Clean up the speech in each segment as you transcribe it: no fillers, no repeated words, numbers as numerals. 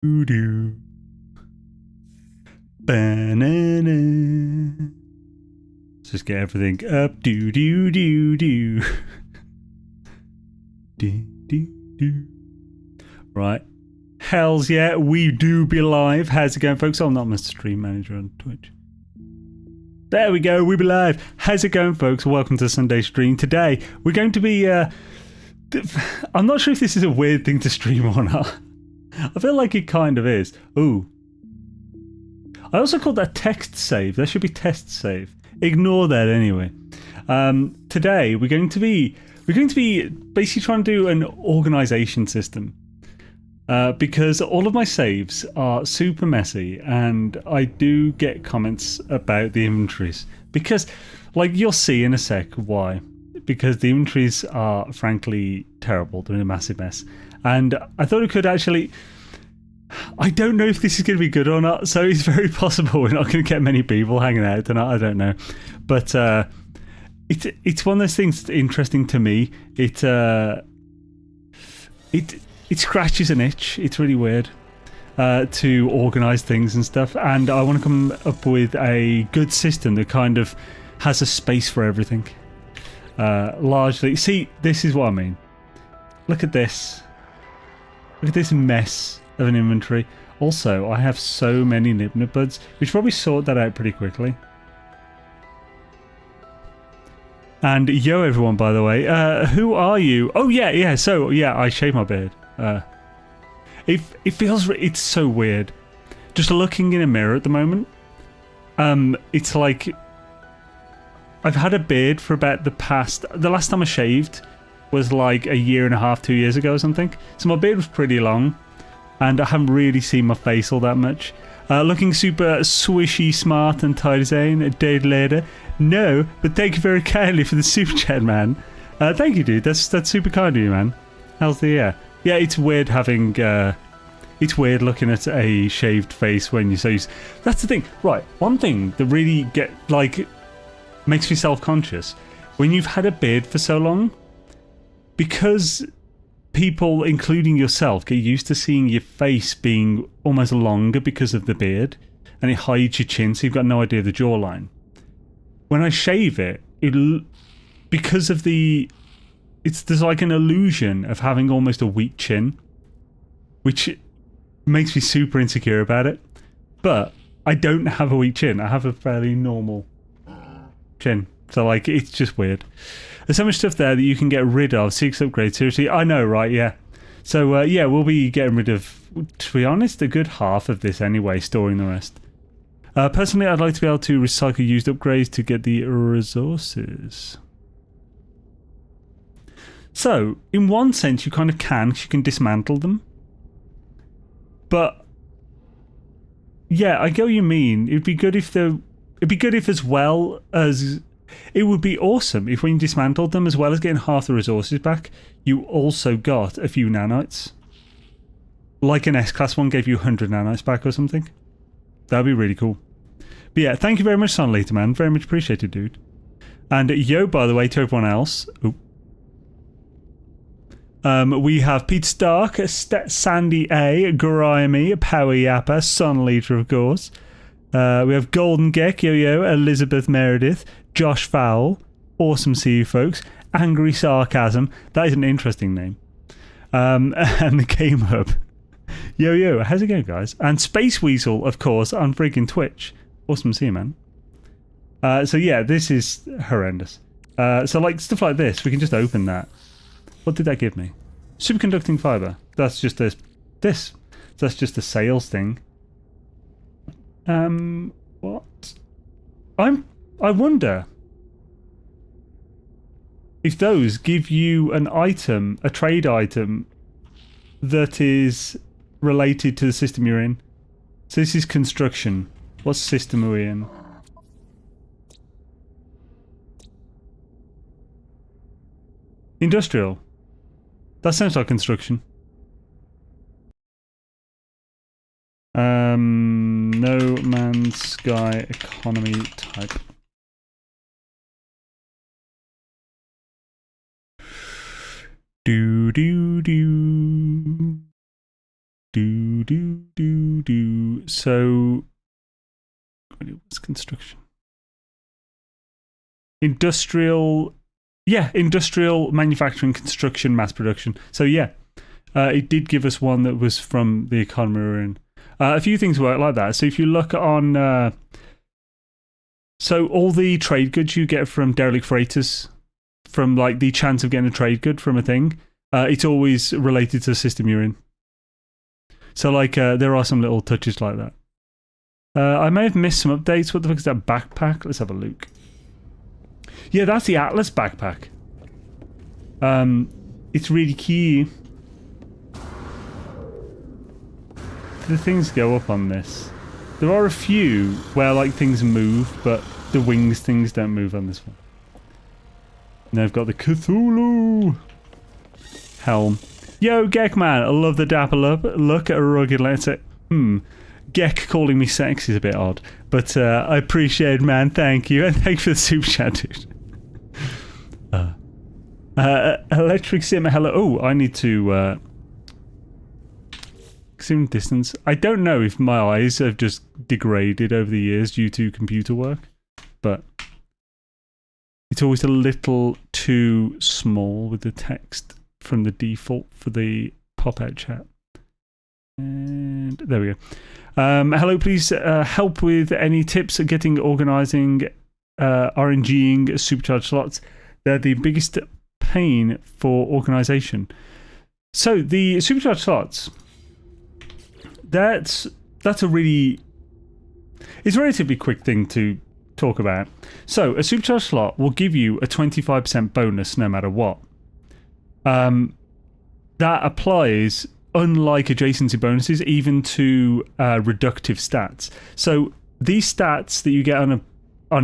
do. Banana. Let's just get everything up. Do do do do. Do do do. Right. Hells yeah, we do be live. How's it going, folks? I'm not my stream manager on Twitch. There we go, we be live. How's it going, folks? Welcome to Sunday stream. Today, we're going to be, I'm not sure if this is a weird thing to stream or not. I feel like it kind of is. Ooh. I also called that text save. That should be test save. Ignore that anyway. Today, we're going to be basically trying to do an organization system. Because all of my saves are super messy and I do get comments about the inventories. Because, like, you'll see in a sec why. Because the inventories are frankly terrible. They're in a massive mess. And I thought it could actually... I don't know if this is going to be good or not, so it's very possible we're not going to get many people hanging out tonight. I don't know. But it's one of those things that's interesting to me. It scratches an itch. It's really weird to organise things and stuff. And I want to come up with a good system that kind of has a space for everything. Largely. See, this is what I mean. Look at this. Look at this mess of an inventory. Also, I have so many nibnib buds. We should probably sort that out pretty quickly. And yo, everyone, by the way. Who are you? Oh, yeah. So, yeah, I shave my beard. It feels... It's so weird. Just looking in a mirror at the moment. It's like... I've had a beard for about the last time I shaved was like a year and a half, 2 years ago or something. So my beard was pretty long. And I haven't really seen my face all that much. Looking super swishy, smart and tidy zane a day later. No, but thank you very kindly for the super chat, man. Thank you, dude. That's super kind of you, man. How's the yeah? Yeah, it's weird having... it's weird looking at a shaved face when you say... That's the thing. Right, one thing that really makes me self-conscious. When you've had a beard for so long, because people, including yourself, get used to seeing your face being almost longer because of the beard, and it hides your chin, so you've got no idea of the jawline. When I shave it, because of there's like an illusion of having almost a weak chin, which makes me super insecure about it. But I don't have a weak chin. I have a fairly normal chin. So, like, it's just weird. There's so much stuff there that you can get rid of. 6 upgrades, seriously. I know, right? Yeah. So, yeah, we'll be getting rid of, to be honest, a good half of this anyway, storing the rest. Personally, I'd like to be able to recycle used upgrades to get the resources. So, in one sense, you kind of can, 'cause you can dismantle them. But, yeah, I get what you mean. It'd be good if as well as... It would be awesome if when you dismantled them, as well as getting half the resources back, you also got a few nanites. Like an S-Class one gave you 100 nanites back or something. That'd be really cool. But yeah, thank you very much, Sonlater, man. Very much appreciated, dude. And yo, by the way, to everyone else... we have Pete Stark, Sandy A, Grimy, Power Yapper, Sonlater, of course. We have Golden Gek, Yo-Yo, Elizabeth Meredith, Josh Fowl, awesome see you folks, Angry Sarcasm, that is an interesting name, and the Game Hub. Yo-Yo, how's it going, guys? And Space Weasel, of course, on freaking Twitch. Awesome to see you, man. So yeah, this is horrendous. So like stuff like this, we can just open that. What did that give me? Superconducting fiber. That's just this. So that's just a sales thing. What? I wonder if those give you an item, a trade item, that is related to the system you're in. So this is construction. What system are we in? Industrial. That sounds like construction. No Man's Sky economy type. Do. So, what's construction? Industrial manufacturing, construction, mass production. So yeah, it did give us one that was from the economy we're in. A few things work like that. So if you look on, so all the trade goods you get from derelict freighters, from like the chance of getting a trade good from a thing, it's always related to the system you're in. So like there are some little touches like that. I may have missed some updates. What the fuck is that backpack? Let's have a look. Yeah, that's the Atlas backpack. It's really key. Do the things go up on this? There are a few where like things move, but the wings things don't move on this one. And they've got the Cthulhu helm. Yo, Gek man, I love the dapper look at a rugged letter. Gek calling me sexy is a bit odd, but I appreciate it, man. Thank you, and thank you for the super chat, dude. Electric sim, hello. Oh, I need to sim distance. I don't know if my eyes have just degraded over the years due to computer work, but it's always a little too small with the text from the default for the pop-out chat. And there we go. Hello, please help with any tips at getting organising, RNGing supercharged slots. They're the biggest pain for organisation. So the supercharged slots, that's a really, it's a relatively quick thing to talk about. So a supercharged slot will give you a 25% bonus no matter what. That applies, unlike adjacency bonuses, even to reductive stats. So these stats that you get on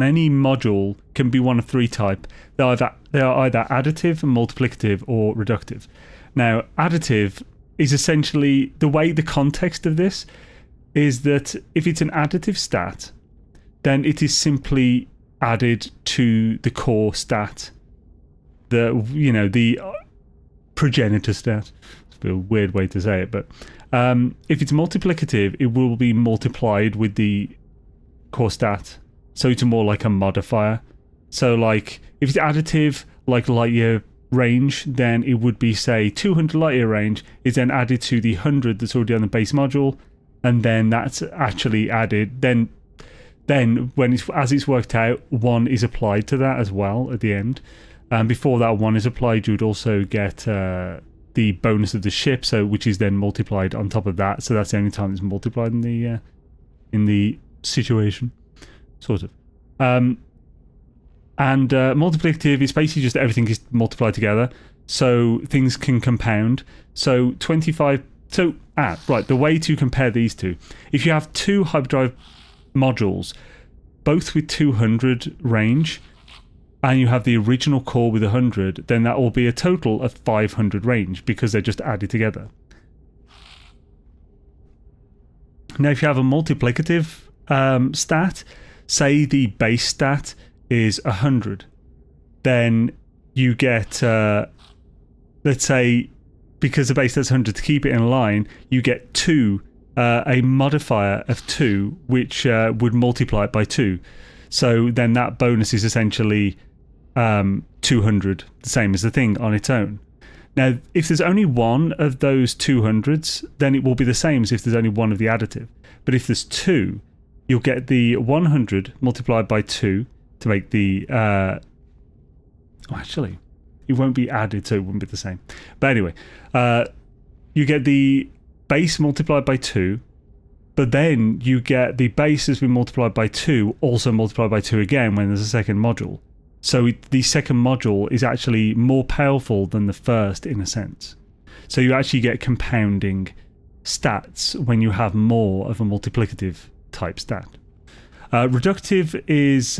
any module can be one of three type. They are either additive, multiplicative, or reductive. Now, additive is essentially the context of this is that if it's an additive stat, then it is simply added to the core stat, the progenitor stat. It's a weird way to say it, but if it's multiplicative, it will be multiplied with the core stat. So it's more like a modifier. So like if it's additive, like light year range, then it would be, say, 200 light year range is then added to the 100 that's already on the base module, and then that's actually added. Then when it's worked out, 1 is applied to that as well at the end. And before that 1 is applied, you would also get the bonus of the ship, so which is then multiplied on top of that. So that's the only time it's multiplied in the situation, sort of. And multiplicative is basically just everything is multiplied together, so things can compound. So 25. So right, the way to compare these two, if you have two hyperdrive modules, both with 200 range, and you have the original core with 100, then that will be a total of 500 range because they're just added together. Now, if you have a multiplicative stat, say the base stat is 100, then you get, let's say, because the base stat's 100, to keep it in line, you get 2, a modifier of 2, which would multiply it by 2. So then that bonus is essentially 200, the same as the thing on its own. Now, if there's only one of those 200s, then it will be the same as if there's only one of the additive. But if there's 2, you'll get the 100 multiplied by 2 to make the... actually, it won't be added, so it wouldn't be the same. But anyway, you get the base multiplied by 2, but then you get the base has been multiplied by 2, also multiplied by 2 again when there's a second module. So the second module is actually more powerful than the first in a sense. So you actually get compounding stats when you have more of a multiplicative type stat. Reductive is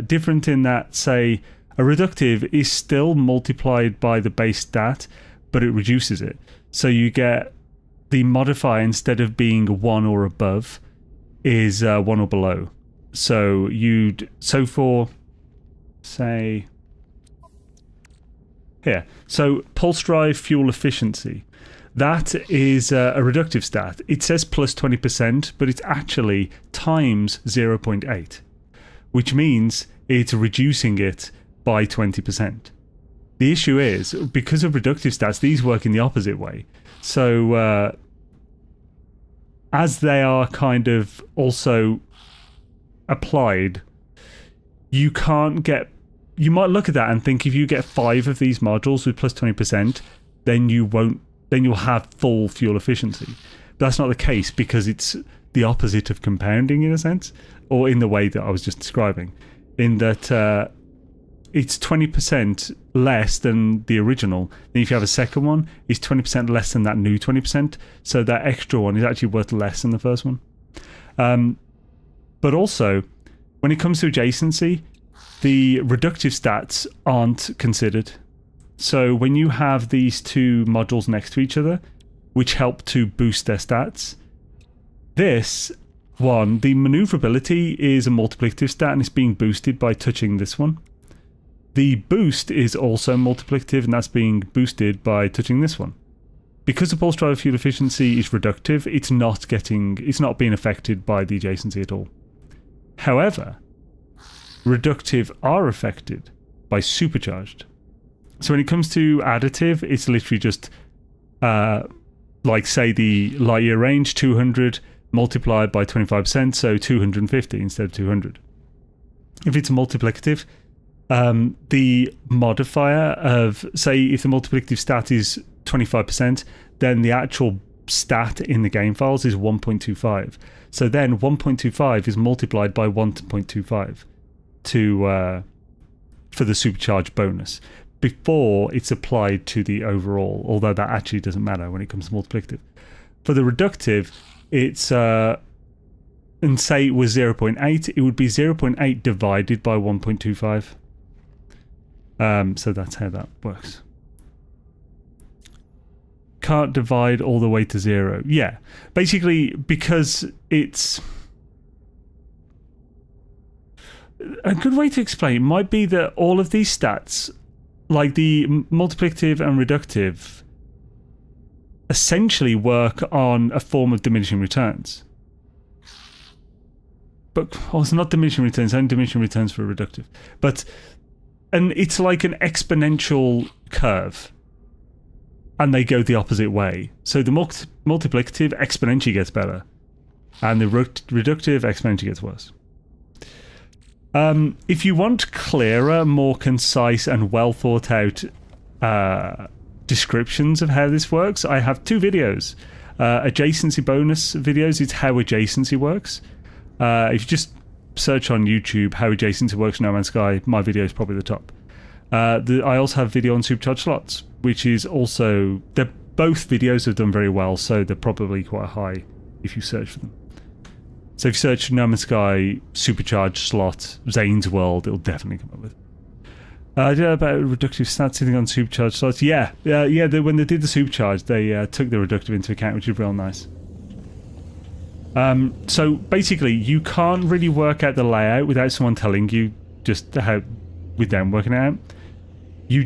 different in that, say, a reductive is still multiplied by the base stat, but it reduces it. So you get the modifier, instead of being 1 or above, is 1 or below. So for, say, here. So pulse drive fuel efficiency. that is a reductive stat. It says plus 20%, but it's actually times 0.8, which means it's reducing it by 20%. The issue is, because of reductive stats, these work in the opposite way. So as they are kind of also applied, you can't get... You might look at that and think if you get 5 of these modules with plus 20%, then you'll have full fuel efficiency. But that's not the case, because it's the opposite of compounding in a sense, or in the way that I was just describing, in that it's 20% less than the original. Then if you have a second one, it's 20% less than that new 20%. So that extra one is actually worth less than the first one. But also, when it comes to adjacency, the reductive stats aren't considered. So when you have these two modules next to each other, which help to boost their stats, this one, the maneuverability, is a multiplicative stat and it's being boosted by touching this one. The boost is also multiplicative, and that's being boosted by touching this one. Because the pulse driver fuel efficiency is reductive, it's not being affected by the adjacency at all. However, reductive are affected by supercharged. So when it comes to additive, it's literally just like, say, the light year range, 200 multiplied by 25%, so 250 instead of 200. If it's multiplicative, the modifier of, say, if the multiplicative stat is 25%, then the actual stat in the game files is 1.25. So then 1.25 is multiplied by 1.25 for the supercharged bonus before it's applied to the overall, although that actually doesn't matter when it comes to multiplicative. For the reductive, it's and say it was 0.8, it would be 0.8 divided by 1.25. So that's how that works. Can't divide all the way to 0. Yeah, basically, because it's... A good way to explain might be that all of these stats, like the multiplicative and reductive, essentially work on a form of diminishing returns. But it's not diminishing returns, only diminishing returns for a reductive. And it's like an exponential curve, and they go the opposite way. So the multiplicative exponentially gets better, and the reductive exponentially gets worse. If you want clearer, more concise, and well thought out descriptions of how this works, I have 2 videos. Adjacency bonus videos, it's how adjacency works. If you just search on YouTube how adjacency works in No Man's Sky, my video is probably the top. I also have a video on supercharged slots, which is also... both videos have done very well, so they're probably quite high if you search for them. So if you search No Man's Sky supercharged slot Zane's World, it'll definitely come up with. I did about reductive stats sitting on supercharged slots. Yeah. When they did the supercharge, they took the reductive into account, which is real nice. So basically, you can't really work out the layout without someone telling you just how, with them working it out. You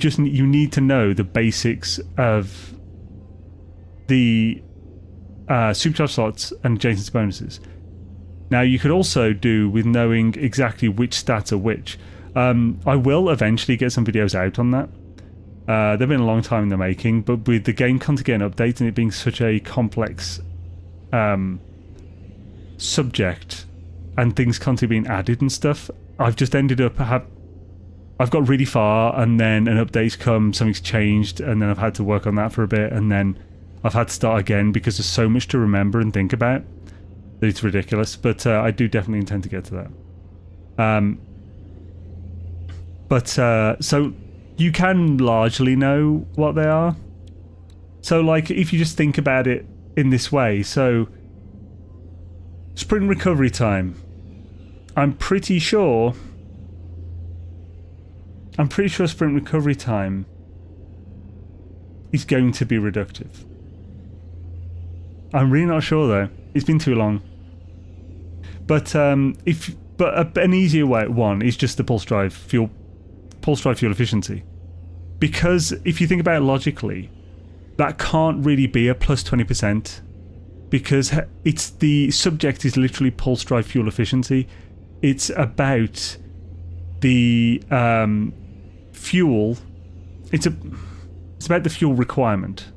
need to know the basics of the supercharged slots and adjacency bonuses. Now, you could also do with knowing exactly which stats are which. I will eventually get some videos out on that. They've been a long time in the making, but with the game content getting updated and it being such a complex subject and things constantly being added and stuff, I've just ended up I've got really far, and then an update's come, something's changed, and then I've had to work on that for a bit, and then I've had to start again because there's so much to remember and think about. It's ridiculous, but I do definitely intend to get to that. So you can largely know what they are. So like, if you just think about it in this way, so sprint recovery time, I'm pretty sure sprint recovery time is going to be reductive. I'm really not sure though. It's been too long. But an easier one is just the pulse drive fuel efficiency. Because if you think about it logically, that can't really be a plus 20% because the subject is literally pulse drive fuel efficiency. It's about the fuel. It's about the fuel requirement.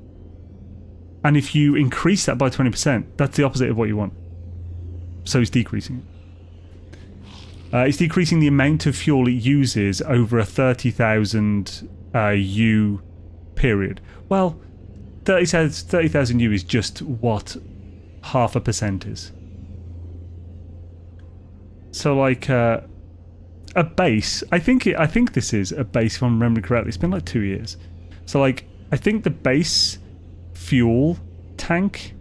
And if you increase that by 20%, that's the opposite of what you want. So it's decreasing. It's decreasing the amount of fuel it uses over a 30,000 U period. Well, 30,000 U is just what 0.5% is. So like a base, I think this is a base if I'm remembering correctly. It's been like 2 years. So like I think the base fuel tank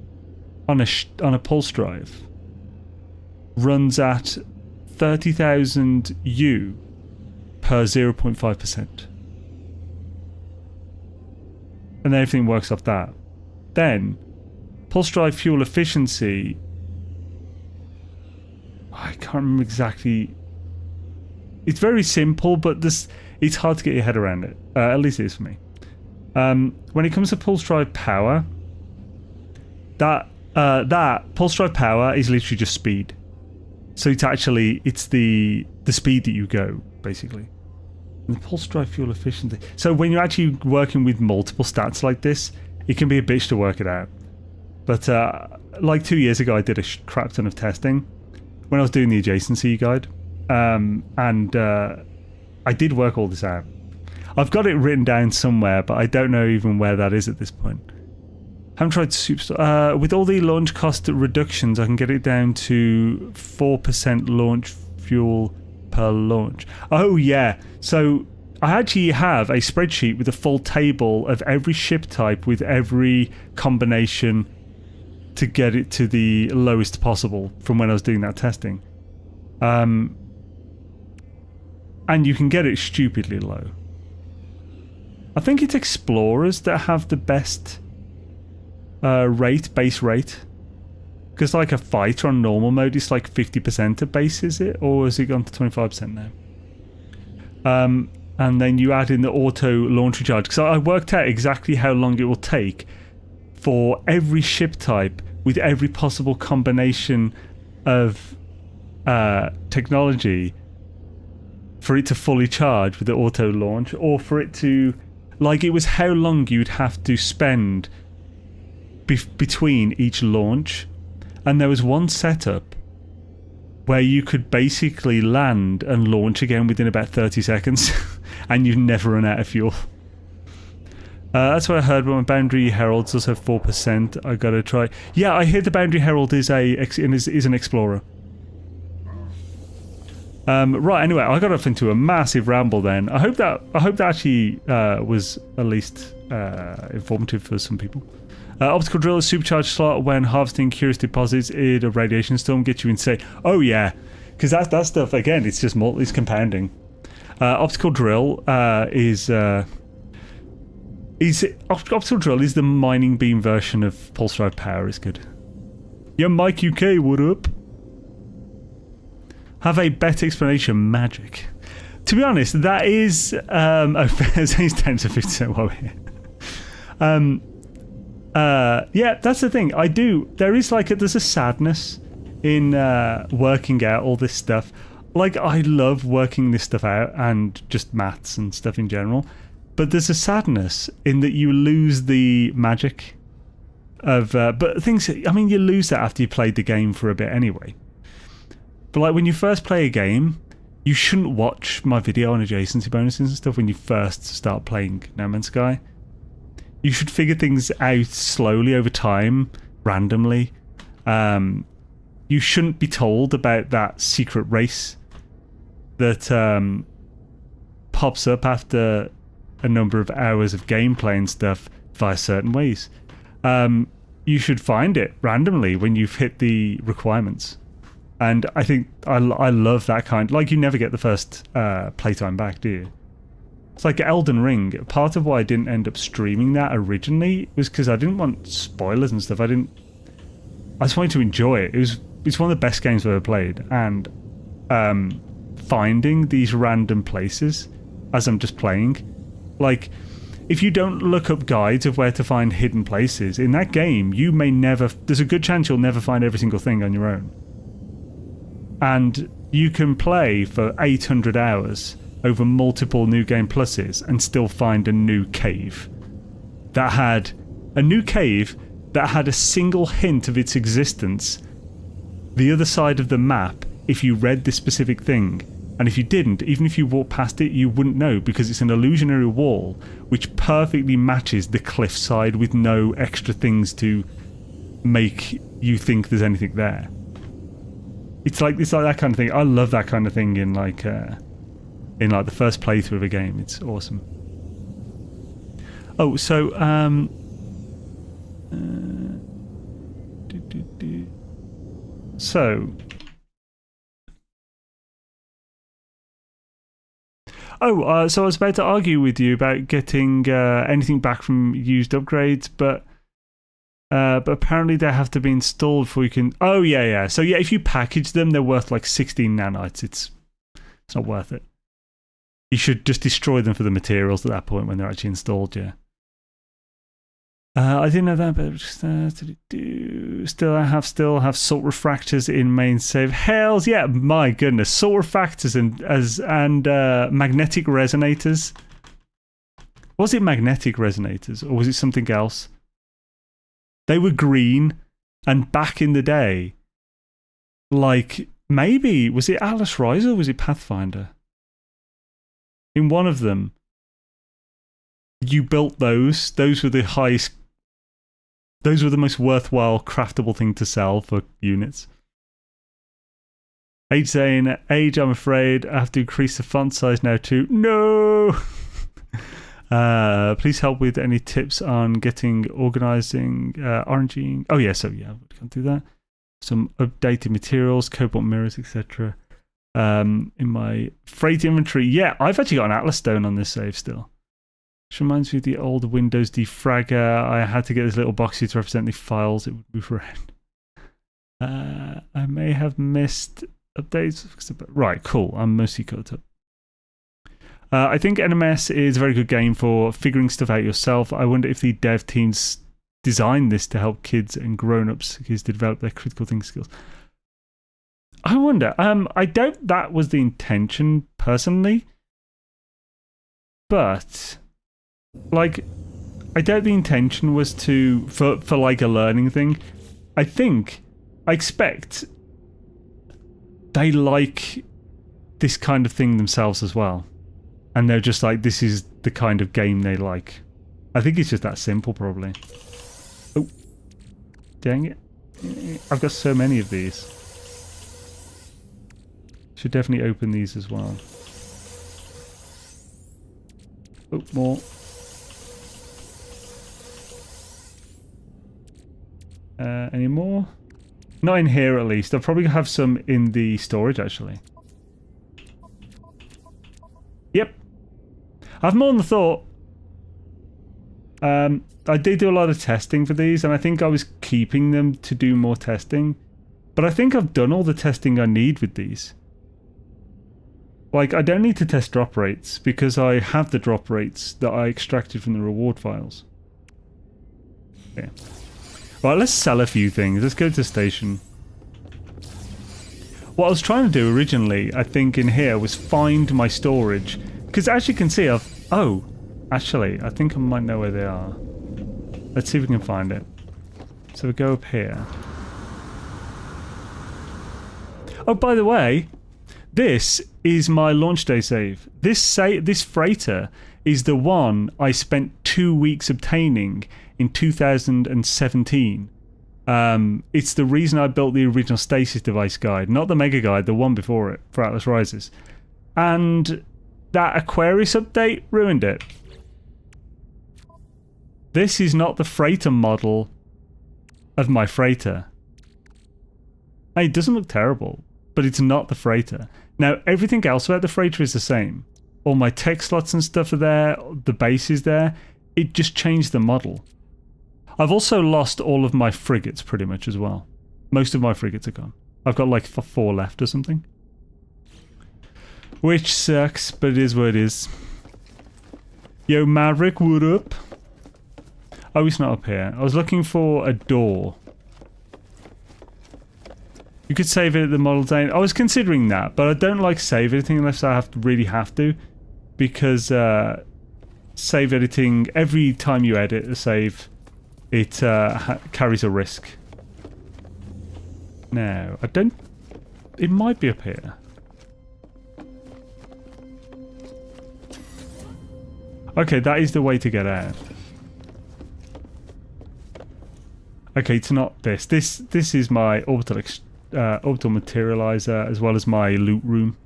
on a pulse drive runs at 30,000 U per 0.5%. And then everything works off that. Then, pulse drive fuel efficiency, I can't remember exactly. It's very simple, but it's hard to get your head around it. At least it is for me. When it comes to pulse drive power, that pulse drive power is literally just speed. So it's the speed that you go, basically. And the pulse drive fuel efficiency. So when you're actually working with multiple stats like this, it can be a bitch to work it out. But like 2 years ago, I did a crap ton of testing when I was doing the adjacency guide. And I did work all this out. I've got it written down somewhere, but I don't know even where that is at this point. Haven't tried Superstar. With all the launch cost reductions, I can get it down to 4% launch fuel per launch. Oh yeah, so I actually have a spreadsheet with a full table of every ship type with every combination to get it to the lowest possible from when I was doing that testing. And you can get it stupidly low. I think it's Explorers that have the best base rate. Because like a fighter on normal mode, it's like 50% of base, is it? Or has it gone to 25% now? And then you add in the auto launch recharge. Because I worked out exactly how long it will take for every ship type with every possible combination of technology for it to fully charge with the auto launch, or for it to, like, it was how long you'd have to spend between each launch. And there was one setup where you could basically land and launch again within about 30 seconds and you'd never run out of fuel. That's what I heard, but my Boundary Herald's also 4%. I gotta try. Yeah, I hear the Boundary Herald is an Explorer. Right, anyway, I got off into a massive ramble then. I hope that actually was at least informative for some people. Optical drill is supercharged slot when harvesting curious deposits in a radiation storm gets you insane. Oh yeah, because that stuff again, it's just it's compounding. Optical drill is optical drill is the mining beam version of pulse drive power. Is good. Yeah, Mike UK, what up? Have a better explanation, magic. To be honest, that is it's 10 to 50% while we're here. Yeah, that's the thing. There is there's a sadness in working out all this stuff. Like, I love working this stuff out and just maths and stuff in general. But there's a sadness in that you lose the magic of... but things... I mean, you lose that after you played the game for a bit anyway. But like, when you first play a game, you shouldn't watch my video on adjacency bonuses and stuff when you first start playing No Man's Sky. You should figure things out slowly over time, randomly. You shouldn't be told about that secret race that pops up after a number of hours of gameplay and stuff via certain ways. You should find it randomly when you've hit the requirements. And I think I love that kind. Like, you never get the first playtime back, do you? It's like Elden Ring. Part of why I didn't end up streaming that originally was because I didn't want spoilers and stuff. I just wanted to enjoy it. It's one of the best games I've ever played. And finding these random places as I'm just playing, like, if you don't look up guides of where to find hidden places, in that game, you may never... There's a good chance you'll never find every single thing on your own. And you can play for 800 hours over multiple New Game Pluses and still find a new cave that had... A new cave that had a single hint of its existence the other side of the map if you read this specific thing. And if you didn't, even if you walked past it, you wouldn't know because it's an illusionary wall which perfectly matches the cliffside with no extra things to make you think there's anything there. It's like that kind of thing. I love that kind of thing in like the first playthrough of a game. It's awesome. Oh, so so I was about to argue with you about getting anything back from used upgrades, but apparently they have to be installed before you can... Oh, yeah. So, yeah, if you package them, they're worth like 16 nanites. It's not worth it. You should just destroy them for the materials at that point when they're actually installed, yeah. I didn't know that, but still have salt refractors in main save. Hells, yeah, my goodness. Salt refractors and magnetic resonators. Was it magnetic resonators or was it something else? They were green, and back in the day, like, maybe, was it Atlas Rise or was it Pathfinder? In one of them, you built those. Those were the highest... Those were the most worthwhile craftable thing to sell for units. Age saying, Age, I'm afraid I have to increase the font size now too. No! Please help with any tips on organising, oranging. Oh, yeah, so yeah, we can't do that. Some updated materials, cobalt mirrors, etc. In my freight inventory. Yeah, I've actually got an Atlas Stone on this save still. Which reminds me of the old Windows defragger. I had to get this little box here to represent the files. It would move around. I may have missed updates. Right, cool. I'm mostly caught up. I think NMS is a very good game for figuring stuff out yourself. I wonder if the dev teams designed this to help kids and grown-ups to develop their critical thinking skills. I wonder. I doubt that was the intention, personally. But... like, I doubt the intention was for like a learning thing. I expect they like this kind of thing themselves as well. And they're just like, this is the kind of game they like. I think it's just that simple, probably. Oh, dang it. I've got so many of these. Should definitely open these as well. Oh, more. Any more? Not in here, at least. I'll probably have some in the storage, actually. Yep. I've more than thought. I did do a lot of testing for these, and I think I was keeping them to do more testing. But I think I've done all the testing I need with these. Like, I don't need to test drop rates, because I have the drop rates that I extracted from the reward files. Yeah. Right, let's sell a few things. Let's go to the station. What I was trying to do originally, I think, in here, was find my storage. Because as you can see, oh, actually, I think I might know where they are. Let's see if we can find it. So we go up here. Oh, by the way, this is my launch day save. This freighter is the one I spent 2 weeks obtaining in 2017. It's the reason I built the original stasis device guide, not the mega guide, the one before it for Atlas Rises. And that Aquarius update ruined it. This is not the freighter model of my freighter. It doesn't look terrible, but it's not the freighter. Now, everything else about the freighter is the same. All my tech slots and stuff are there, the base is there. It just changed the model. I've also lost all of my frigates pretty much as well. Most of my frigates are gone. I've got like 4 left or something. Which sucks, but it is what it is. Yo, Maverick, what up? Oh, it's not up here. I was looking for a door. You could save it at the model zone. I was considering that, but I don't like save editing unless I really have to. Because save editing, every time you edit a save, it carries a risk. Now, I don't... It might be up here. Okay, that is the way to get out. Okay, it's not this. This is my orbital materializer as well as my loot room.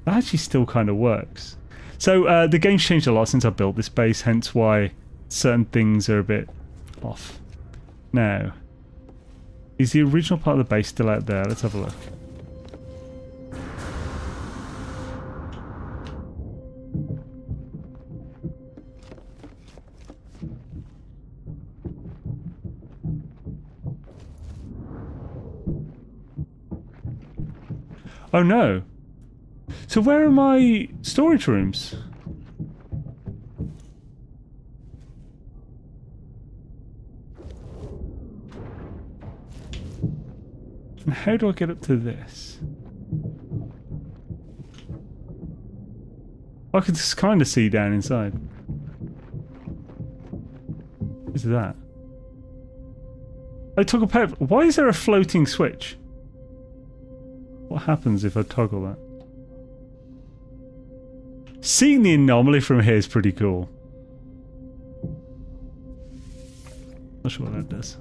That actually still kind of works. So the game's changed a lot since I built this base, hence why certain things are a bit off. Now, is the original part of the base still out there? Let's have a look. Oh no. So where are my storage rooms? And how do I get up to this? I can just kind of see down inside. What is that? I toggle power. Why is there a floating switch? What happens if I toggle that? Seeing the anomaly from here is pretty cool. Not sure what that does.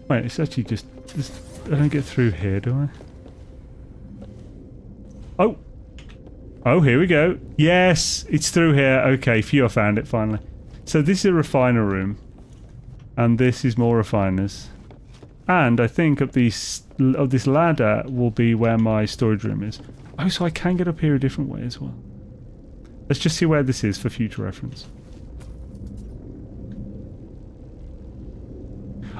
Wait, it's actually just I don't get through here, do I? Oh! Oh, here we go. Yes, it's through here. Okay, phew, I found it finally. So this is a refiner room. And this is more refiners. And I think up this ladder will be where my storage room is. Oh, so I can get up here a different way as well. Let's just see where this is for future reference.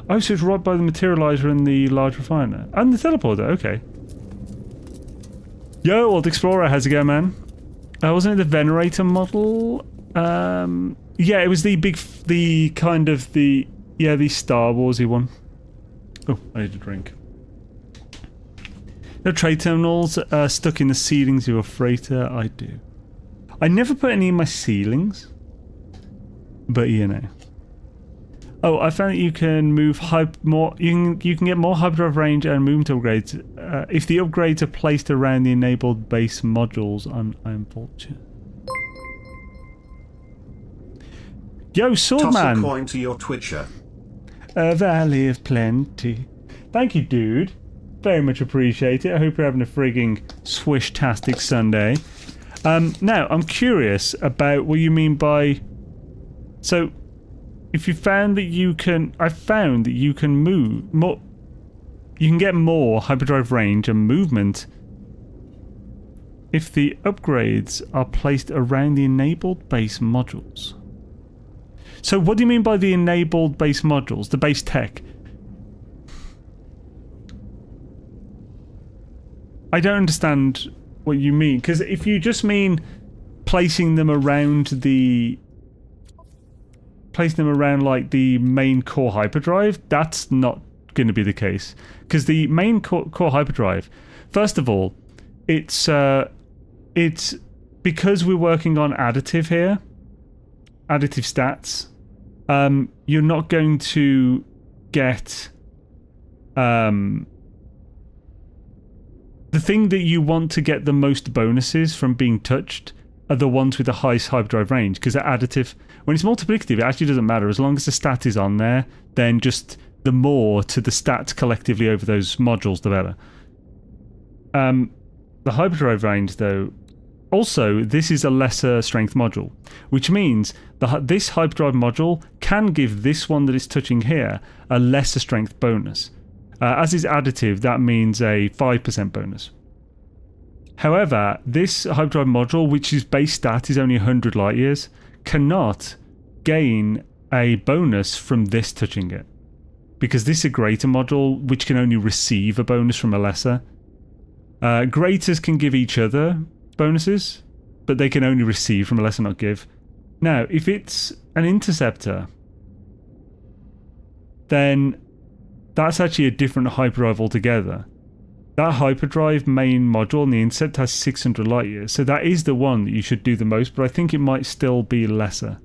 Oh, so it's right by the materializer and the large refiner. And the teleporter, okay. Yo, Old Explorer, how's it going, man? Wasn't it the Venerator model? Yeah, it was the Star Warsy one. Oh, I need a drink. No trade terminals stuck in the ceilings of your freighter. I do. I never put any in my ceilings. But you know. Oh, I found that you can move you can get more hyperdrive range and movement upgrades if the upgrades are placed around the enabled base modules on Iron Vulture. Yo, Swordman! Toss a coin to your Twitcher. A valley of plenty. Thank you, dude. Very much appreciate it. I hope you're having a frigging swish-tastic Sunday. Now, I'm curious about what you mean by... So, if you found that you can... I found that you can move more... You can get more hyperdrive range and movement if the upgrades are placed around the enabled base modules. So what do you mean by the enabled base modules? The base tech? I don't understand what you mean. Because if you just mean placing them around the... Placing them around like the main core hyperdrive, that's not going to be the case. Because the main core hyperdrive, first of all, it's because we're working on additive here, additive stats, you're not going to get the thing that you want to get the most bonuses from being touched are the ones with the highest hyperdrive range, because they're additive. When it's multiplicative, it actually doesn't matter. As long as the stat is on there, then just the more to the stats collectively over those modules, the better. The hyperdrive range, though, also, this is a lesser strength module, which means this hyperdrive module can give this one that is touching here a lesser strength bonus. As is additive, that means a 5% bonus. However, this hyperdrive module, which is base stat is only 100 light years, cannot gain a bonus from this touching it. Because this is a greater module which can only receive a bonus from a lesser. Graters can give each other bonuses, but they can only receive from a lesser, not give. Now, if it's an interceptor, then that's actually a different hyperdrive altogether. That hyperdrive main module in the intercept has 600 light years, so that is the one that you should do the most, but I think it might still be lesser.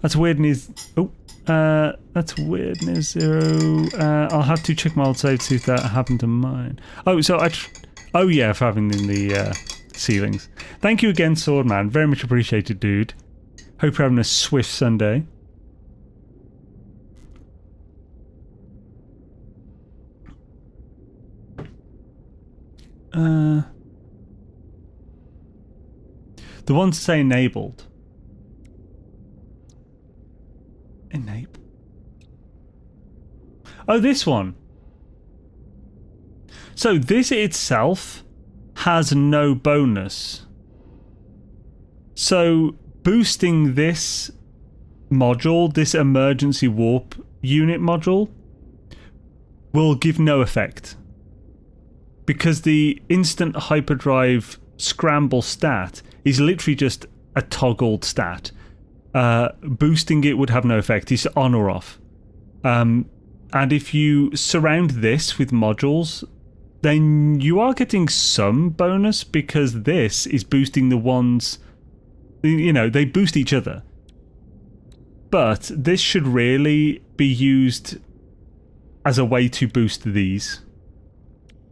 That's weird news. Oh, that's weird news 0. I'll have to check my old save to see if that happened to mine. Oh, so oh yeah, for having in the ceilings. Thank you again, Swordman. Very much appreciated, dude. Hope you're having a swift Sunday. The ones that say enabled. Enable. Oh, this one. So this itself has no bonus. So boosting this module, this emergency warp unit module, will give no effect. Because the instant hyperdrive scramble stat is literally just a toggled stat. Boosting it would have no effect. It's on or off. And if you surround this with modules, then you are getting some bonus because this is boosting the ones, you know, they boost each other. But this should really be used as a way to boost these.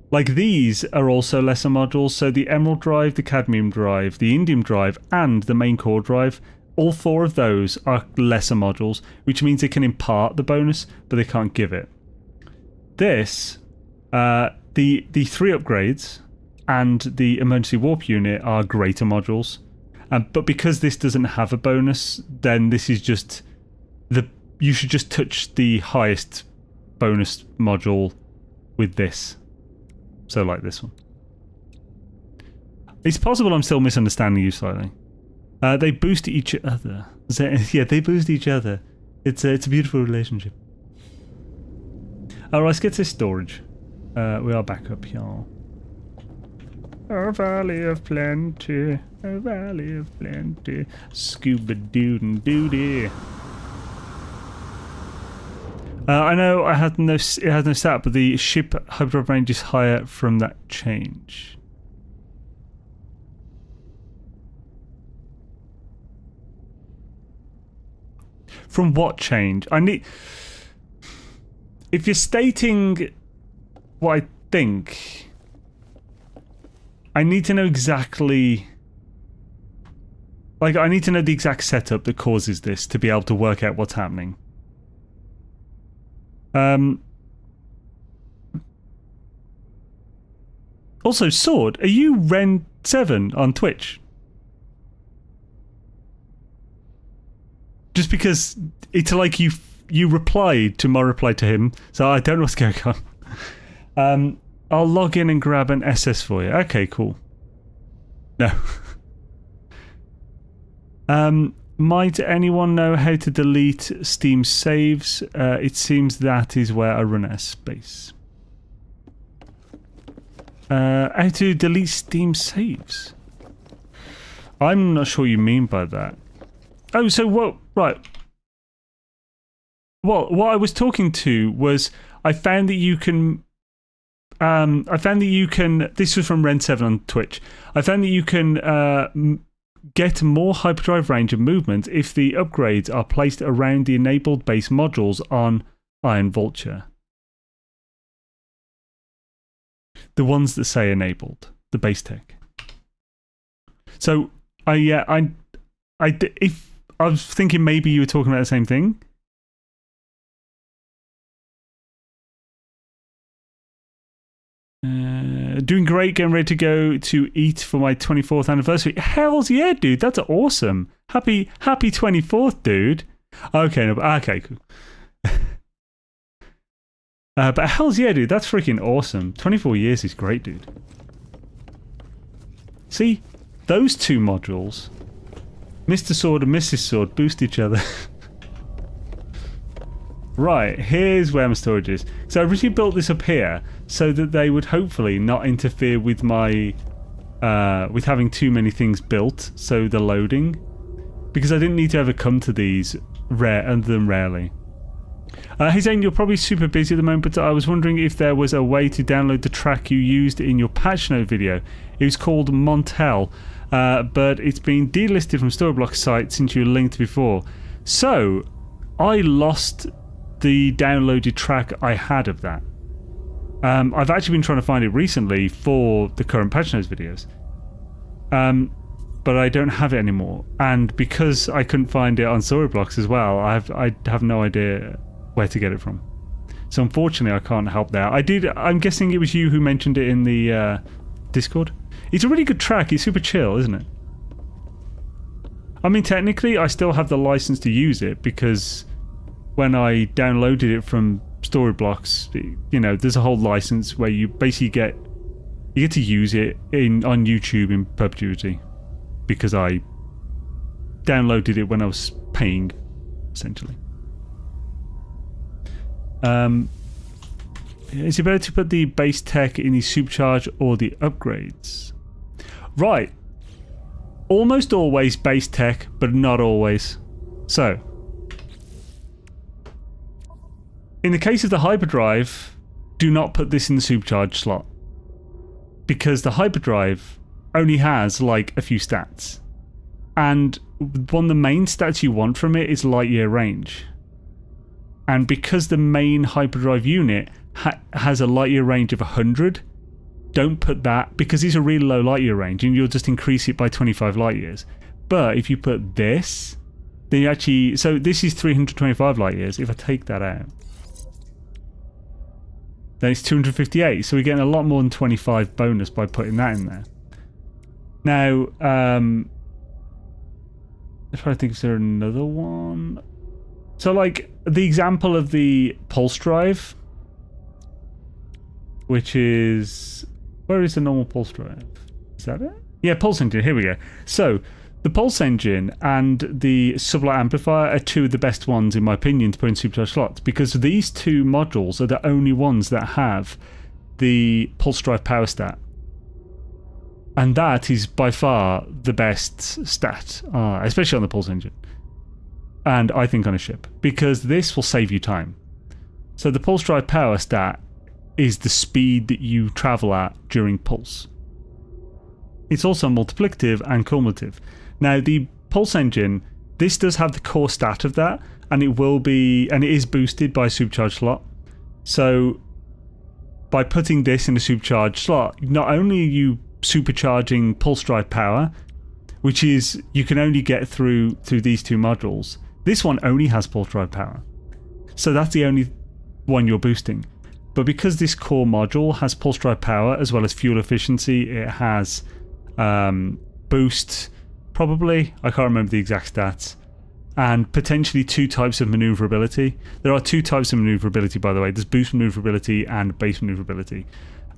Like these are also lesser modules, so the Emerald Drive, the Cadmium Drive, the Indium Drive, and the main core drive, all 4 of those are lesser modules, which means they can impart the bonus, but they can't give it. This, the 3 upgrades and the emergency warp unit are greater modules, but because this doesn't have a bonus, then this is just you should just touch the highest bonus module with this. So like this one. It's possible I'm still misunderstanding you slightly. They boost each other. Yeah, they boost each other. It's a beautiful relationship. Alright, let's get to storage. We are back up, y'all. A valley of plenty. A valley of plenty. Scuba doodin' I know it has no stat, but the ship hyperdrive range is higher from that change. From what change? If you're stating what I think, I need to know exactly. Like, I need to know the exact setup that causes this to be able to work out what's happening. Also, Sword, are you Ren7 on Twitch? Just because it's like you replied to my reply to him, so I don't know what's going on. I'll log in and grab an SS for you. Okay, cool. No. Might anyone know how to delete Steam saves? It seems that is where I run out of space. How to delete Steam saves? I'm not sure what you mean by that. Oh, so what? Right. Well, what I was talking to was I found that you can. This was from Ren7 on Twitch. I found that you can get more hyperdrive range of movement if the upgrades are placed around the enabled base modules on Iron Vulture. The ones that say enabled, the base tech. So I was thinking maybe you were talking about the same thing. Doing great, getting ready to go to eat for my 24th anniversary. Hells yeah, dude, that's awesome. Happy 24th, dude. Okay, no, okay, cool. But hells yeah, dude, that's freaking awesome. 24 years is great, dude. See, those 2 modules Mr. Sword and Mrs. Sword boost each other. Right, here's where my storage is. So I originally built this up here so that they would hopefully not interfere with my with having too many things built, so the loading, because I didn't need to ever come to these other than rarely. He's saying you're probably super busy at the moment, but I was wondering if there was a way to download the track you used in your patch note video. It was called Montel, but it's been delisted from Storyblock site since you linked before. So I lost the downloaded track I had of that. I've actually been trying to find it recently for the current patch notes videos, but I don't have it anymore. And because I couldn't find it on Storyblocks as well, I have no idea where to get it from. So unfortunately, I can't help there. I'm guessing it was you who mentioned it in the Discord. It's a really good track. It's super chill, isn't it? I mean, technically, I still have the license to use it because when I downloaded it from Storyblocks, you know, there's a whole license where you basically get to use it on YouTube in perpetuity, because I downloaded it when I was paying, essentially. Is it better to put the base tech in the supercharge or the upgrades? Right. Almost always base tech, but not always. So, in the case of the hyperdrive, do not put this in the supercharge slot, because the hyperdrive only has like a few stats, and one of the main stats you want from it is light year range. And because the main hyperdrive unit has a light year range of 100, don't put that, because it's a really low light year range and you'll just increase it by 25 light years. But if you put this, then you actually, so this is 325 light years. If I take that out, then it's 258. So we're getting a lot more than 25 bonus by putting that in there. Now, I'm trying to think, is there another one? So like the example of the pulse drive, which is, where is the normal pulse drive? Is that it? Yeah, pulse engine, here we go. So the pulse engine and the sublight amplifier are two of the best ones in my opinion to put in supercharged slots, because these two modules are the only ones that have the pulse drive power stat. And that is by far the best stat, especially on the pulse engine. And I think on a ship, because this will save you time. So the pulse drive power stat is the speed that you travel at during pulse. It's also multiplicative and cumulative. Now the pulse engine, this does have the core stat of that, and it is boosted by a supercharged slot. So by putting this in a supercharged slot, not only are you supercharging pulse drive power, which is you can only get through these two modules. This one only has pulse drive power, so that's the only one you're boosting. But because this core module has pulse drive power as well as fuel efficiency, it has boost, probably, I can't remember the exact stats, and potentially two types of maneuverability. There are two types of maneuverability, by the way. There's boost maneuverability and base maneuverability.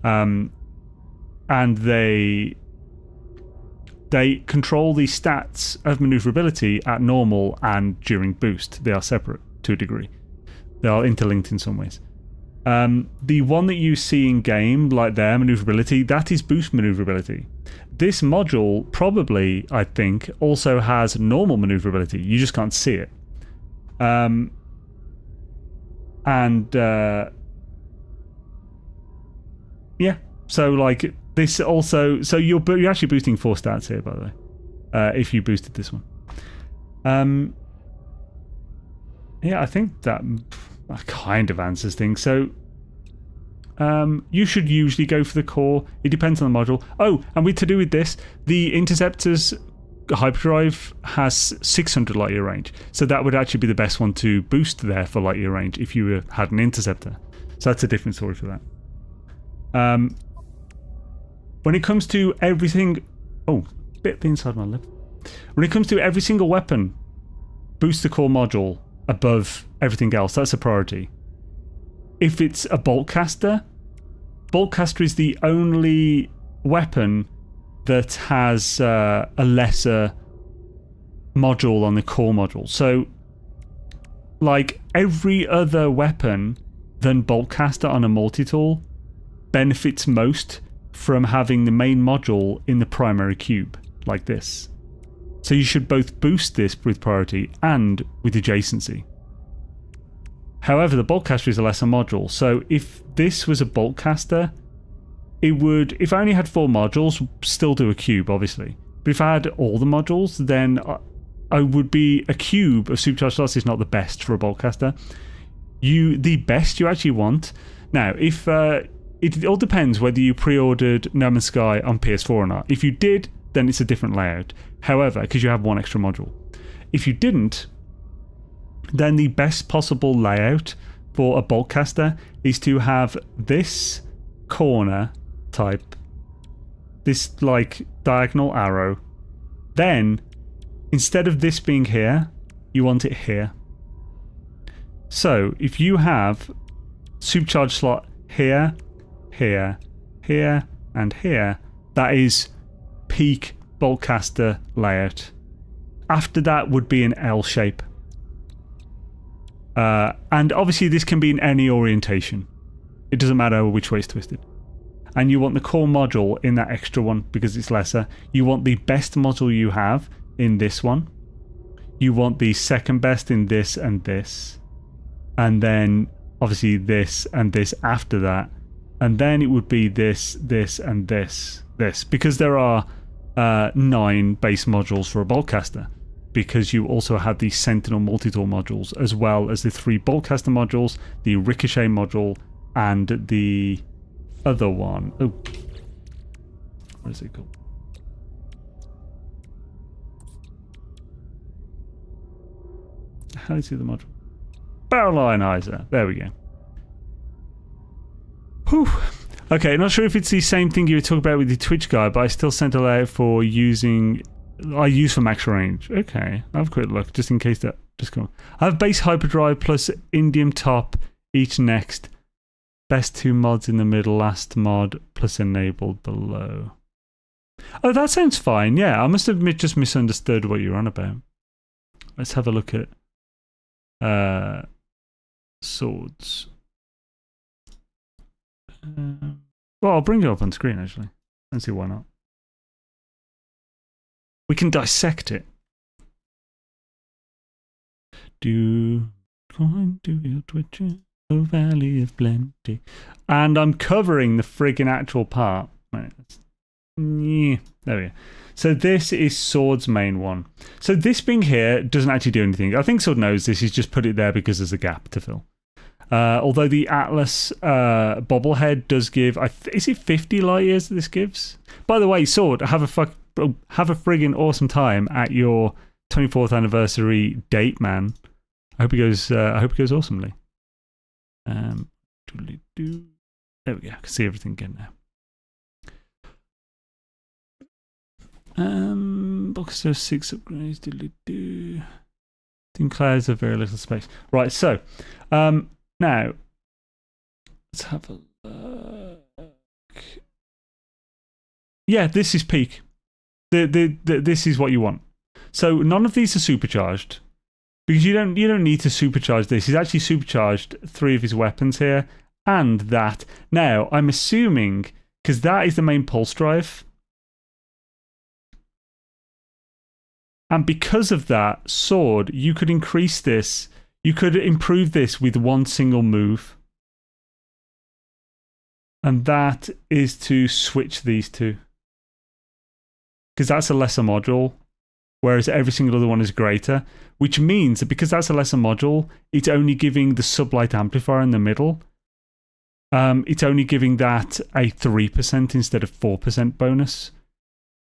And they control the stats of maneuverability at normal and during boost. They are separate to a degree. They are interlinked in some ways. The one that you see in game, like their maneuverability, that is boost maneuverability. This module probably, I think, also has normal maneuverability. You just can't see it. Yeah, so like this also, so you're actually boosting 4 stats here, by the way, if you boosted this one. Yeah, I think that kind of answers things. So you should usually go for the core. It depends on the module. Oh, and to do with this, the Interceptor's hyperdrive has 600 light year range, so that would actually be the best one to boost there for light year range if you had an Interceptor. So that's a different story for that. When it comes to everything, bit inside my lip. When it comes to every single weapon, boost the core module above everything else. That's a priority. If it's a boltcaster is the only weapon that has a lesser module on the core module. So, like every other weapon than Boltcaster on a multi-tool benefits most from having the main module in the primary cube, like this. So you should both boost this with priority and with adjacency. However, the Boltcaster is a lesser module, so if this was a Boltcaster, it would, if I only had 4 modules, still do a cube, obviously. But if I had all the modules, then I would be, a cube of supercharged slots is not the best for a Boltcaster. The best you actually want, now, if it all depends whether you pre-ordered No Man's Sky on PS4 or not. If you did, then it's a different layout. However, because you have 1 extra module. If you didn't, then the best possible layout for a Boltcaster is to have this corner type, this like diagonal arrow. Then, instead of this being here, you want it here. So, if you have supercharged slot here, here, here, and here, that is peak Boltcaster layout. After that would be an L shape. And obviously this can be in any orientation. It doesn't matter which way it's twisted. And you want the core module in that extra one because it's lesser. You want the best module you have in this one. You want the second best in this and this. And then obviously this and this after that. And then it would be this, this, and this. Because there are 9 base modules for a Boltcaster. Because you also have the Sentinel multi-tool modules, as well as the 3 Boltcaster modules, the Ricochet module, and the other one. Oh, what is it called? How do you see the module? Barrel Ionizer. There we go. Whew. Okay, not sure if it's the same thing you were talking about with the Twitch guy, but I still sent a layout for using. I use for max range. Okay, I'll have a quick look just in case that just come. I have base hyperdrive plus indium top each next. Best 2 mods in the middle, last mod plus enabled below. Oh, that sounds fine. Yeah, I must have just misunderstood what you're on about. Let's have a look at swords. Well, I'll bring it up on screen actually and see why not. We can dissect it. Do climb to your Twitcher, oh valley of plenty. And I'm covering the friggin' actual part. Right, yeah, there we go. So this is Sword's main one. So this being here doesn't actually do anything. I think Sword knows this. He's just put it there because there's a gap to fill. Although the Atlas bobblehead does give, is it 50 light years that this gives? By the way, Sword, have a friggin' awesome time at your 24th anniversary date, man. I hope it goes awesomely. There we go. I can see everything again now. Box of 6 upgrades. Thin clouds have very little space. Right, so now let's have a look. Yeah, this is peak. This is what you want. So none of these are supercharged because you don't need to supercharge this. He's actually supercharged 3 of his weapons here and that. Now I'm assuming because that is the main pulse drive, and because of that sword, you could increase this. You could improve this with 1 single move, and that is to switch these 2. Because that's a lesser module, whereas every single other one is greater, which means that because that's a lesser module, it's only giving the sublight amplifier in the middle. It's only giving that a 3% instead of 4% bonus.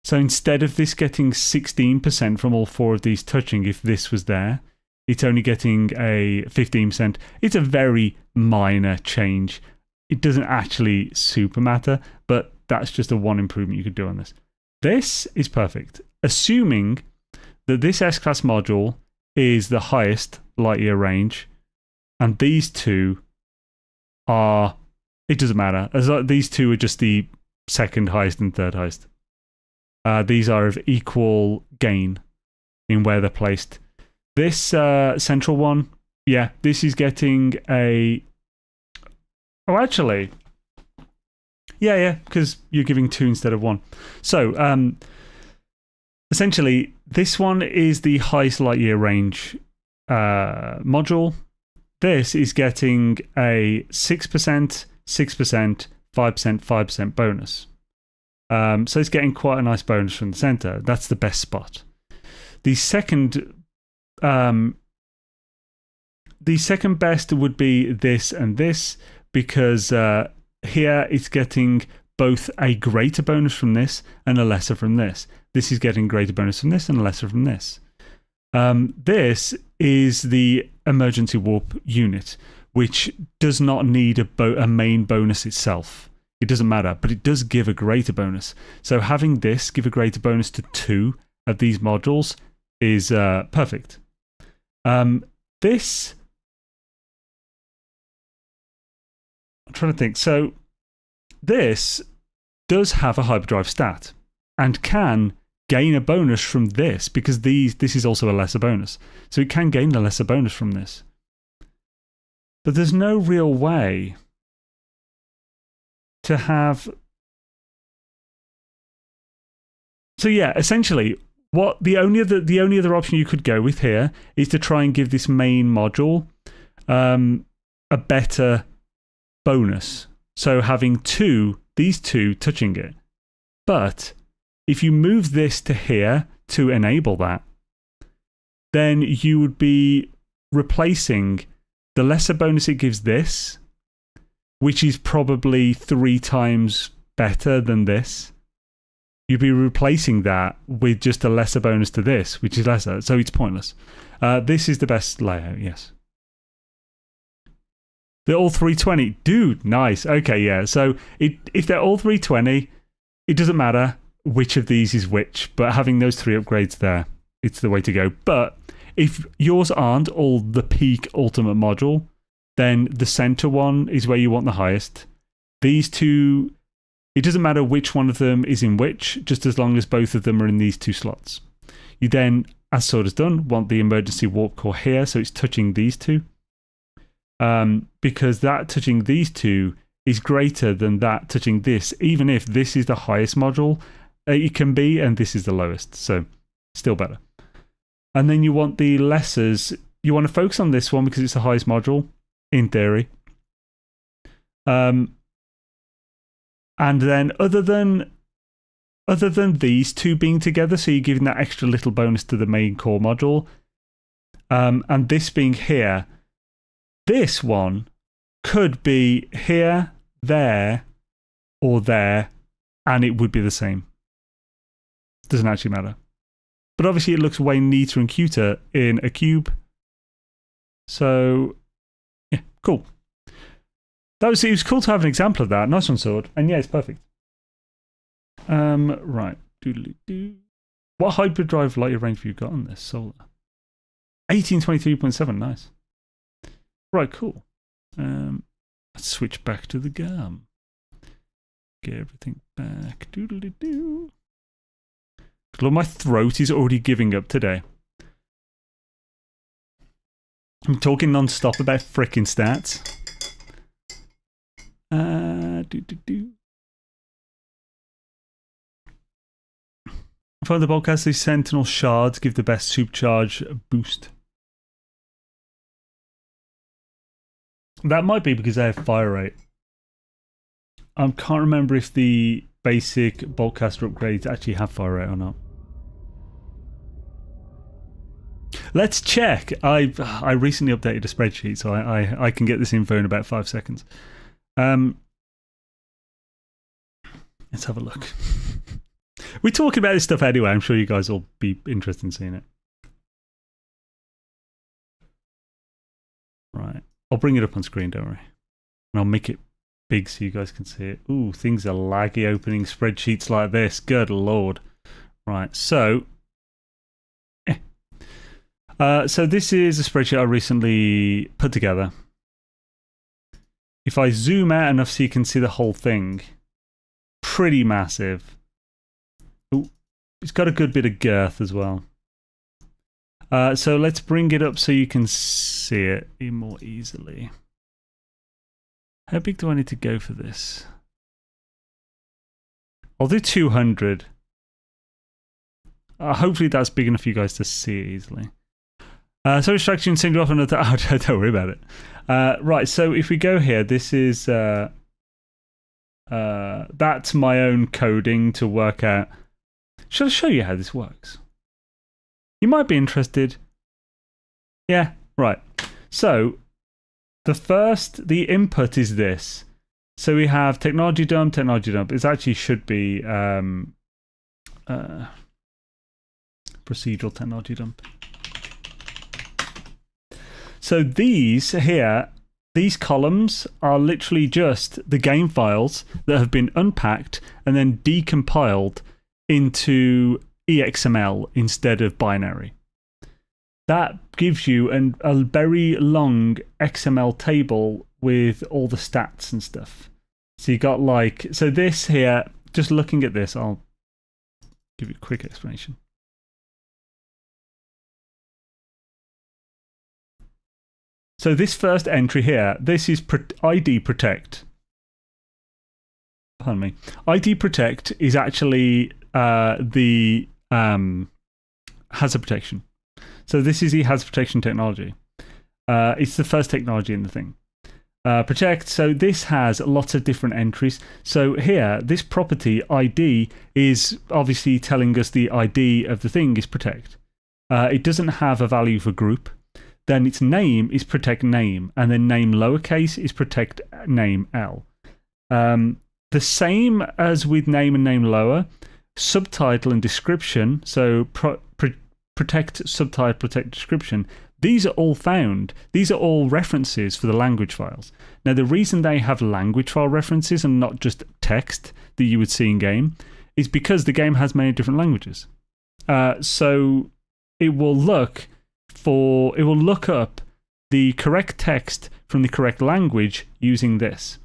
So instead of this getting 16% from all 4 of these touching, if this was there, it's only getting a 15%. It's a very minor change. It doesn't actually super matter, but that's just a 1 improvement you could do on this. This is perfect, assuming that this S-Class module is the highest light year range, and these 2 are, it doesn't matter, as these 2 are just the second highest and third highest. These are of equal gain. in where they're placed. This central one, yeah, this is getting a... Oh, actually... Yeah, because you're giving 2 instead of 1. So, essentially, this one is the highest light year range module. This is getting a 6%, 6%, 5%, 5% bonus. So it's getting quite a nice bonus from the center. That's the best spot. The second best would be this and this, because here it's getting both a greater bonus from this and a lesser from this. This is getting greater bonus from this and a lesser from this. This is the emergency warp unit, which does not need a main bonus itself. It doesn't matter, but it does give a greater bonus. So having this give a greater bonus to 2 of these modules is perfect. This... I'm trying to think. So this does have a hyperdrive stat and can gain a bonus from this, because this is also a lesser bonus. So it can gain a lesser bonus from this. But there's no real way to have... So yeah, essentially, what the only other option you could go with here is to try and give this main module a better bonus. So having these two touching it. But if you move this to here to enable that, then you would be replacing the lesser bonus it gives this, which is probably 3 times better than this. You'd be replacing that with just a lesser bonus to this, which is lesser. So it's pointless. This is the best layout, yes. They're all 320. Dude, nice. Okay, yeah. So if they're all 320, it doesn't matter which of these is which, but having those 3 upgrades there, it's the way to go. But if yours aren't all the peak ultimate module, then the center one is where you want the highest. These 2, it doesn't matter which one of them is in which, just as long as both of them are in these 2 slots. You then, as Sword has done, want the emergency warp core here, so it's touching these 2. Because that touching these 2 is greater than that touching this, even if this is the highest module it can be and this is the lowest. So, still better. And then you want the lessers. You want to focus on this one because it's the highest module, in theory. And then other than these 2 being together, so you're giving that extra little bonus to the main core module, and this being here, this one could be here, there, or there, and it would be the same. Doesn't actually matter. But obviously it looks way neater and cuter in a cube. So, yeah, cool. It was cool to have an example of that. Nice one, Sword. And yeah, it's perfect. Right. Doodly-doo. What hyperdrive light range have you got on this solar? 1823.7, nice. Right, cool. Let's switch back to the GAM. Get everything back. Doodly-doo. Lord, my throat is already giving up today. I'm talking non-stop about frickin' stats. For the podcast, the Sentinel shards give the best supercharge boost. That might be because they have fire rate. I can't remember if the basic Boltcaster upgrades actually have fire rate or not. Let's check. I recently updated a spreadsheet, so I can get this info in about 5 seconds. Let's have a look. We're talking about this stuff anyway. I'm sure you guys will be interested in seeing it. Right. I'll bring it up on screen, don't worry. And I'll make it big so you guys can see it. Ooh, things are laggy opening spreadsheets like this. Good lord. Right, so... so this is a spreadsheet I recently put together. If I zoom out enough so you can see the whole thing, pretty massive. Ooh, it's got a good bit of girth as well. So let's bring it up so you can see it more easily. How big do I need to go for this? I'll do 200. Hopefully that's big enough for you guys to see it easily. So extraction single off another. Oh, don't worry about it. Right, so if we go here, this is that's my own coding to work out. Shall I show you how this works? You might be interested. Yeah, right. So the input is this. So we have technology dump, technology dump. It actually should be procedural technology dump. So these here, these columns are literally just the game files that have been unpacked and then decompiled into EXML instead of binary. That gives you a very long XML table with all the stats and stuff. So you got like, so this here, just looking at this, I'll give you a quick explanation. So this first entry here, this is ID protect. Pardon me. ID protect is actually the hazard protection. So this is the hazard protection technology. It's the first technology in the thing. Protect, so this has lots of different entries. So here, this property ID is obviously telling us the ID of the thing is protect. It doesn't have a value for group. Then its name is protect name, and then name lowercase is protect name L. The same as with name and name lower, subtitle and description, so protect subtitle, protect description, these are all found. These are all references for the language files. Now, the reason they have language file references and not just text that you would see in game is because the game has many different languages. So it will look up the correct text from the correct language using this.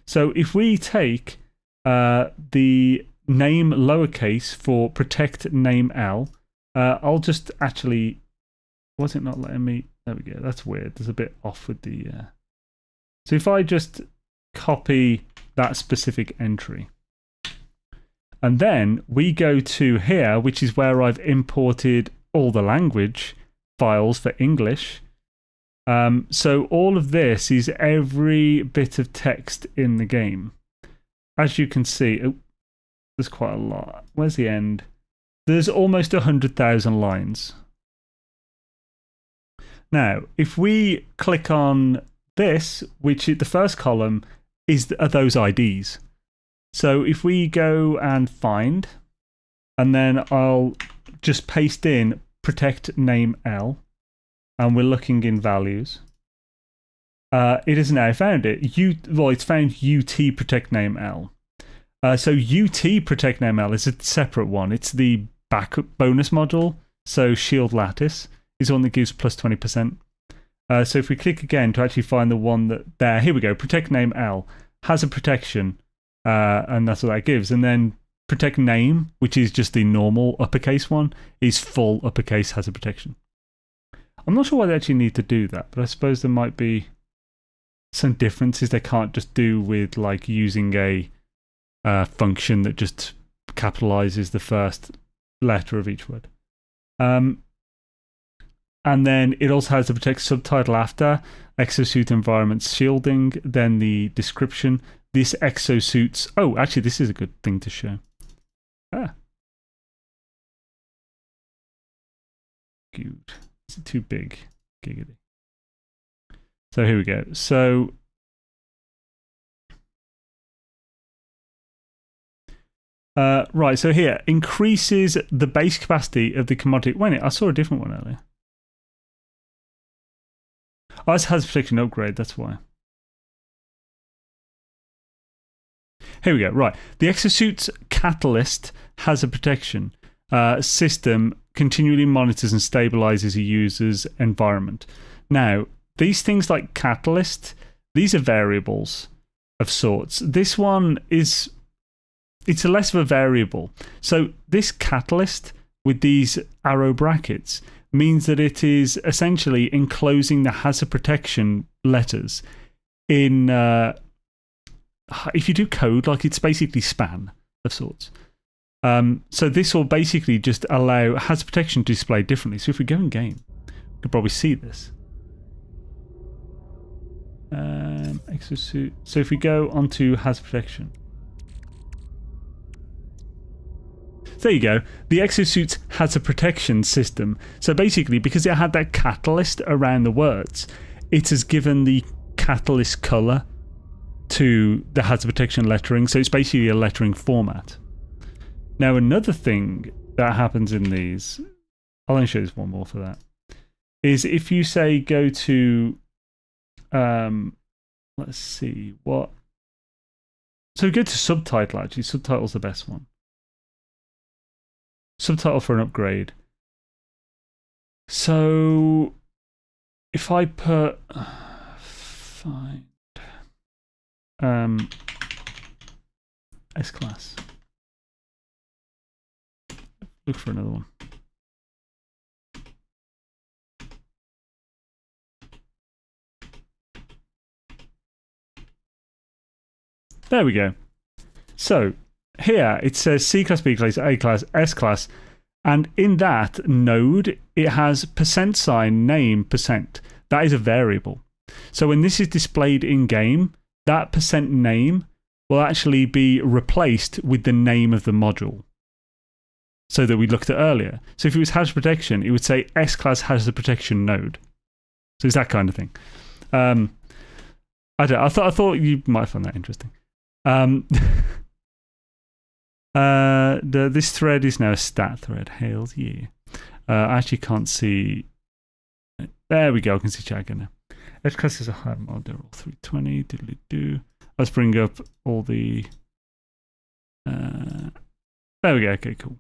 So if we take the name lowercase for protect name L, I'll just actually, was it not letting me? There we go. That's weird. There's a bit off with the. So if I just copy that specific entry, and then we go to here, which is where I've imported all the language files for English. So all of this is every bit of text in the game. As you can see, there's quite a lot. Where's the end? There's almost 100,000 lines. Now, if we click on this, which is the first column, are those IDs. So if we go and find, and then I'll just paste in protect name L, and we're looking in values. It has now found it. It's found UT protect name L. So UT protect name L is a separate one. It's the backup bonus module. So shield lattice is one that gives plus 20%. So if we click again to actually find the one that here we go. Protect name L has a protection, and that's what that gives. And then protect name, which is just the normal uppercase one, is full uppercase, has a protection. I'm not sure why they actually need to do that, but I suppose there might be some differences they can't just do with like using a function that just capitalizes the first letter of each word. And then it also has the protect subtitle after, exosuit environments shielding, then the description. This exosuits. Oh, actually, this is a good thing to show. Good. Is it too big? Giggity. So here we go. So right, so here increases the base capacity of the commodity. Wait a minute, I saw a different one earlier. Oh, this has a protection upgrade, that's why. Here we go, right. The exosuit's catalyst has a protection. System continually monitors and stabilizes a user's environment. Now, these things like catalyst, these are variables of sorts. This one it's a less of a variable. So this catalyst with these arrow brackets means that it is essentially enclosing the hazard protection letters in, if you do code, like it's basically span of sorts. So this will basically just allow hazard protection to display differently. So if we go in game, you can probably see this. Exosuit. So if we go onto hazard protection, there you go. The exosuit's hazard protection system. So basically, because it had that catalyst around the words, it has given the catalyst color to the hazard protection lettering. So it's basically a lettering format. Now, another thing that happens in these, I'll only show this one more for that, is if you say go to, let's see, what? So go to subtitle, actually. Subtitle's the best one. Subtitle for an upgrade. So if I put find S class, look for another one. There we go. So here it says C class, B class, A class, S class, and in that node it has %, name, %. That is a variable. So when this is displayed in game, that %name will actually be replaced with the name of the module. So that we looked at earlier. So if it was hazard protection, it would say S class hazard protection node. So it's that kind of thing. I thought you might find that interesting. This thread is now a stat thread. Hails yeah. I actually can't see. There we go. I can see Jagger now. S class is a high model. 320. Diddly do. Let's bring up all the. There we go. Okay, cool.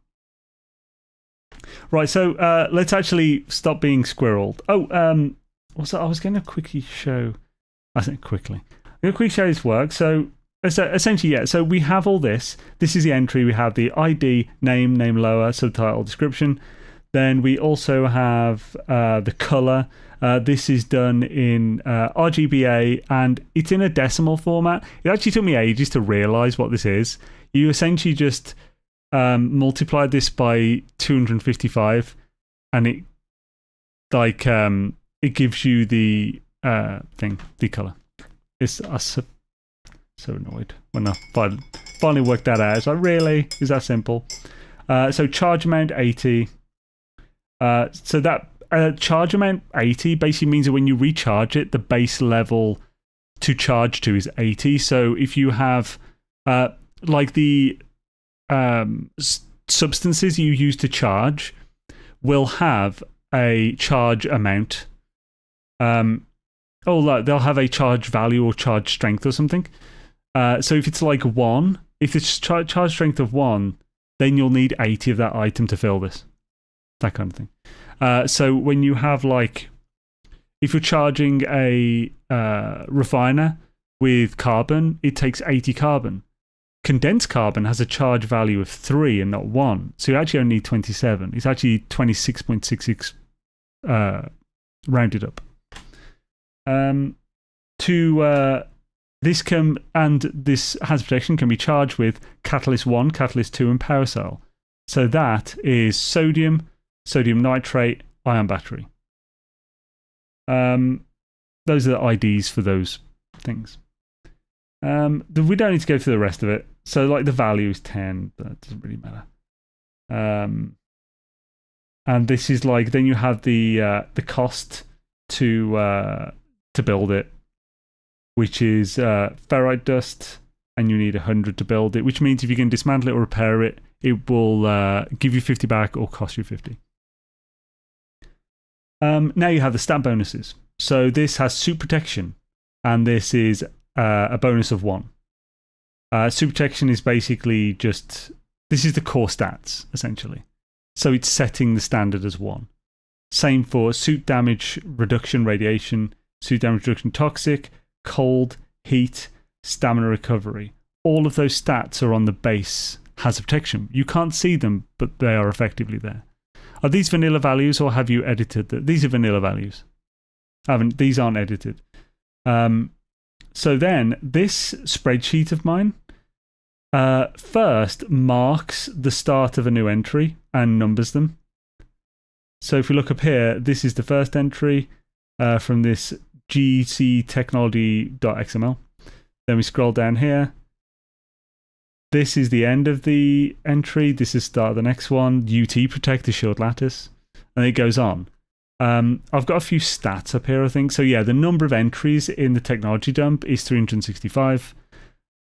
Right, so let's actually stop being squirreled. Oh, also, I was going to quickly show. I think quickly. I'm going to quickly show this work. So essentially, yeah. So we have all this. This is the entry. We have the ID, name, name lower, subtitle, description. Then we also have the color. This is done in RGBA, and it's in a decimal format. It actually took me ages to realize what this is. You essentially just multiply this by 255, and it it gives you the thing, the color. It's so annoyed when I finally worked that out. It's like, really? Is that simple? So charge amount 80. So that charge amount 80 basically means that when you recharge it, the base level to charge to is 80. So if you have like the substances you use to charge will have a charge amount. They'll have a charge value or charge strength or something. So if it's like 1, if it's charge strength of 1, then you'll need 80 of that item to fill this. That kind of thing. So when you have like, if you're charging a refiner with carbon, it takes 80 carbon. Condensed carbon has a charge value of 3 and not 1. So you actually only need 27. It's actually 26.66 rounded up. This hazard protection can be charged with Catalyst 1, Catalyst 2, and Power Cell. So that is sodium, sodium nitrate, ion battery. Those are the IDs for those things. We don't need to go through the rest of it. So, like, the value is 10, but it doesn't really matter. And this is like, then you have the cost to build it, which is ferrite dust, and you need 100 to build it, which means if you can dismantle it or repair it, it will give you 50 back or cost you 50. Now you have the stat bonuses. So this has suit protection, and this is a bonus of 1. Suit protection is basically just, this is the core stats, essentially. So it's setting the standard as 1. Same for suit damage reduction radiation, suit damage reduction toxic, cold, heat, stamina recovery. All of those stats are on the base hazard protection. You can't see them, but they are effectively there. Are these vanilla values or have you edited them? These are vanilla values. These aren't edited. So then this spreadsheet of mine first marks the start of a new entry and numbers them. So if we look up here, this is the first entry from this gctechnology.xml. Then we scroll down here. This is the end of the entry. This is start of the next one. UT protect, assured lattice. And it goes on. I've got a few stats up here, I think. So yeah, the number of entries in the technology dump is 365.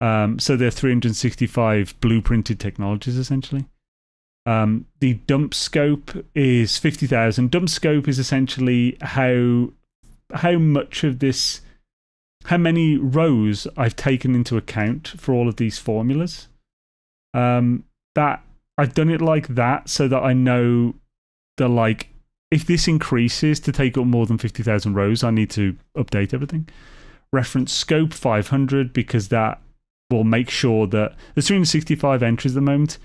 So there are 365 blueprinted technologies, essentially. The dump scope is 50,000. Dump scope is essentially how much of this, how many rows I've taken into account for all of these formulas. That I've done it like that so that I know that, like, if this increases to take up more than 50,000 rows, I need to update everything. Reference scope 500 because that will make sure that there's 365 entries at the moment.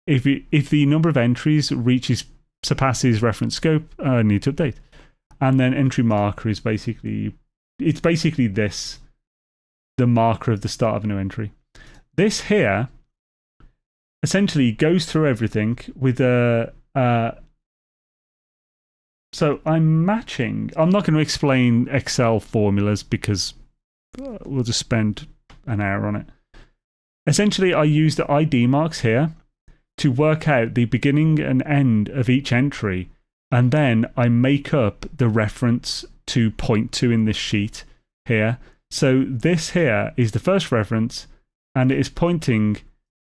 If the number of entries surpasses reference scope, I need to update. And then entry marker is basically this, the marker of the start of a new entry. This here essentially goes through everything with a. So I'm matching. I'm not going to explain Excel formulas because we'll just spend an hour on it. Essentially, I use the ID marks here to work out the beginning and end of each entry, and then I make up the reference to point to in this sheet here. So this here is the first reference, and it is pointing.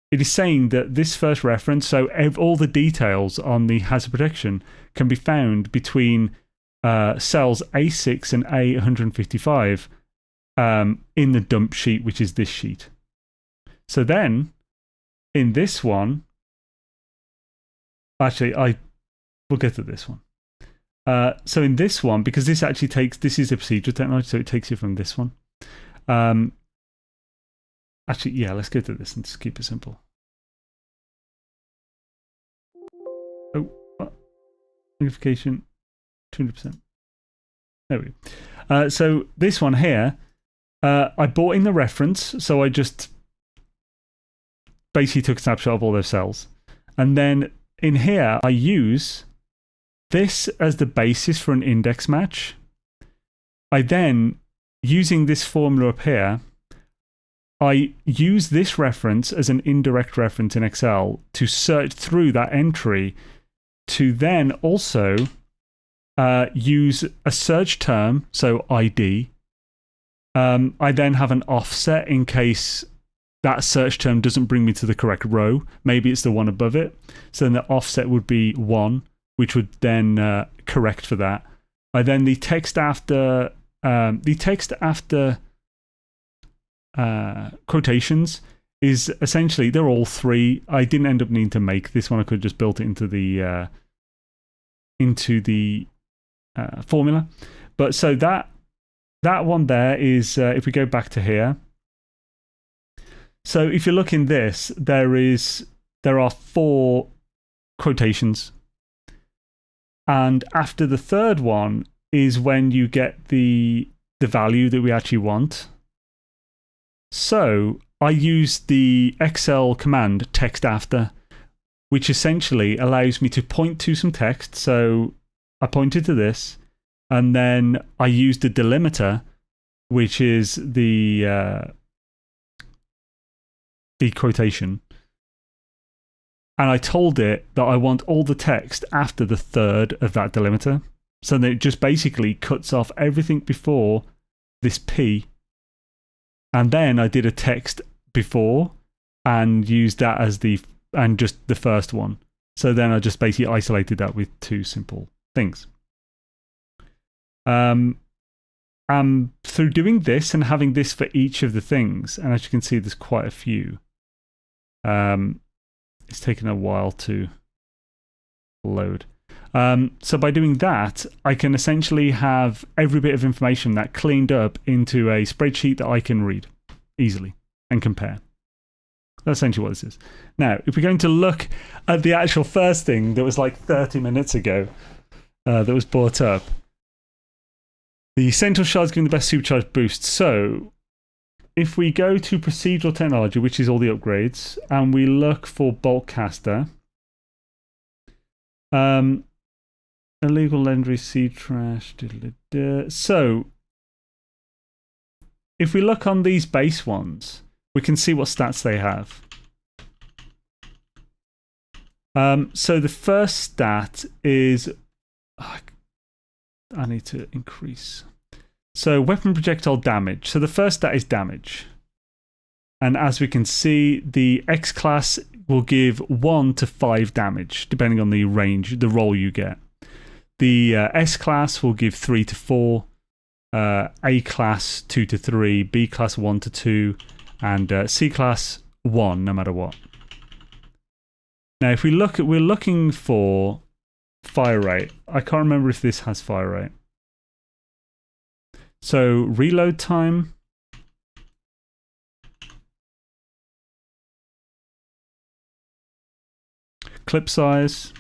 It is saying that this first reference, so all the details on the hazard protection can be found between cells A6 and A155 in the dump sheet, which is this sheet. So then, in this one, actually, we'll get to this one. So in this one, because this actually this is a procedural technology, so it takes you from this one. Actually, yeah, let's go to this and just keep it simple. Oh, what? Magnification, 200%. There we go. So this one here, I brought in the reference, so I just basically took a snapshot of all those cells. And then in here, I use this as the basis for an index match. I then, using this formula up here, I use this reference as an indirect reference in Excel to search through that entry to then also use a search term, so ID. I then have an offset in case that search term doesn't bring me to the correct row. Maybe it's the one above it. So then the offset would be 1, which would then correct for that. Then the text after quotations is essentially, they're all 3. I didn't end up needing to make this one. I could have just built it into the formula. But so that one there is, if we go back to here. So if you look in this, there are 4 quotations. And after the third one is when you get the value that we actually want. So I use the Excel command text after, which essentially allows me to point to some text. So I pointed to this, and then I used the delimiter, which is the quotation. And I told it that I want all the text after the third of that delimiter. So that it just basically cuts off everything before this P. And then I did a text before and used that as just the first one. So then I just basically isolated that with 2 simple things. Through doing this and having this for each of the things, and as you can see, there's quite a few. It's taken a while to load. So by doing that, I can essentially have every bit of information that cleaned up into a spreadsheet that I can read easily and compare. That's essentially what this is. Now, if we're going to look at the actual first thing that was like 30 minutes ago that was brought up, the central shard is giving the best supercharged boost. So if we go to procedural technology, which is all the upgrades, and we look for Boltcaster, illegal legendary seed trash. So if we look on these base ones, we can see what stats they have. So the first stat is... I need to increase. So weapon projectile damage. So the first stat is damage. And as we can see, the X class will give 1 to 5 damage, depending on the range, the roll you get. The S class will give 3 to 4. A class 2 to 3. B class 1 to 2. And C class 1, no matter what. Now, if we look at, we're looking for fire rate. I can't remember if this has fire rate. So reload time. Clip size.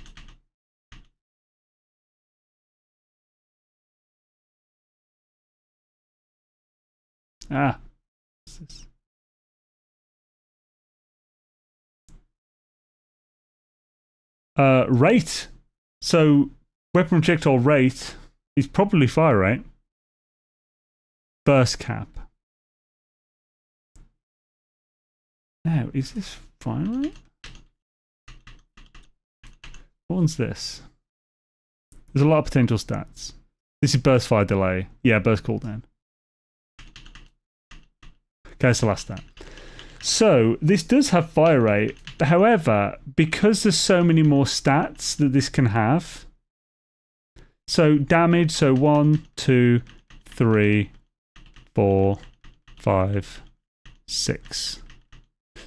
Ah. What's this? Rate. So weapon projectile rate is probably fire rate. Burst cap. Now, is this fire rate? What one's this? There's a lot of potential stats. This is burst fire delay. Yeah, burst cooldown. Okay, that's the last stat. So, this does have fire rate. However, because there's so many more stats that this can have. So, damage. So, 1, 2, 3, 4, 5, 6.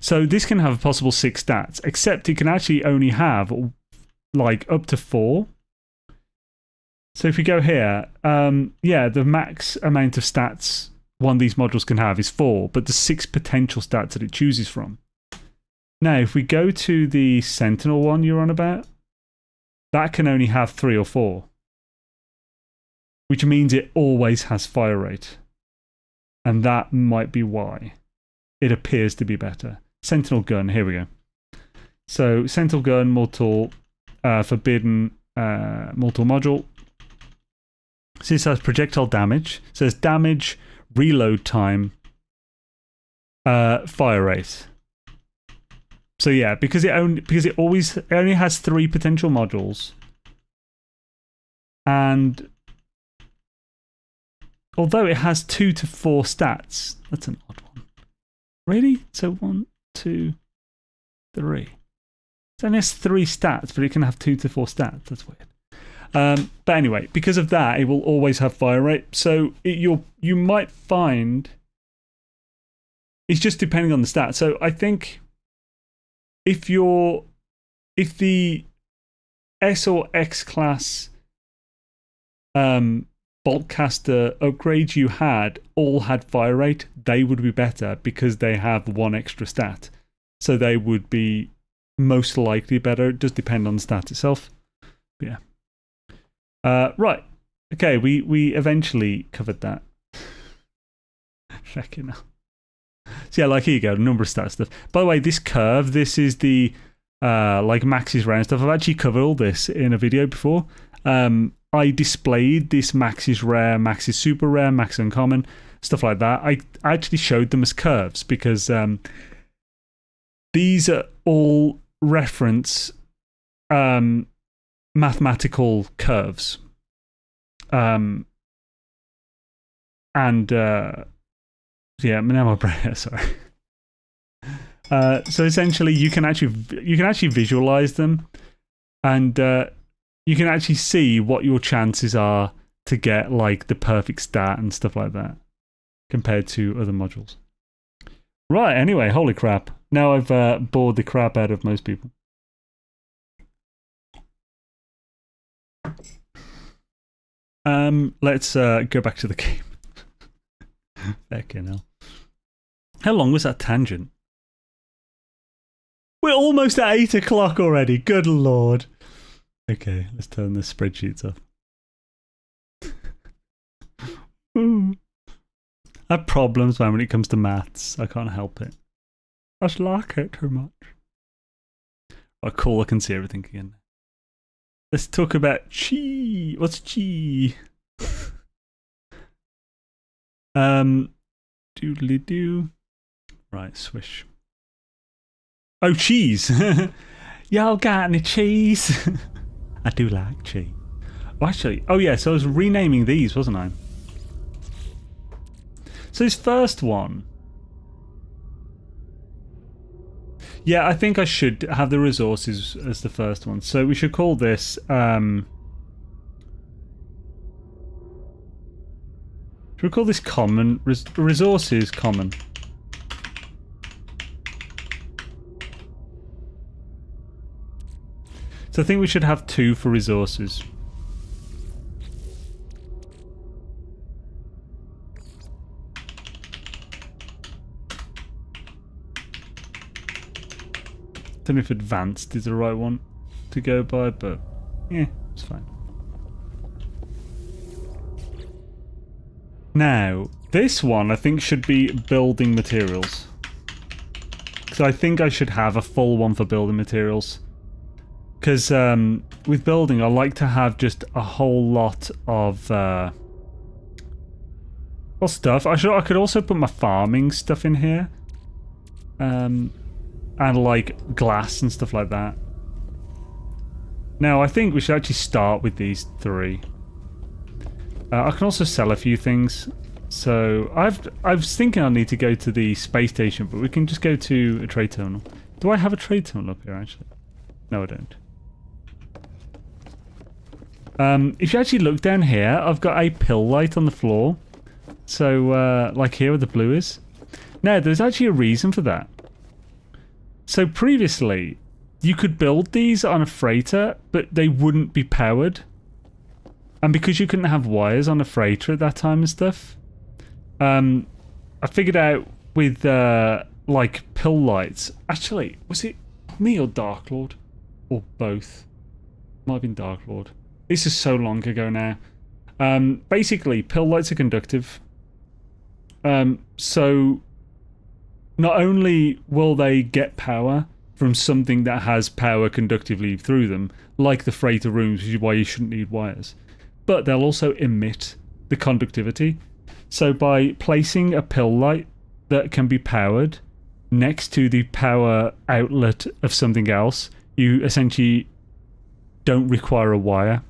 So, this can have a possible 6 stats. Except it can actually only have like up to 4. So, if we go here, yeah, the max amount of stats one of these modules can have is 4, but the 6 potential stats that it chooses from. Now, if we go to the Sentinel one you're on about, that can only have 3 or 4, which means it always has fire rate. And that might be why it appears to be better. Sentinel gun, here we go. So, Sentinel gun, mortal, forbidden, mortal module. So this has projectile damage. So there's damage, reload time, fire rate. So yeah, because it only has 3 potential modules, and although it has 2 to 4 stats, that's an odd one. Really? So 1, 2, 3. It only has 3 stats, but it can have 2 to 4 stats. That's weird. But anyway, because of that, it will always have fire rate. So you might find it's just depending on the stat. So I think if the S or X class Boltcaster upgrades you had all had fire rate, they would be better because they have 1 extra stat. So they would be most likely better. It does depend on the stat itself. But yeah. Right. Okay, we eventually covered that. Fucking hell. So yeah, like here you go, the number of stat stuff. By the way, this curve, this is the like max's rare and stuff. I've actually covered all this in a video before. I displayed this max's rare, max's super rare, max uncommon, stuff like that. I actually showed them as curves because these are all reference mathematical curves. And yeah, now my brain, sorry. So essentially you can actually visualize them, and you can actually see what your chances are to get like the perfect stat and stuff like that compared to other modules. Right, anyway, holy crap. Now I've bored the crap out of most people. Let's go back to the game. Fucking hell. How long was that tangent? We're almost at 8 o'clock already. Good lord. Okay, let's turn the spreadsheets off. I have problems, man, when it comes to maths. I can't help it. I just like it too much. Oh, cool. I can see everything again. Let's talk about chi. What's chi? Doodly doo. Right, swish. Oh, cheese. Y'all got any cheese? I do like cheese. Oh, actually, oh yeah, so I was renaming these, wasn't I? So this first one. Yeah, I think I should have the resources as the first one. So we should call this should we call this common? Resources common. So I think we should have 2 for resources. Don't know if advanced is the right one to go by, but yeah, it's fine. Now, this one I think should be building materials. So I think I should have a full one for building materials. Because with building, I like to have just a whole lot of stuff. I could also put my farming stuff in here. And like glass and stuff like that. Now I think we should actually start with these 3. I can also sell a few things. So I was thinking I need to go to the space station, but we can just go to a trade terminal. Do I have a trade terminal up here actually? No, I don't. If you actually look down here, I've got a pill light on the floor. So like here where the blue is. Now there's actually a reason for that. So previously, you could build these on a freighter, but they wouldn't be powered. And because you couldn't have wires on a freighter at that time and stuff, I figured out with like pill lights. Actually, was it me or Dark Lord? Or both? Might have been Dark Lord. This is so long ago now. Basically, pill lights are conductive. So not only will they get power from something that has power conductively through them, like the freighter rooms, which is why you shouldn't need wires, but they'll also emit the conductivity. So by placing a pill light that can be powered next to the power outlet of something else, you essentially don't require a wire.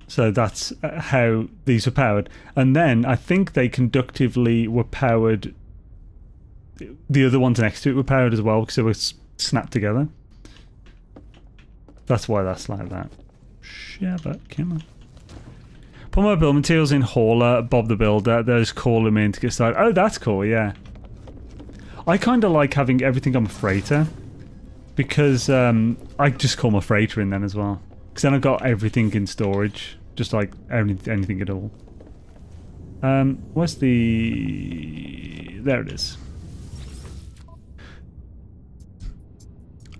So that's how these are powered. And then I think they conductively were powered. The other ones next to it were powered as well because they were snapped together. That's why that's like that. Shabba, come on. Put my build materials in hauler, Bob the Builder. They'll just call him in to get started. Oh, that's cool, yeah. I kind of like having everything on a freighter because I just call my freighter in then as well. Because then I've got everything in storage. Just like anything at all. Where's the... There it is.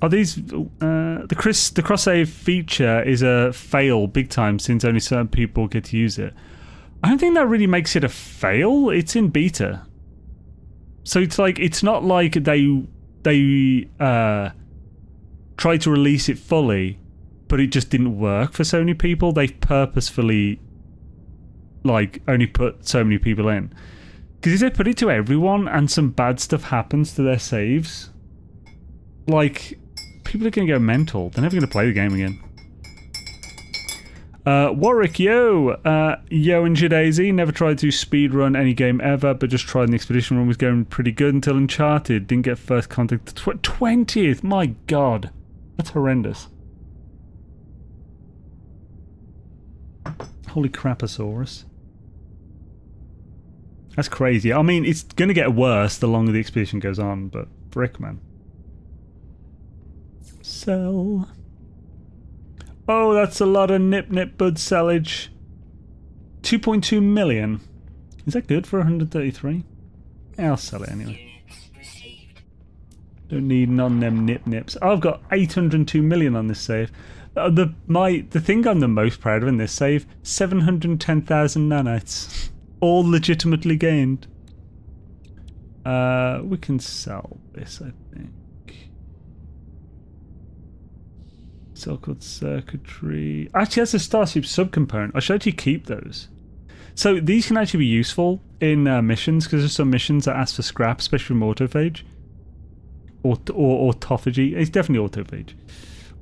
Are these... the cross-save feature is a fail big time since only certain people get to use it. I don't think that really makes it a fail. It's in beta. So it's like... It's not like they tried to release it fully, but it just didn't work for so many people. They purposefully like only put so many people in. Because if they put it to everyone and some bad stuff happens to their saves, like, people are going to go mental. They're never going to play the game again. Warwick, yo! Yo and Jadaisy. Never tried to speedrun any game ever, but just tried an expedition run. Was going pretty good until Uncharted. Didn't get first contact. 20th! My god. That's horrendous. Holy craposaurus. That's crazy. I mean, it's going to get worse the longer the expedition goes on, but frick, man. Sell. Oh, that's a lot of nip bud sellage. 2.2 million. Is that good for 133? Yeah, I'll sell it anyway. Don't need none of them nip-nips. I've got 802 million on this save. The thing I'm the most proud of in this save, 710,000 nanites. All legitimately gained. We can sell this, I think. So-called circuitry. Actually, has a Starship subcomponent. I should actually keep those. So these can actually be useful in missions, because there's some missions that ask for scrap, especially from autophage. Or autophagy. It's definitely autophage.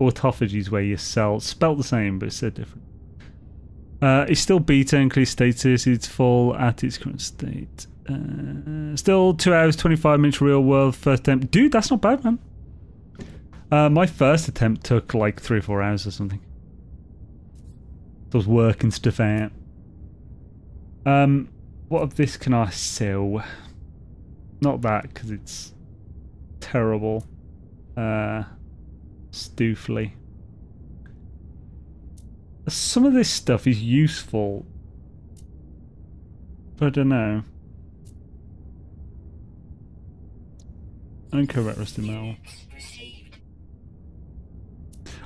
Autophagy is where you sell. Spelt the same, but it's so different. It's still beta, increased status. It's full at its current state. Still 2 hours, 25 minutes real world first attempt. Dude, that's not bad, man. My first attempt took like 3 or 4 hours or something. I was working stuff out. What of this can I sell? Not that, because it's terrible. Stoofly. Some of this stuff is useful, but I don't know. I don't care about rusted metal.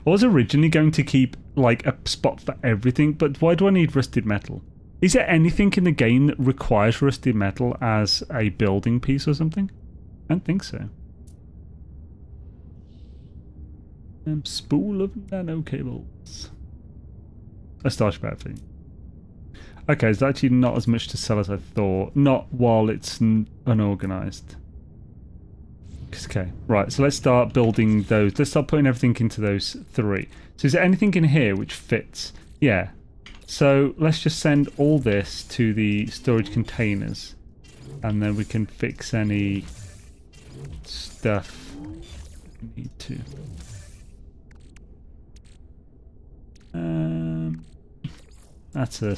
I was originally going to keep like a spot for everything, but why do I need rusted metal? Is there anything in the game that requires rusted metal as a building piece or something? I don't think so. Spool of nano cables. A Starship outfit. Okay, there's actually not as much to sell as I thought. Not while it's unorganized. Okay, right, so let's start building those. Let's start putting everything into those 3. So is there anything in here which fits? Yeah. So let's just send all this to the storage containers. And then we can fix any stuff we need to. That's a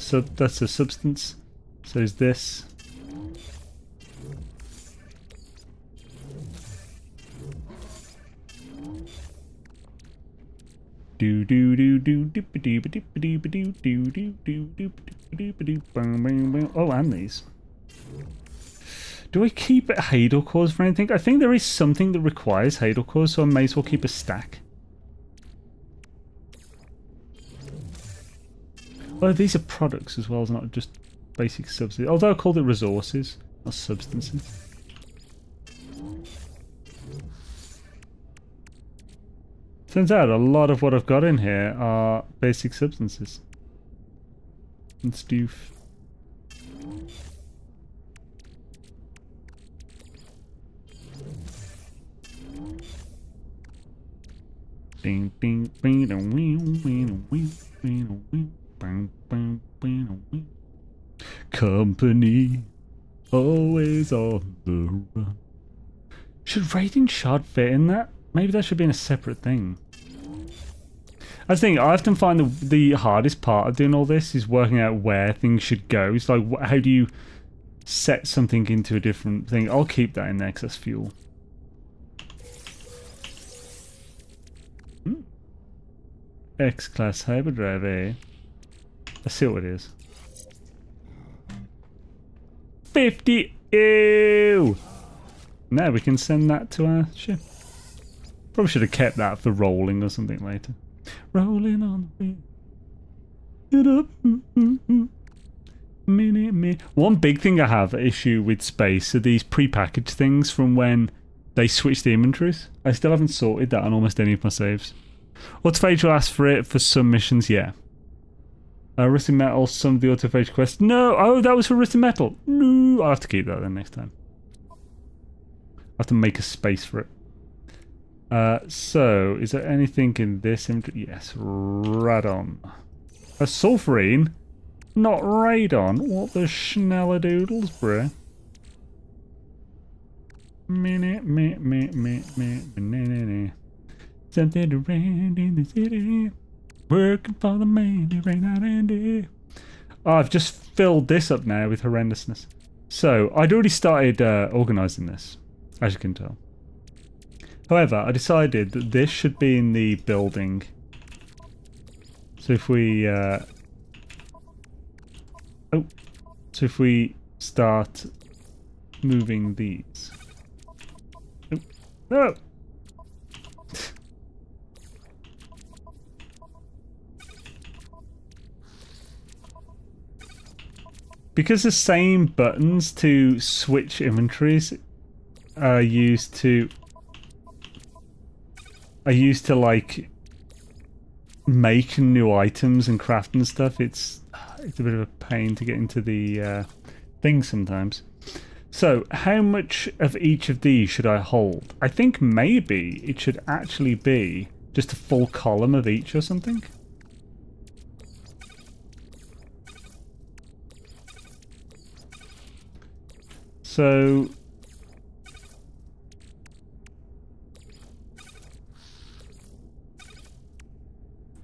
substance. So is this. Oh, and these. Do I keep Hadal cores for anything? I think there is something that requires Hadal cores, so I may as well keep a stack. Oh, these are products as well as not just basic substances. Although I called it resources, not substances. Turns out a lot of what I've got in here are basic substances. And stoof. Ding ding ding ding ding ding ding. Company always on the run. Should raiding shard fit in that? Maybe that should be in a separate thing. I think I often find the hardest part of doing all this is working out where things should go. It's like, how do you set something into a different thing? I'll keep that in there because that's fuel. X-Class Hyperdrive, eh? Let's see what it is. 50! Ew! Now we can send that to our ship. Probably should have kept that for rolling or something later. Rolling on the wheel. Get up. Me. One big thing I have issue with space are these pre-packaged things from when they switched the inventories. I still haven't sorted that on almost any of my saves. Autophage will ask for it for some missions, yeah. Rusty metal, some of the autophage quests. No! Oh, that was for rusty metal. No! I'll have to keep that then next time. I'll have to make a space for it. So, is there anything in this inventory? Yes, radon. A sulfurine? Not radon. What the schnelladoodles, bruh? Something around in the city. Working for the man who ran out and day. Oh, I've just filled this up now with horrendousness. So, I'd already started organising this, as you can tell. However, I decided that this should be in the building. So if we... So if we start moving these... Oh, no! because the same buttons to switch inventories are used to like make new items and craft and stuff. It's a bit of a pain to get into the thing sometimes. So how much of each of these should I hold? I think maybe it should actually be just a full column of each or something. So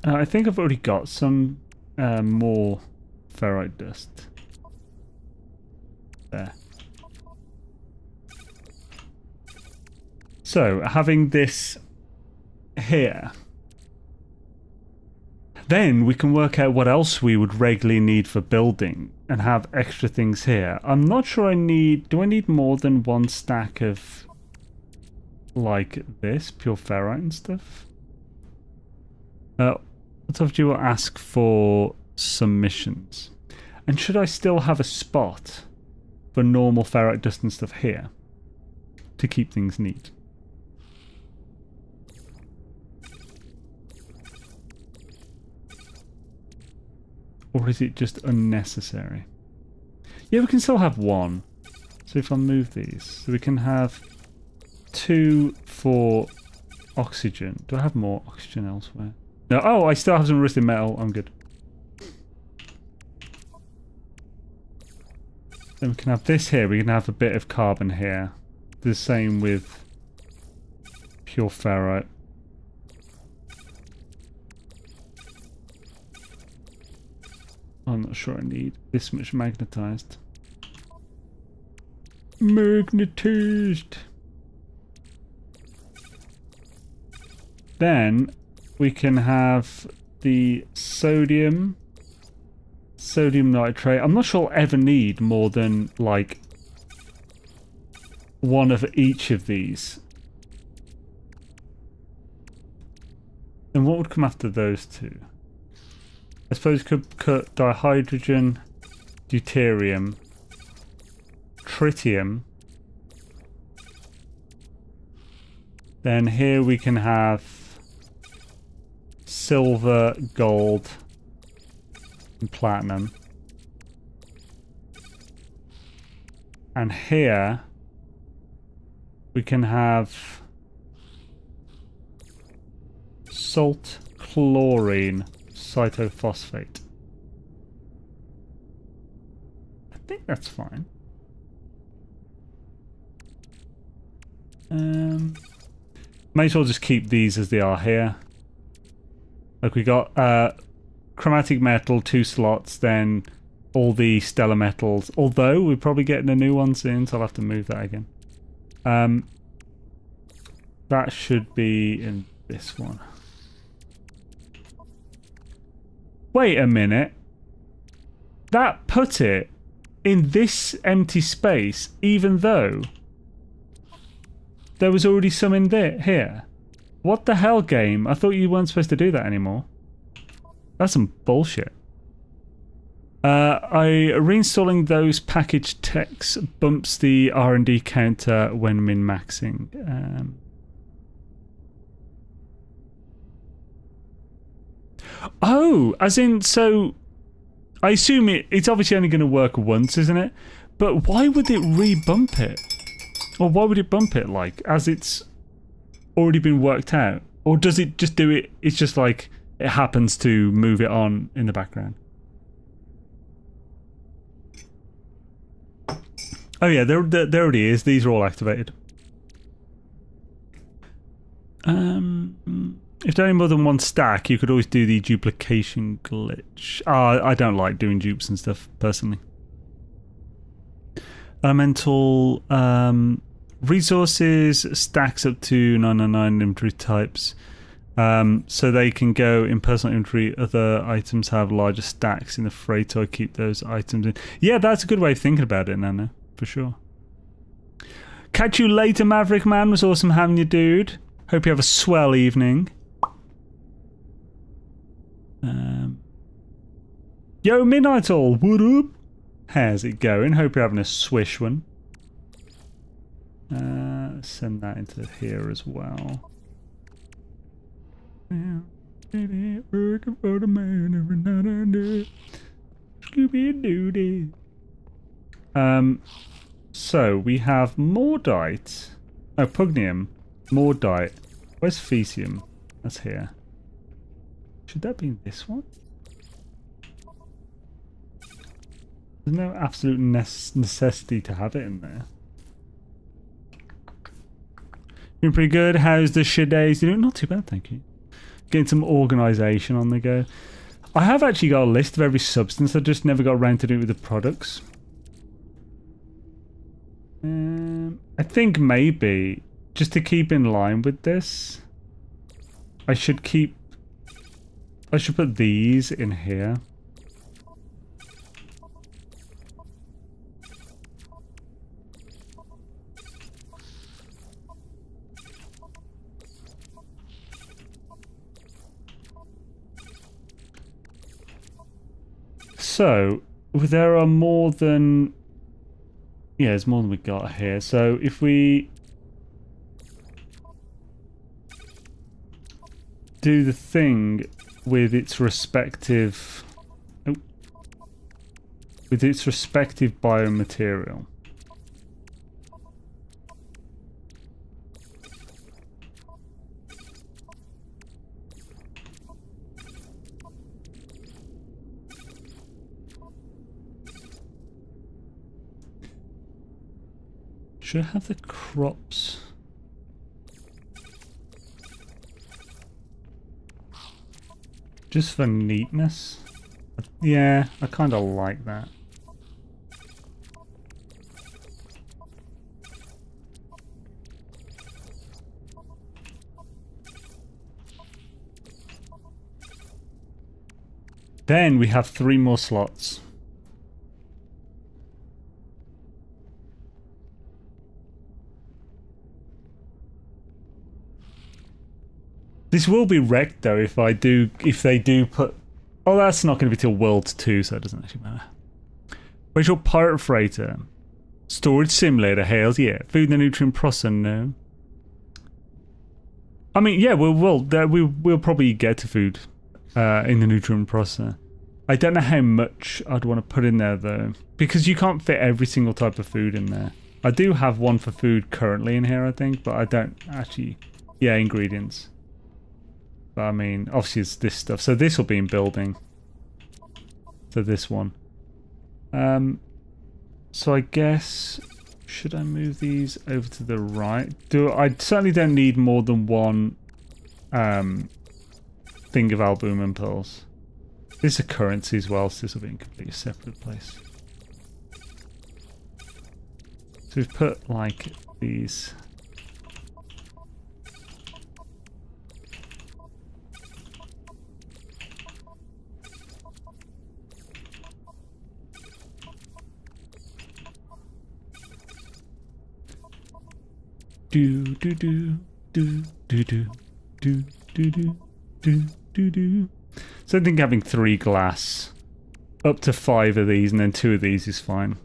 I think I've already got some more ferrite dust. There. So, having this here, then we can work out what else we would regularly need for building and have extra things here. I'm not sure I need... Do I need more than one stack of, like this, pure ferrite and stuff? Let's have you ask for submissions. And should I still have a spot for normal ferrite dust and stuff here to keep things neat? Or is it just unnecessary? Yeah, we can still have one. So if I move these, so we can have 2 for oxygen. Do I have more oxygen elsewhere? No. Oh, I still have some rusted metal. I'm good. Then we can have this here. We can have a bit of carbon here. The same with pure ferrite. I'm not sure I need this much magnetized. Magnetized. Then we can have the sodium nitrate. I'm not sure I'll ever need more than like one of each of these. And what would come after those two? I suppose could cut dihydrogen, deuterium, tritium. Then here we can have silver, gold, and platinum. And here we can have salt, chlorine, cytophosphate. I think that's fine. May as well just keep these as they are here. Like we got chromatic metal, 2 slots, then all the stellar metals. Although we're probably getting a new one soon, so I'll have to move that again. That should be in this one. Wait a minute. That put it in this empty space, even though there was already some in there here. What the hell, game? I thought you weren't supposed to do that anymore. That's some bullshit. Reinstalling those package techs bumps the R&D counter when min-maxing. Oh, as in, so I assume it's obviously only going to work once, isn't it? But why would it re-bump it? Or why would it bump it, like, as it's already been worked out? Or does it just do it, it's just like, it happens to move it on in the background? Oh yeah, there already is. These are all activated. If there are more than one stack, you could always do the duplication glitch. I don't like doing dupes and stuff, personally. Elemental resources, stacks up to 999 inventory types. So they can go in personal inventory. Other items have larger stacks in the freight, so I keep those items in. Yeah, that's a good way of thinking about it, Nano, for sure. Catch you later, Maverick Man. Was awesome having you, dude. Hope you have a swell evening. Yo, Midnight All, what up? How's it going? Hope you're having a swish one. Send that into here as well. Working for the man every night and day. Scooby-Doo. So we have Mordite. Oh, Pugnium. Mordite. Where's Fecium? That's here. Should that be in this one? There's no absolute necessity to have it in there. Doing pretty good. How's the shit days? You're doing not too bad, thank you. Getting some organisation on the go. I have actually got a list of every substance. I just never got around to doing it with the products. I think maybe just to keep in line with this, I should put these in here. So there are more than, yeah, there's more than we got here. So if we do the thing with its respective biomaterial. Should I have the crops? Just for neatness? Yeah, I kind of like that. Then we have 3 more slots. This will be wrecked though if they do put. Oh, that's not going to be till World 2, so it doesn't actually matter. Where's your pirate freighter? Storage simulator, hails, yeah. Food and nutrient processor, no. I mean, yeah, we'll probably get to food in the nutrient processor. I don't know how much I'd want to put in there though, because you can't fit every single type of food in there. I do have one for food currently in here, I think, but I don't actually. Yeah, ingredients. But I mean, obviously it's this stuff. So this will be in building. So this one. So I guess, should I move these over to the right? I certainly don't need more than one thing of albumin pearls. This is a currency as well, so this will be in a completely separate place. So we've put like these. Do do do do do do do do do do do do. So I think having 3 glass, up to 5 of these, and then 2 of these is fine.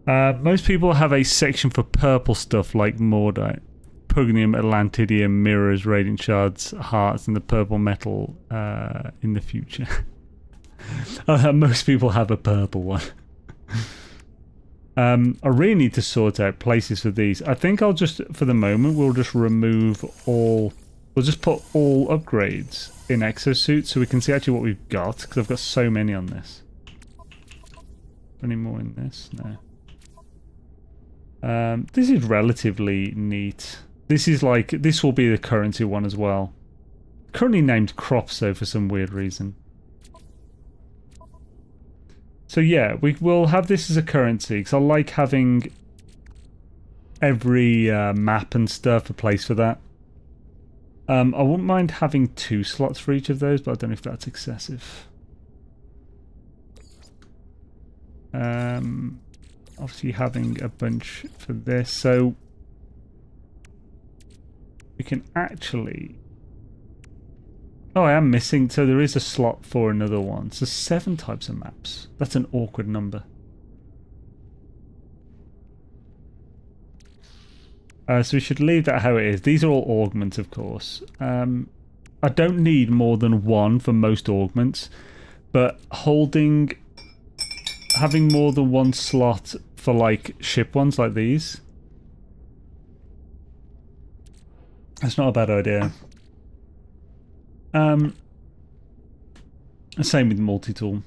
Most people have a section for purple stuff like Mordite, Pugnium, Atlantidium, mirrors, radiant shards, hearts, and the purple metal in the future. Most people have a purple one. I really need to sort out places for these. I think I'll just, for the moment, we'll just remove all. We'll just put all upgrades in exosuits so we can see actually what we've got, because I've got so many on this. Any more in this? No. This is relatively neat. This is like, this will be the currency one as well. Currently named crops though for some weird reason. So yeah, we will have this as a currency because I like having every map and stuff, a place for that. I wouldn't mind having 2 slots for each of those, but I don't know if that's excessive. Obviously having a bunch for this, so we can actually Oh, I am missing. So there is a slot for another one. So 7 types of maps. That's an awkward number. So we should leave that how it is. These are all augments, of course. I don't need more than 1 for most augments, but having more than 1 slot for like ship ones like these, that's not a bad idea. Same with multi-tool.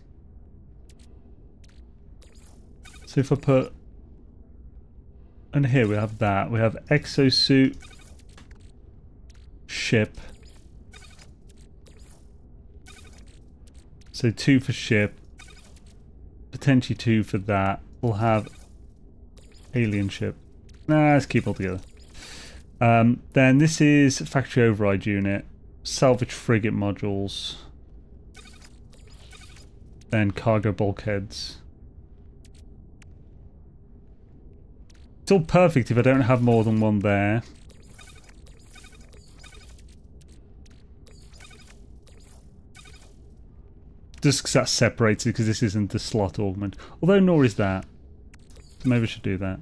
So if I put, and here we have that, we have exosuit, ship. So 2 for ship, potentially 2 for that. We'll have alien ship. Nah, let's keep all together. Then this is factory override unit, salvage frigate modules, then cargo bulkheads. It's all perfect if I don't have more than 1 there. Just because that's separated, because this isn't the slot augment. Although nor is that. So maybe I should do that.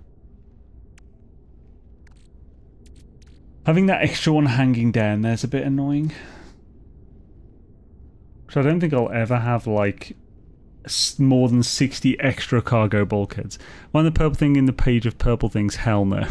Having that extra one hanging down there's a bit annoying. So I don't think I'll ever have like more than 60 extra cargo bulkheads. One of the purple thing in the page of purple things, hell no.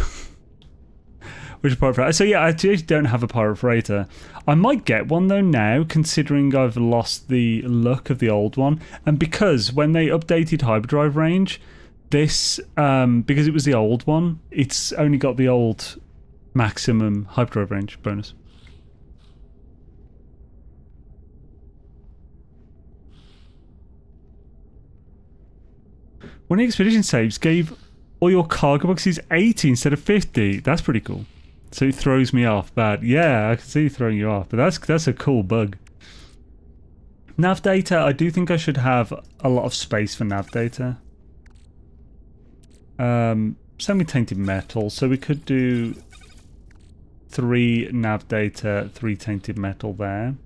Which is pirate freighter. So yeah, I actually don't have a pirate freighter. I might get one though now, considering I've lost the look of the old one. And because when they updated hyperdrive range, this, because it was the old one, it's only got the old maximum hyperdrive range bonus. When the expedition saves gave all your cargo boxes 80 instead of 50. That's pretty cool. So it throws me off bad. Yeah, I can see throwing you off, but that's a cool bug. Nav data, I do think I should have a lot of space for nav data. Semi-tainted metal, so we could do 3 nav data, 3 tainted metal there.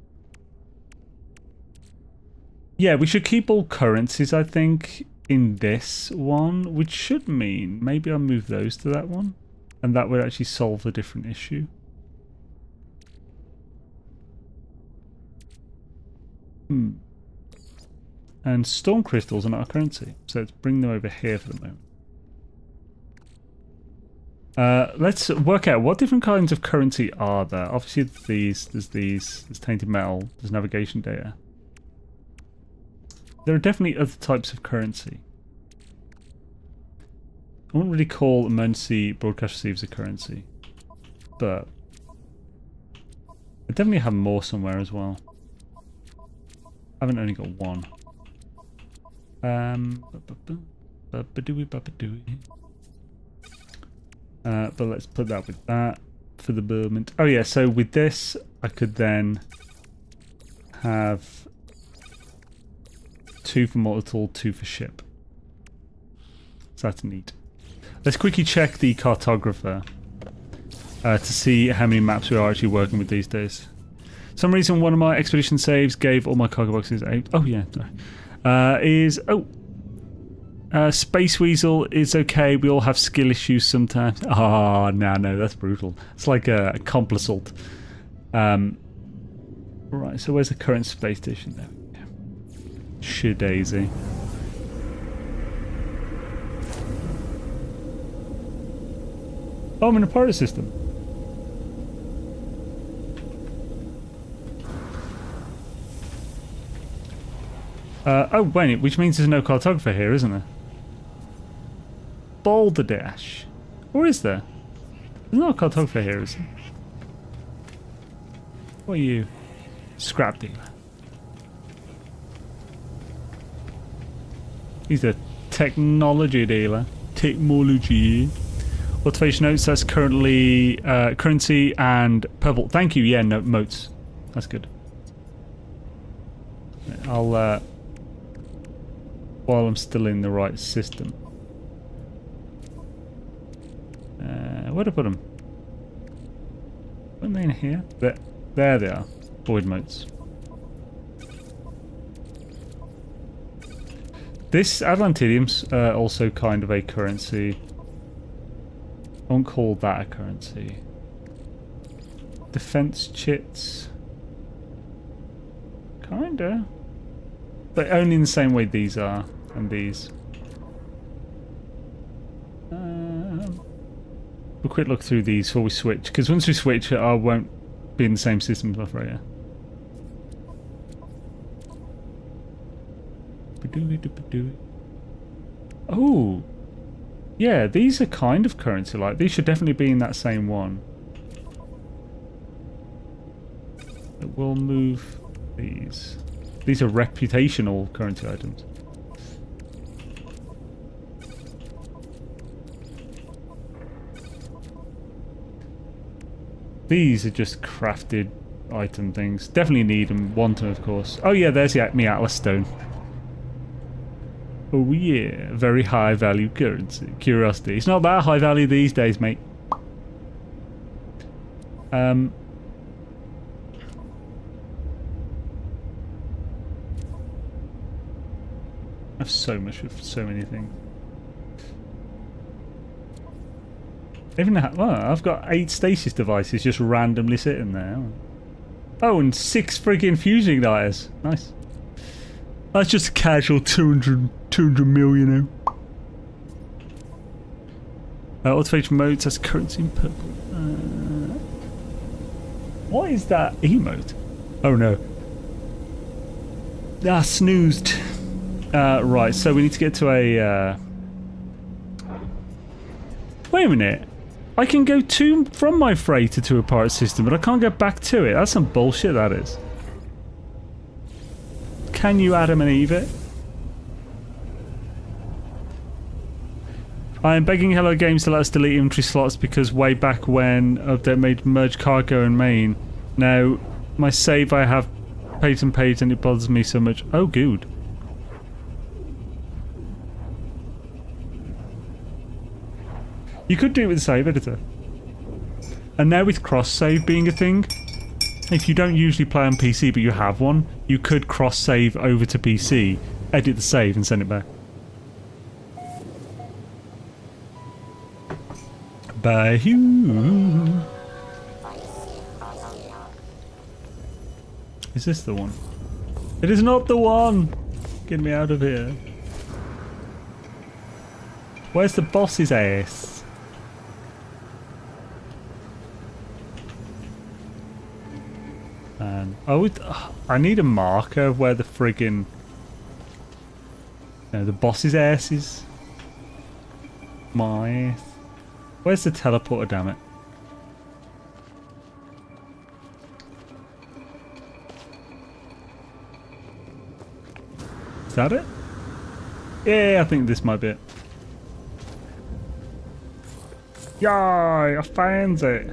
Yeah, we should keep all currencies, I think, in this one, which should mean maybe I'll move those to that one. And that would actually solve a different issue. And storm crystals are not a currency, so let's bring them over here for the moment. Let's work out what different kinds of currency are there. Obviously there's tainted metal, there's navigation data. There are definitely other types of currency. I wouldn't really call emergency broadcast receives a currency, but I definitely have more somewhere as well. I haven't only got 1. But let's put that with that for the moment. Oh yeah, so with this I could then have 2 for multi-tool, 2 for ship. So that's neat. Let's quickly check the cartographer to see how many maps we are actually working with these days. For some reason one of my expedition saves gave all my cargo boxes 8. Oh yeah, sorry. Space Weasel is okay. We all have skill issues sometimes. Oh, no, that's brutal. It's like a complisalt. Right, so where's the current space station there? Shidaisy. Oh, I'm in a pirate system. Oh, wait, which means there's no cartographer here, isn't there? Balderdash. Or is there? There's not a cartographer here, is there? What are you? Scrap dealer. He's a technology dealer. Technology. Motivation notes, that's currently currency and purple. Thank you, yeah, no, motes. That's good. I'll, while I'm still in the right system. Where'd I put them? Weren't they in here? There they are. Void motes. This Atlantidium's also kind of a currency. I won't call that a currency. Defense chits. Kinda. But only in the same way these are, and these. We'll quick look through these before we switch, because once we switch, I won't be in the same system as Australia. Oh, yeah, these are kind of currency-like. These should definitely be in that same one. But we'll move these. These are reputational currency items. These are just crafted item things. Definitely need them. Want them, of course. Oh yeah, there's me Atlas Stone. Oh yeah, very high value currency. Curiosity. It's not that high value these days, mate. I have so much of so many things. Even well, I've got 8 stasis devices just randomly sitting there. Oh, and 6 friggin' fusion igniters. Nice. That's just a casual 200 million. Automation modes has currency in purple. What is that emote? Oh no. Ah, snoozed. Right, so we need to get to a... Wait a minute. I can go from my freighter to a pirate system, but I can't get back to it. That's some bullshit, that is. Can you Adam and Eve it? I am begging Hello Games to let us delete inventory slots because way back when update made merge cargo and main. Now, my save I have patent page and it bothers me so much. Oh, good. You could do it with the save editor. And now with cross-save being a thing, if you don't usually play on PC but you have one, you could cross-save over to PC, edit the save and send it back. By you. Is this the one? It is not the one! Get me out of here. Where's the boss's ass? And I need a marker of where the friggin' the boss's ass is. My ass. Where's the teleporter, damn it? Is that it? Yeah, I think this might be it. Yay, I found it.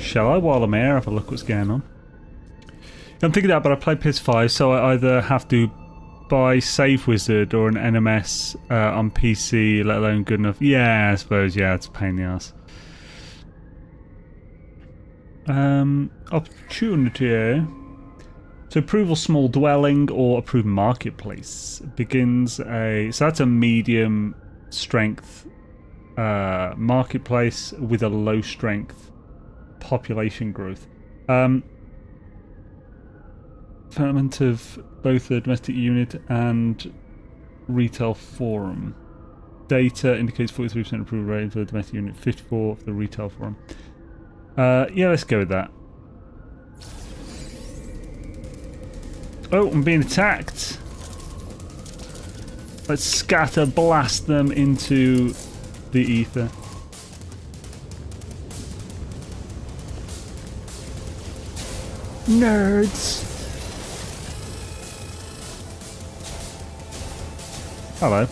Shall I, while I'm here, have a look what's going on? I'm thinking that, but I play PS5, so I either have to buy Save Wizard or an NMS on PC, let alone good enough. Yeah, I suppose, yeah, it's a pain in the ass. Opportunity. So approval small dwelling or approve marketplace begins a... So that's a medium strength marketplace with a low strength population growth. Development of both the domestic unit and retail forum. Data indicates 43% approval rate for the domestic unit, 54% for the retail forum. Yeah, let's go with that. Oh, I'm being attacked. Let's scatter blast them into the ether. Nerds. Hello.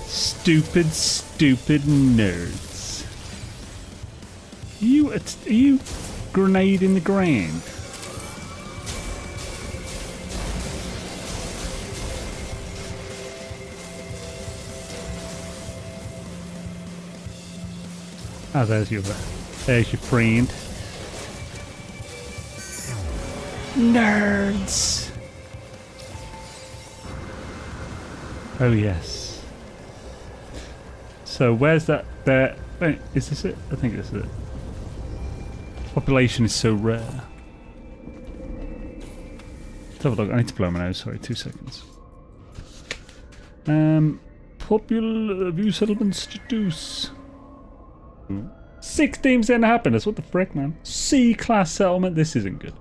Stupid nerds. Are you grenade in the ground? Oh, there's your friend. Nerds! Oh yes. So where's that there? Wait, is this it? I think this is it. Population is so rare. Let's have a look. I need to blow my nose, sorry, 2 seconds. Popular view settlements to deuce. 16% happiness, what the frick, man? C-class settlement, this isn't good.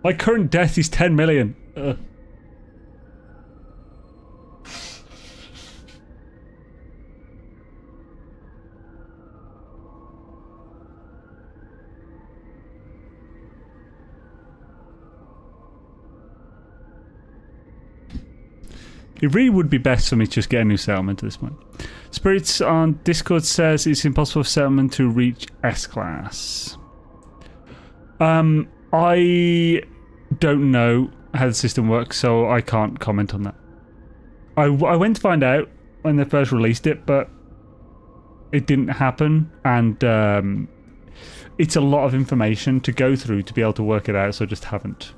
My current debt is 10 million. Ugh. It really would be best for me to just get a new settlement at this point. Spirits on Discord says it's impossible for settlement to reach S-class. I don't know how the system works, so I can't comment on that. I went to find out when they first released it, but it didn't happen, and it's a lot of information to go through to be able to work it out, so I just haven't.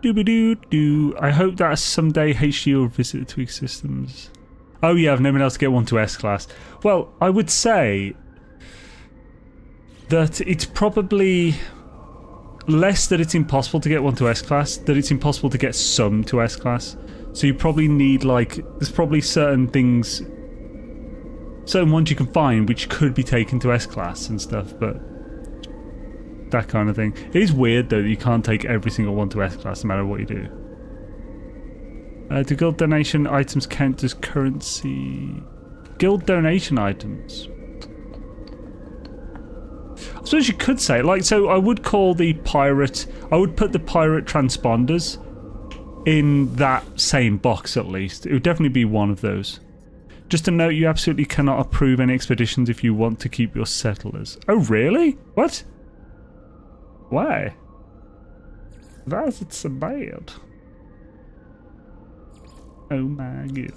Doo-ba-doo-doo. I hope that someday HG will visit the Tweak systems. Oh yeah, I've never been able to get one to S-class. Well, I would say that it's probably less that it's impossible to get one to S-class, that it's impossible to get some to S-class. So you probably need, like, there's probably certain things, certain ones you can find which could be taken to S-class and stuff, but that kind of thing. It is weird though that you can't take every single one to S-class no matter what you do. Do guild donation items count as currency? Guild donation items? I suppose you could say, like, so I would call the pirate, I would put the pirate transponders in that same box at least. It would definitely be one of those. Just a note, you absolutely cannot approve any expeditions if you want to keep your settlers. Oh really? What? Why? That's so bad. Oh my god.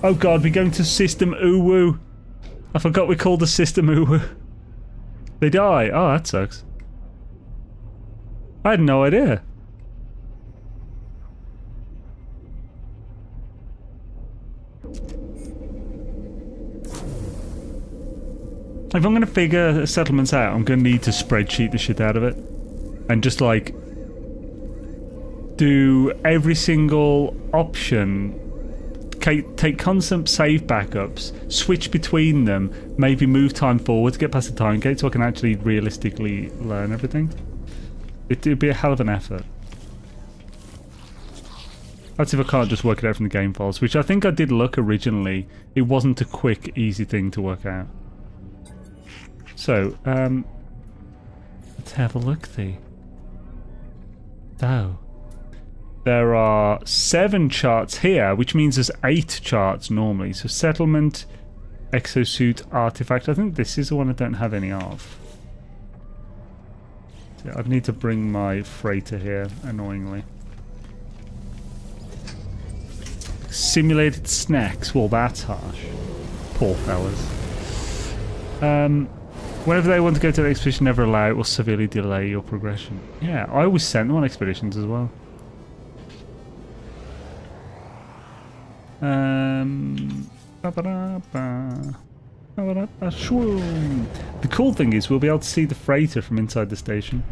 Oh god, we're going to System Uwu. I forgot we called the System Uwu. They die. Oh, that sucks. I had no idea. If I'm going to figure settlements out, I'm going to need to spreadsheet the shit out of it. And just like do every single option, take constant save backups, switch between them, maybe move time forward to get past the time gate so I can actually realistically learn everything. It'd be a hell of an effort. That's if I can't just work it out from the game files, which I think I did look originally. It wasn't a quick, easy thing to work out. So, let's have a look-see. So, there are 7 charts here, which means there's 8 charts normally. So, settlement, exosuit, artifact. I think this is the one I don't have any of. So I'd need to bring my freighter here, annoyingly. Simulated snacks. Well, that's harsh. Poor fellas. Whenever they want to go to an expedition, never allow it will severely delay your progression. Yeah, I always sent them on expeditions as well. The cool thing is we'll be able to see the freighter from inside the station.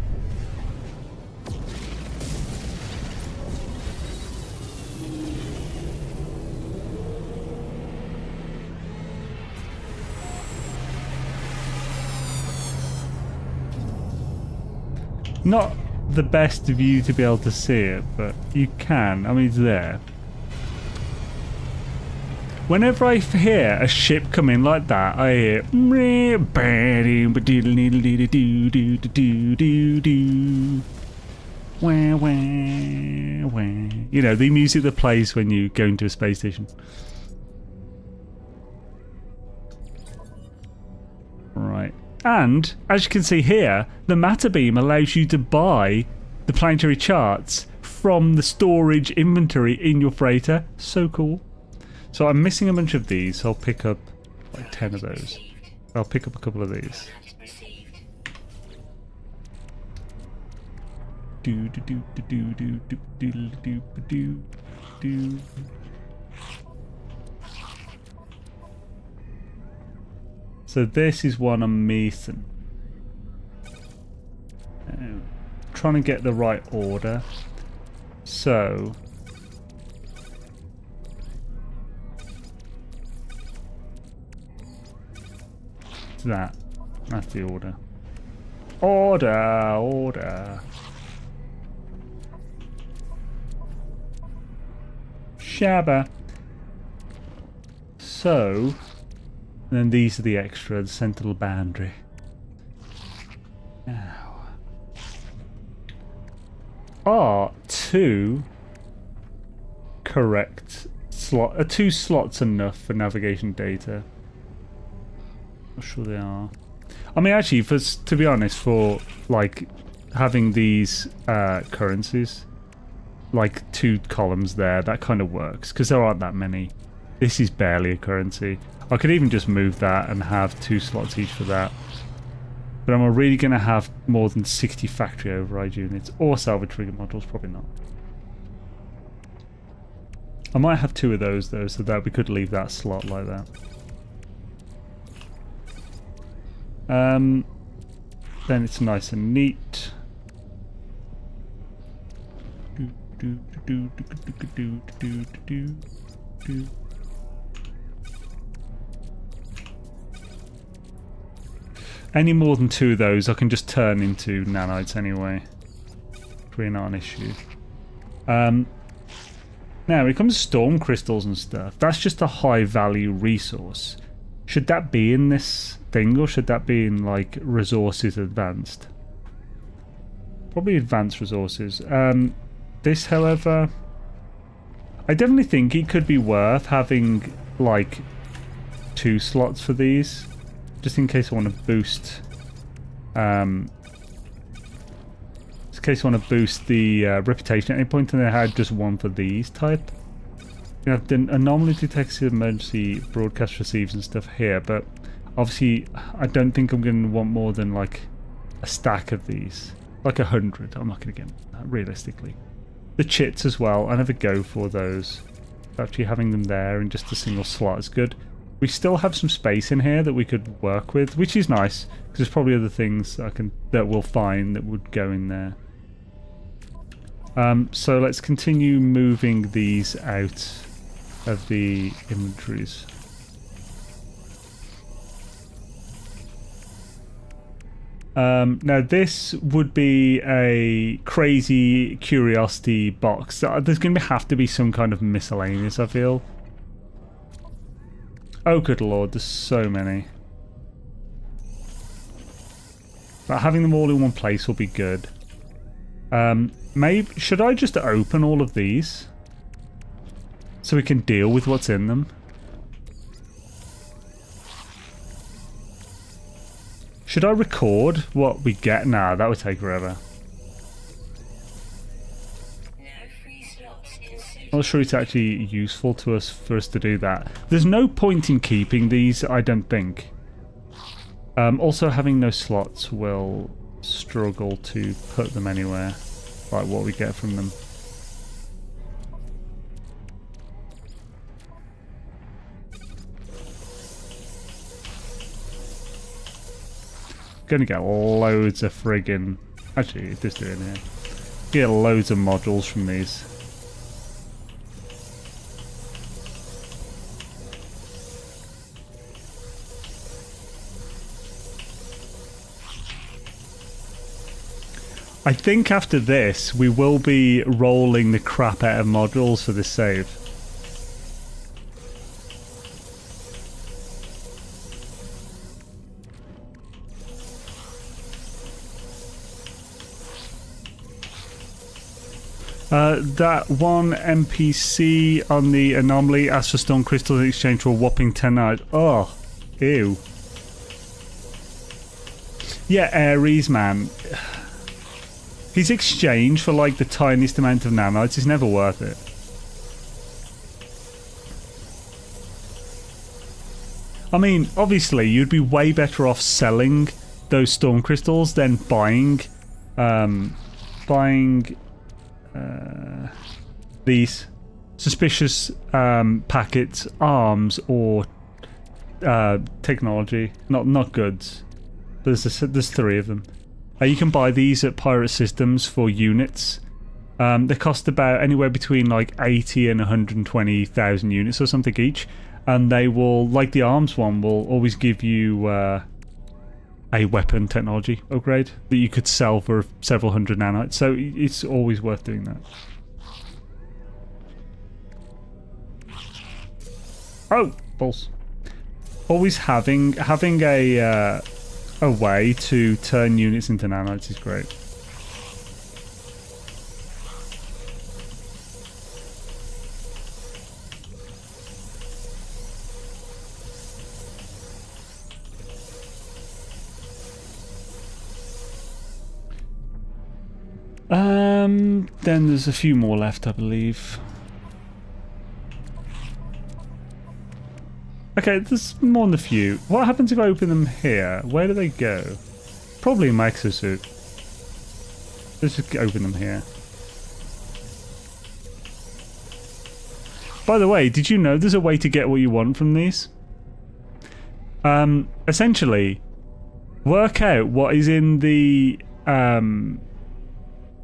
Not the best view to be able to see it, but you can. I mean, it's there. Whenever I hear a ship come in like that, I hear... You know, the music that plays when you go into a space station. Right. And, as you can see here, the matter beam allows you to buy the planetary charts from the storage inventory in your freighter. So cool. So I'm missing a bunch of these, so I'll pick up like 10 of those. I'll pick up a couple of these. Do do do do do do do do do do. So this is one I'm missing. Trying to get the right order. So that's the order. Order. Shabba. So then these are the extra, the sentinel boundary. Now, are two correct slot? Are 2 slots enough for navigation data? Not sure they are. I mean, actually, to be honest, for like having these currencies, like 2 columns there, that kind of works because there aren't that many. This is barely a currency. I could even just move that and have 2 slots each for that. But am I really going to have more than 60 factory override units or salvage trigger modules? Probably not. I might have 2 of those though, so that we could leave that slot like that. Then it's nice and neat. Any more than 2 of those I can just turn into nanites anyway. Really not an issue. Now when it comes to storm crystals and stuff, that's just a high value resource. Should that be in this thing, or should that be in like resources advanced? Probably advanced resources. This, however, I definitely think it could be worth having like 2 slots for these, just in case I want to boost. In case I want to boost the reputation at any point, and I had just 1 for these type. You have the anomaly detects emergency broadcast receives and stuff here, but obviously I don't think I'm going to want more than like a stack of these, like 100. I'm not going to get that realistically. The chits as well, I never go for those. Actually having them there in just a single slot is good. We still have some space in here that we could work with, which is nice because there's probably other things that we'll find that would go in there. So let's continue moving these out of the inventories. Now this would be a crazy curiosity box. There's going to have to be some kind of miscellaneous, I feel. Oh good lord, there's so many. But having them all in one place will be good. Maybe should I just open all of these so we can deal with what's in them? Should I record what we get? Nah, that would take forever. I'm not sure it's actually useful to us for us to do that. There's no point in keeping these, I don't think. Also, having no slots will struggle to put them anywhere, like what we get from them. Gonna get loads of friggin'... Actually, just do it here. Get loads of modules from these. I think after this, we will be rolling the crap out of modules for this save. That one NPC on the anomaly asked for stone crystals in exchange for a whopping 10 hours. Oh, ew. Yeah, Ares, man. His exchange for like the tiniest amount of nanites is never worth it. I mean, obviously, you'd be way better off selling those storm crystals than buying these suspicious packets, arms, or technology. Not goods. There's 3 of them. You can buy these at Pirate Systems for units. They cost about anywhere between like 80 and 120,000 units or something each, and they will, like the arms one, will always give you a weapon technology upgrade that you could sell for several hundred nanites. So it's always worth doing that. Oh, balls! Always having a way to turn units into nanites is great. Then there's a few more left, I believe. Okay, there's more than a few. What happens if I open them here? Where do they go? Probably in my exosuit. Let's just open them here. By the way, did you know there's a way to get what you want from these? Essentially, work out what is in the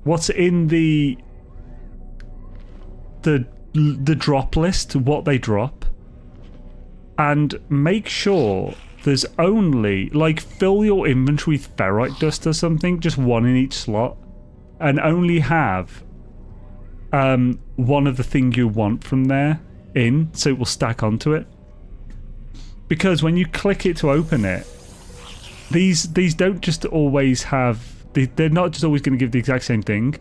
what's in the drop list, what they drop, and make sure there's only, like, fill your inventory with ferrite dust or something, just 1 in each slot, and only have one of the thing you want from there in, so it will stack onto it. Because when you click it to open it, these don't just always have, they're not just always going to give the exact same thing.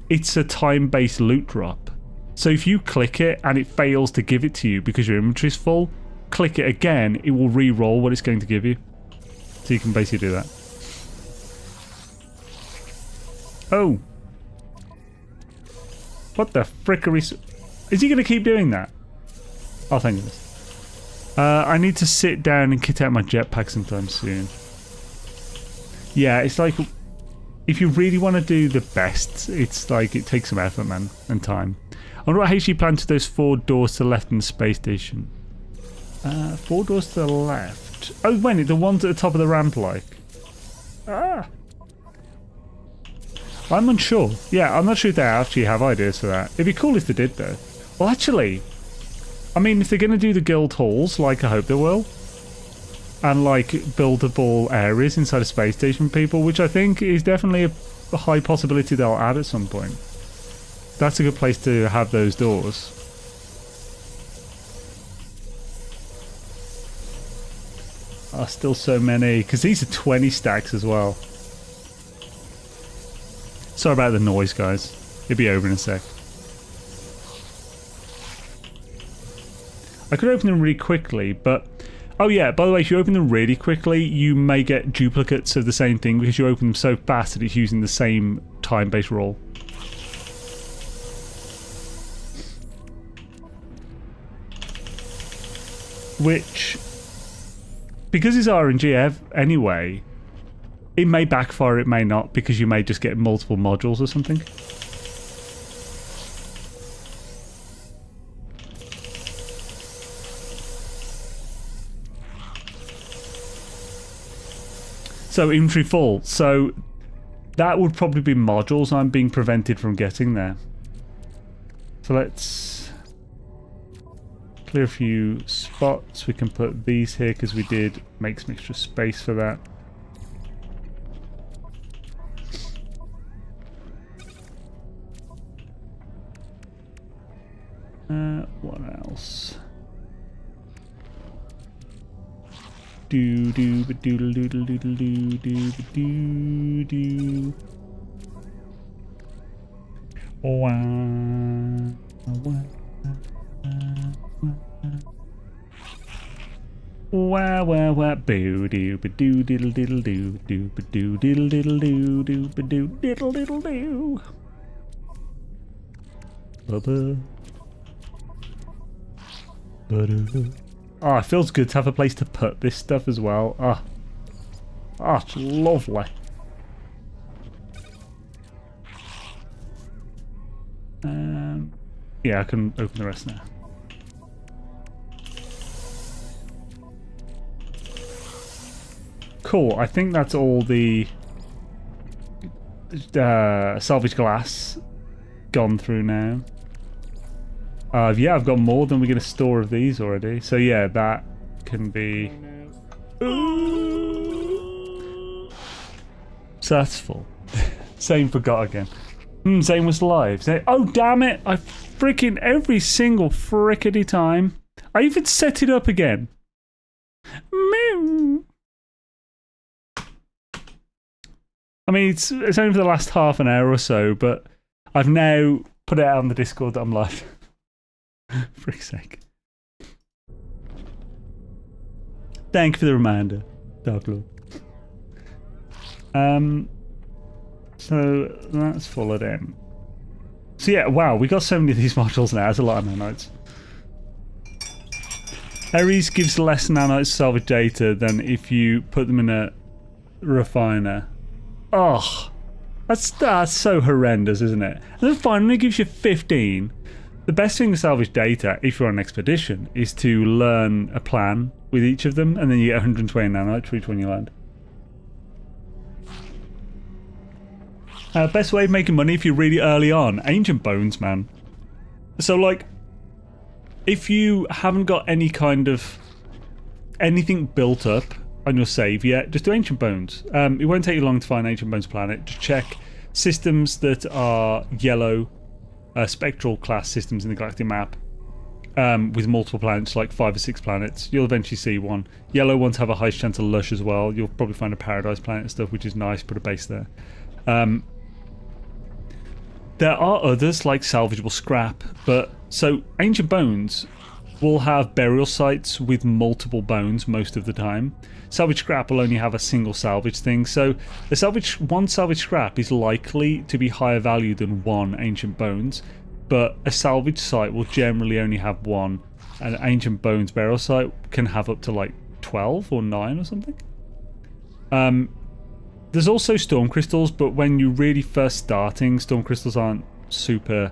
It's a time-based loot drop. So if you click it and it fails to give it to you because your inventory is full, click it again, it will re-roll what it's going to give you. So you can basically do that. Oh. What the frickery? Is he going to keep doing that? Oh, thank goodness. I need to sit down and kit out my jetpack sometime soon. Yeah, it's like, if you really want to do the best, it's like, it takes some effort, man, and time. I wonder what HG planned to those 4 doors to the left in the space station. 4 doors to the left. Oh, wait, the ones at the top of the ramp, like. Ah. I'm unsure. Yeah, I'm not sure if they actually have ideas for that. It'd be cool if they did, though. Well, actually, I mean, if they're going to do the guild halls, like I hope they will, and like buildable areas inside a space station for people, which I think is definitely a high possibility they'll add at some point. That's a good place to have those doors. Oh, still so many, because these are 20 stacks as well. Sorry about the noise, guys. It'll be over in a sec. I could open them really quickly, but... Oh yeah, by the way, if you open them really quickly, you may get duplicates of the same thing because you open them so fast that it's using the same time-based roll. Which, because it's RNG anyway, it may backfire, it may not, because you may just get multiple modules or something. So inventory full. So that would probably be modules I'm being prevented from getting there. So let's clear a few spots. We can put these here because we did make some extra space for that. What else? Do do ba doodle doodle doodle doo do ba doo doo. Wah wah wah wah wah boo doo ba doo diddle diddle doo doo ba doo diddle diddle doo doo ba doo diddle diddle doo. Ba ba ba doo Oh, it feels good to have a place to put this stuff as well. Oh, it's lovely. Yeah, I can open the rest now. Cool, I think that's all the salvage glass gone through now. Yeah, I've got more than we're going to store of these already. So yeah, that can be... So that's full. Same forgot again. Same was live. Oh damn it! I freaking every single frickety time. I even set it up again. I mean, it's only for the last half an hour or so, but I've now put it out on the Discord that I'm live. Frick's sake. Thank you for the reminder, Dark Lord. So that's full of them. So yeah, wow, we got so many of these modules now. That's a lot of nanites. Ares gives less nanites salvage data than if you put them in a refiner. Oh, that's so horrendous, isn't it? And then finally gives you 15. The best thing to salvage data, if you're on an expedition, is to learn a plan with each of them, and then you get 120 nanites for each one you land. Best way of making money if you're really early on, ancient bones, man. So like, if you haven't got any kind of anything built up on your save yet, just do ancient bones. It won't take you long to find ancient bones planet. Just check systems that are yellow, spectral class systems in the galactic map, with multiple planets, like 5 or 6 planets. You'll eventually see one. Yellow ones have a high chance of lush as well. You'll probably find a paradise planet and stuff, which is nice. Put a base there. There are others like salvageable scrap, but so ancient bones will have burial sites with multiple bones most of the time. Salvage scrap will only have a single salvage thing, so one salvage scrap is likely to be higher value than one ancient bones, but a salvage site will generally only have one. An ancient bones burial site can have up to like 12 or 9 or something. There's also storm crystals, but when you're really first starting, storm crystals aren't super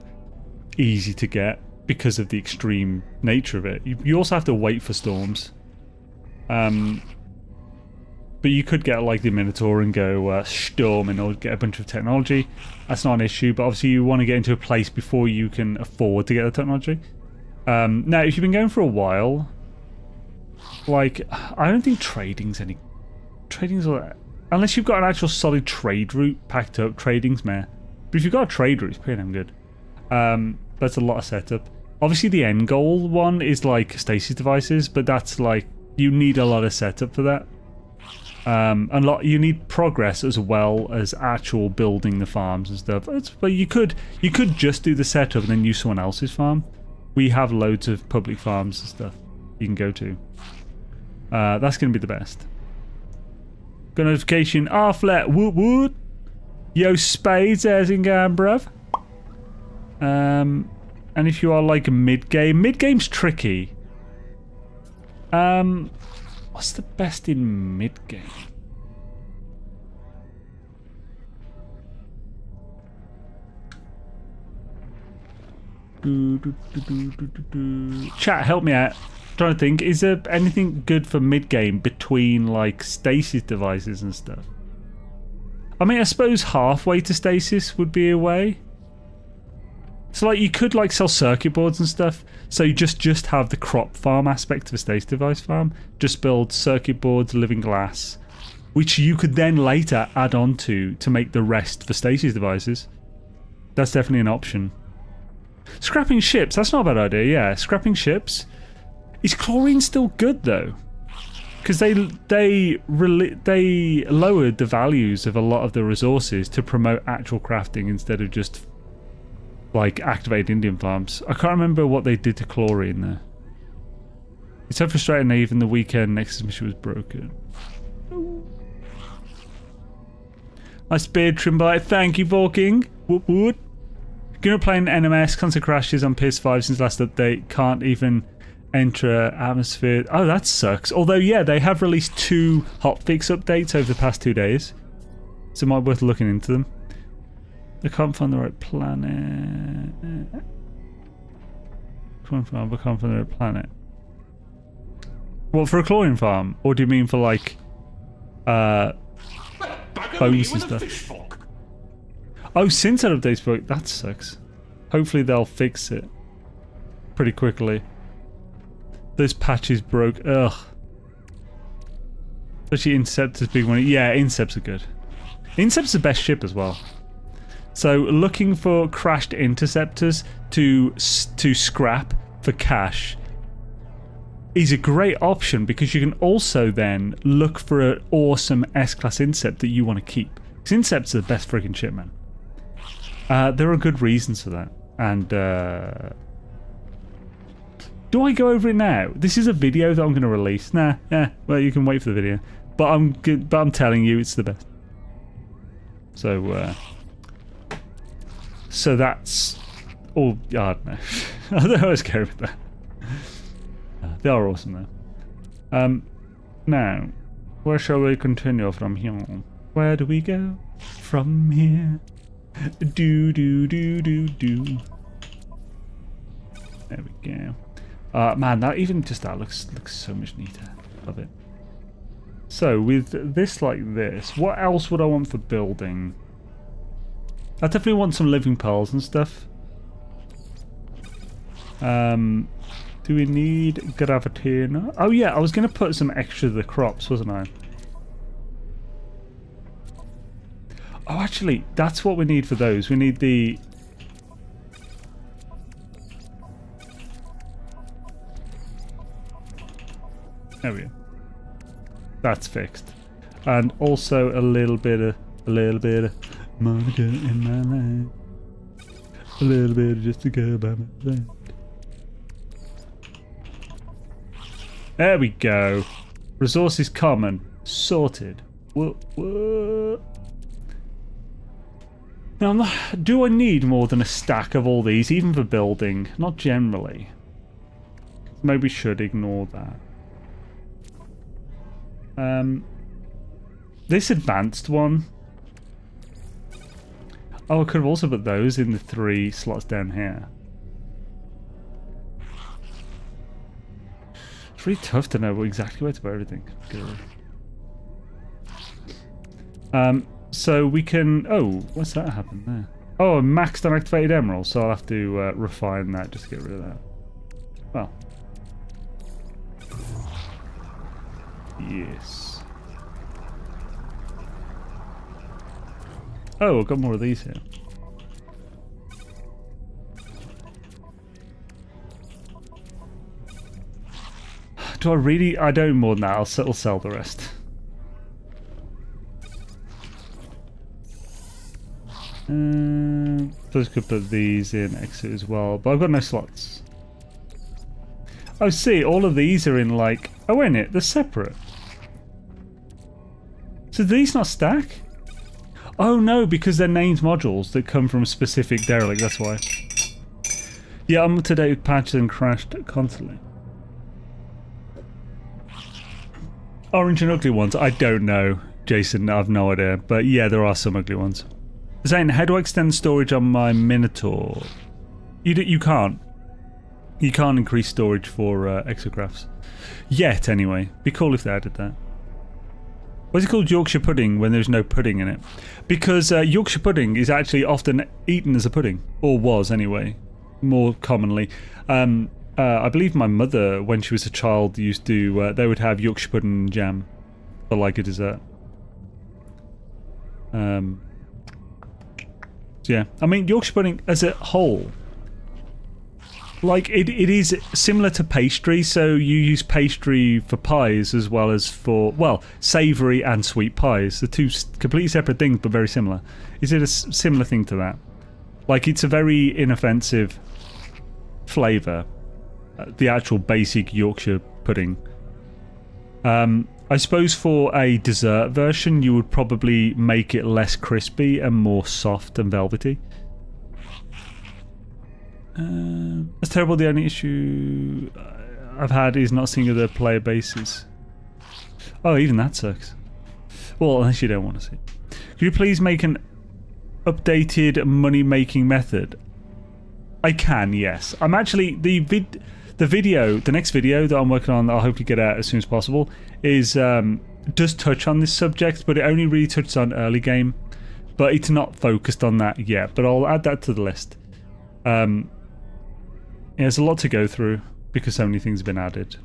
easy to get because of the extreme nature of it. You also have to wait for storms. But you could get like the Minotaur and go storming or get a bunch of technology. That's not an issue, but obviously you want to get into a place before you can afford to get the technology. Now, if you've been going for a while, like, I don't think trading's all that. Unless you've got an actual solid trade route packed up, trading's meh. But if you've got a trade route, it's pretty damn good. That's a lot of setup. Obviously the end goal one is like stasis devices, but that's like, you need a lot of setup for that. You need progress as well as actual building the farms and stuff. But you could just do the setup and then use someone else's farm. We have loads of public farms and stuff you can go to. That's going to be the best. Got a notification, flat woot woot. Yo spades, there's in game, bruv. And if you are like mid-game's tricky. What's the best in mid-game? Chat, help me out. Trying to think, is there anything good for mid-game between like stasis devices and stuff? I mean, I suppose halfway to stasis would be a way. So like you could like sell circuit boards and stuff. So you just have the crop farm aspect of a stasis device farm. Just build circuit boards, living glass, which you could then later add on to make the rest for stasis devices. That's definitely an option. Scrapping ships, that's not a bad idea, yeah. Scrapping ships. Is chlorine still good though? Because they lowered the values of a lot of the resources to promote actual crafting instead of just like activated Indian farms. I can't remember what they did to chlorine there. It's so frustrating that even the weekend Nexus mission was broken. Nice beard trim by. Thank you, Vorking. Whoop whoop. Gonna play an NMS. Constant crashes on PS5 since last update. Can't even Enter atmosphere. Oh, that sucks. Although, yeah, they have released 2 hotfix updates over the past 2 days. So it might be worth looking into them. I can't find the right planet. I can't find the right planet. What, for a chlorine farm? Or do you mean for, like, bones and stuff? Oh, since that update's broke, that sucks. Hopefully they'll fix it pretty quickly. Those patches broke. Ugh. Especially Inceptor's big one. Yeah, Incepts are good. Incept's the best ship as well. So looking for crashed interceptors to scrap for cash is a great option, because you can also then look for an awesome S-class Incept that you want to keep. Because Incepts are the best friggin' ship, man. There are good reasons for that. And do I go over it now? This is a video that I'm going to release. Nah, yeah. Well, you can wait for the video. But I'm telling you, it's the best. So, so that's all. I don't know. I don't know how I was going with that. They are awesome, though. Now, where shall we continue from here? Where do we go from here? Do. There we go. Man, that even just that looks so much neater. Love it. So with this like this, what else would I want for building? I definitely want some living pearls and stuff. Do we need gravitina? Oh yeah, I was gonna put some extra of the crops, wasn't I? Oh, actually, that's what we need for those. We need the... There we go. That's fixed. And also a little bit of Monica in my life. A little bit of just to go by my side. There we go. Resources common. Sorted. What? Now, do I need more than a stack of all these, even for building? Not generally. Maybe we should ignore that. This advanced one. Oh, I could have also put those in the 3 slots down here. It's really tough to know exactly where to put everything. Good. So we can... Oh, what's that happened there? Oh, a maxed unactivated emerald, so I'll have to refine that just to get rid of that. Well. Yes. Oh, I've got more of these here. Do I really? I don't more than that. I'll sell the rest. Suppose I could put these in exit as well, but I've got no slots. Oh, see, all of these are in like... Oh, wait a minute, they're separate. So do these not stack? Oh no, because they're named modules that come from a specific derelict, that's why. Yeah, I'm up to date with patches and crashed constantly. Orange and ugly ones, I don't know, Jason, I've no idea. But yeah, there are some ugly ones. Zane, how do I extend storage on my Minotaur? You can't. You can't increase storage for exographs. Yet, anyway. Be cool if they added that. Why is it called Yorkshire pudding when there's no pudding in it? Because Yorkshire pudding is actually often eaten as a pudding. Or was, anyway. More commonly. I believe my mother, when she was a child, used to... they would have Yorkshire pudding and jam for like a dessert. So yeah. I mean, Yorkshire pudding as a whole... Like, it is similar to pastry, so you use pastry for pies as well as for, well, savoury and sweet pies. The two completely separate things, but very similar. Is it a similar thing to that? Like, it's a very inoffensive flavour, the actual basic Yorkshire pudding. I suppose for a dessert version, you would probably make it less crispy and more soft and velvety. That's terrible. The only issue I've had is not seeing other player bases. Oh, even that sucks. Well, unless you don't want to see it. Could you please make an updated money-making method? I can, yes. I'm actually... The next video that I'm working on that I'll hopefully get out as soon as possible is... does touch on this subject, but it only really touches on early game. But it's not focused on that yet, but I'll add that to the list. Yeah, there's a lot to go through because so many things have been added.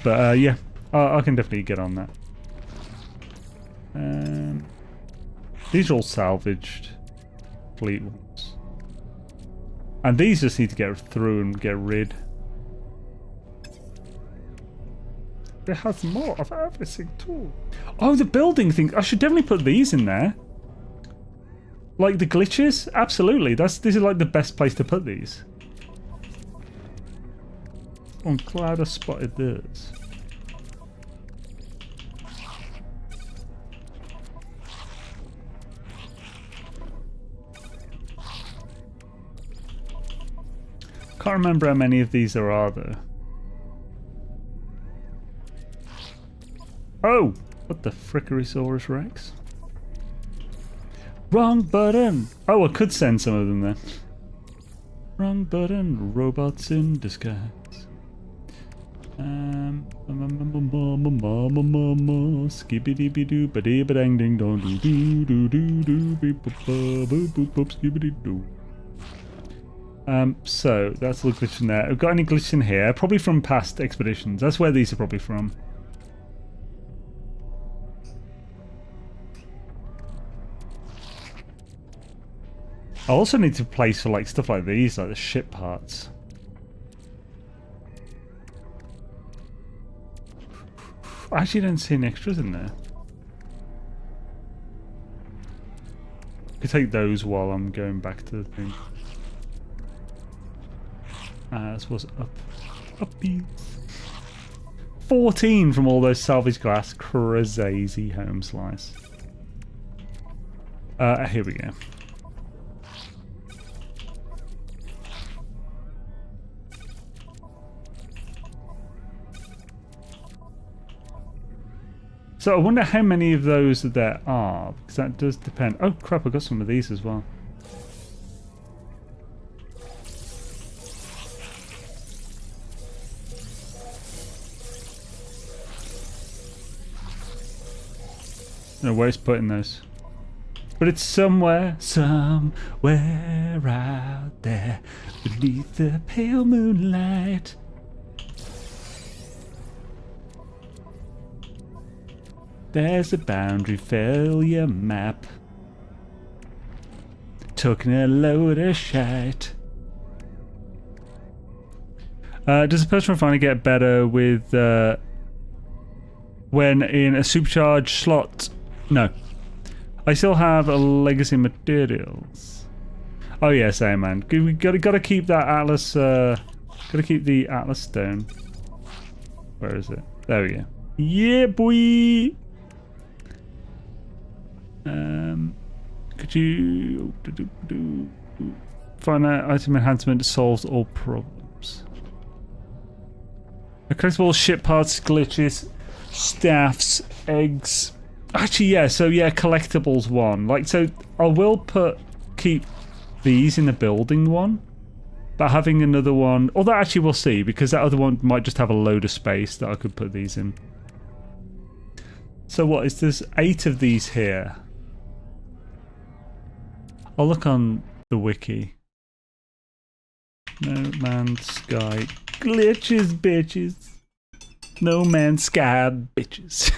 But yeah, I can definitely get on that. These are all salvaged fleet ones. And these just need to get through and get rid. It has more of everything too. Oh, the building thing. I should definitely put these in there. Like the glitches? Absolutely. This is like the best place to put these. I'm glad I spotted this. Can't remember how many of these there are though. Oh! What the Frickerosaurus Rex? Wrong button! Oh, I could send some of them then. Wrong button, robots in disguise. Skibbity doo ba dee ba dang ding dong doo doo doo doo doo beep boop boop boop boop skibbity doo. So that's a little glitch in there. I've got any glitch in here? Probably from past expeditions. That's where these are probably from. I also need to place for like stuff like these, like the ship parts. I actually don't see any extras in there. I could take those while I'm going back to the thing. This was upbeat. 14 from all those salvage glass. Crazy home slice. Here we go. So I wonder how many of those there are, because that does depend. Oh crap, I got some of these as well. No, where's putting those? But it's somewhere out there, beneath the pale moonlight. There's a boundary failure map. Talking a load of shite. Does the person finally get better with when in a supercharged slot? No. I still have a legacy materials. Oh yeah, same man. We gotta keep that Atlas. Gotta keep the Atlas stone. Where is it? There we go. Yeah, boy. Could you find that item enhancement solves all problems? Collectible ship parts, glitches, staffs, eggs. Actually, yeah. So yeah, collectibles one. Like so, I will keep these in the building one, but having another one. Although actually, we'll see because that other one might just have a load of space that I could put these in. So what is there's 8 of these here. I'll look on the wiki. No Man's Sky glitches, bitches. No Man's Sky bitches.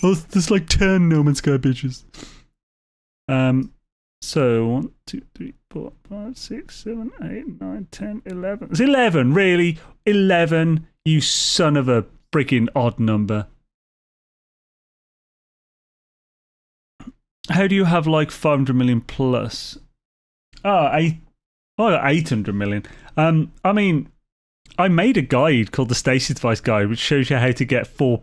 Oh, there's like 10 No Man's Sky bitches. So 1, 2, 3, 4, 5, 6, 7, 8, 9, 10, 11. It's 11, really? 11, you son of a freaking odd number. How do you have like 500 million plus? Oh, 800 million. I mean, I made a guide called the Stasis Device Guide, which shows you how to get 4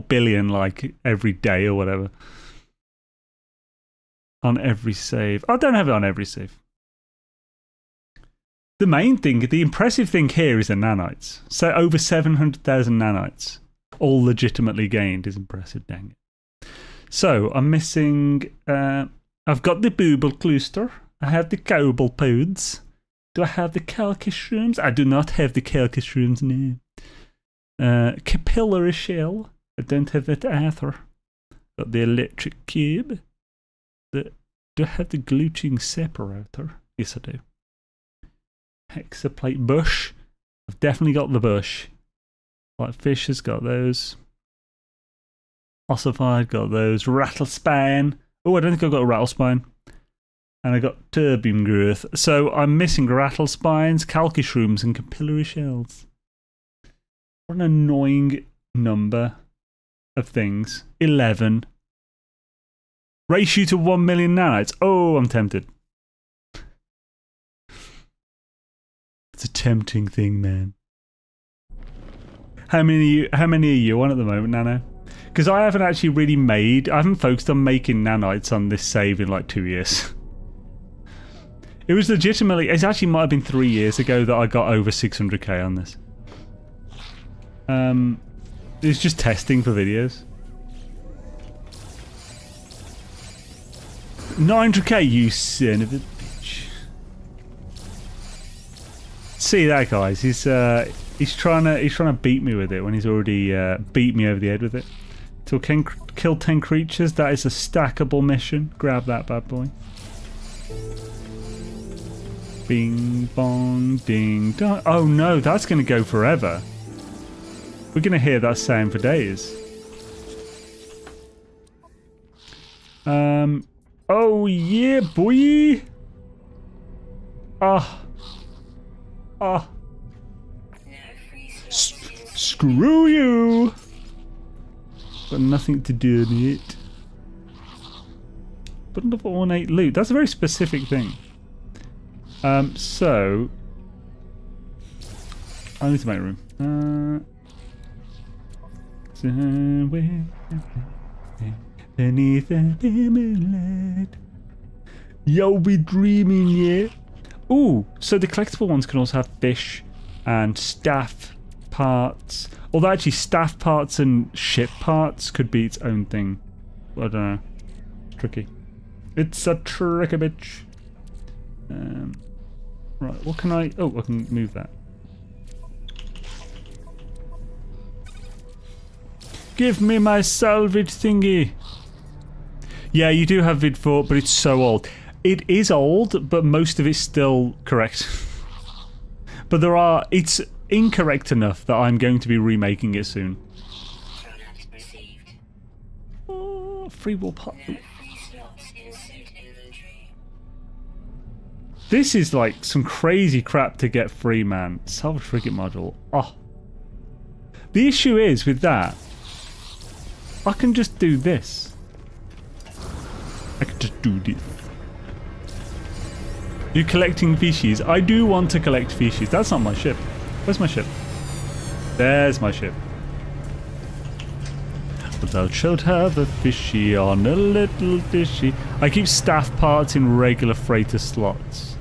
billion like every day or whatever. On every save. I don't have it on every save. The main thing, the impressive thing here is the nanites. So over 700,000 nanites, all legitimately gained, is impressive, dang it. So I'm missing, I've got the booble cluster, I have the cobalt pods. Do I have the calcus shrooms? I do not have the calcus shrooms, no. Capillary shell, I don't have that either. Got the electric cube. Do I have the glitching separator? Yes, I do. Hexaplate bush. I've definitely got the bush. Like fish has got those. Ossified got those. Rattlespine. Oh, I don't think I've got a rattlespine. And I got turbine growth. So I'm missing rattlespines, calcus shrooms, and capillary shells. What an annoying number of things. 11. Ratio to 1 million nanites. Oh, I'm tempted. It's a tempting thing, man. How many are you on at the moment, Nano? Because I haven't actually really I haven't focused on making nanites on this save in like 2 years. It was legitimately, it actually might have been 3 years ago that I got over 600k on this. It's just testing for videos. 900k, you son of a bitch. See that, guys? He's trying to beat me with it when he's already beat me over the head with it. Till kill 10 creatures. That is a stackable mission. Grab that bad boy. Bing bong ding dong. Oh no, that's going to go forever. We're going to hear that sound for days. Oh yeah, boy. Screw you. Got nothing to do with it. But another ornate loot. That's a very specific thing. So I need to make room. Somewhere beneath the moonlight, you'll be dreaming, yeah. Ooh, so the collectible ones can also have fish and staff parts. Although actually staff parts and ship parts could be its own thing. I don't know. Tricky. It's a tricky bitch. Right, what can I... Oh, I can move that. Give me my salvage thingy. Yeah, you do have vid4, but it's so old. It is old, but most of it's still correct. But it's incorrect enough that I'm going to be remaking it soon. Oh, free will part. This is like some crazy crap to get free, man. Salvage frigate module. Oh. The issue is with that, I can just do this. I can just do this. You're collecting fishies. I do want to collect fishies. That's not my ship. Where's my ship? There's my ship. But thou shalt have a fishy on a little fishy. I keep staff parts in regular freighter slots.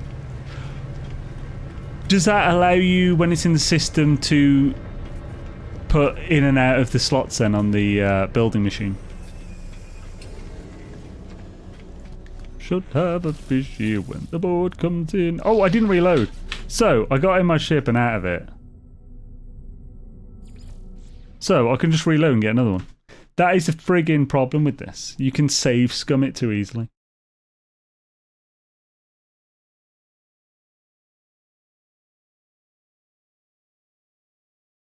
Does that allow you, when it's in the system, to put in and out of the slots then on the building machine? Should have a fishy when the board comes in. Oh, I didn't reload. So, I got in my ship and out of it. So, I can just reload and get another one. That is a friggin' problem with this. You can save scum it too easily.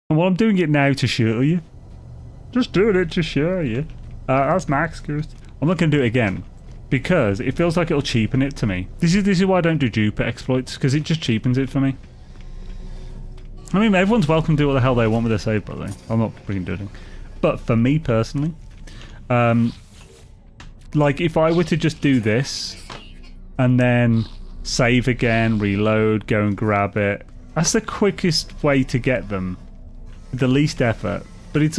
And well, I'm doing it now to show you. Just doing it to show you. That's my excuse. I'm not going to do it again. Because it feels like it'll cheapen it to me. This is why I don't do duper exploits, because it just cheapens it for me. I mean, everyone's welcome to do what the hell they want with their save, by the way. I'm not freaking doing it. But for me personally, like if I were to just do this and then save again, reload, go and grab it, that's the quickest way to get them. The least effort. But it's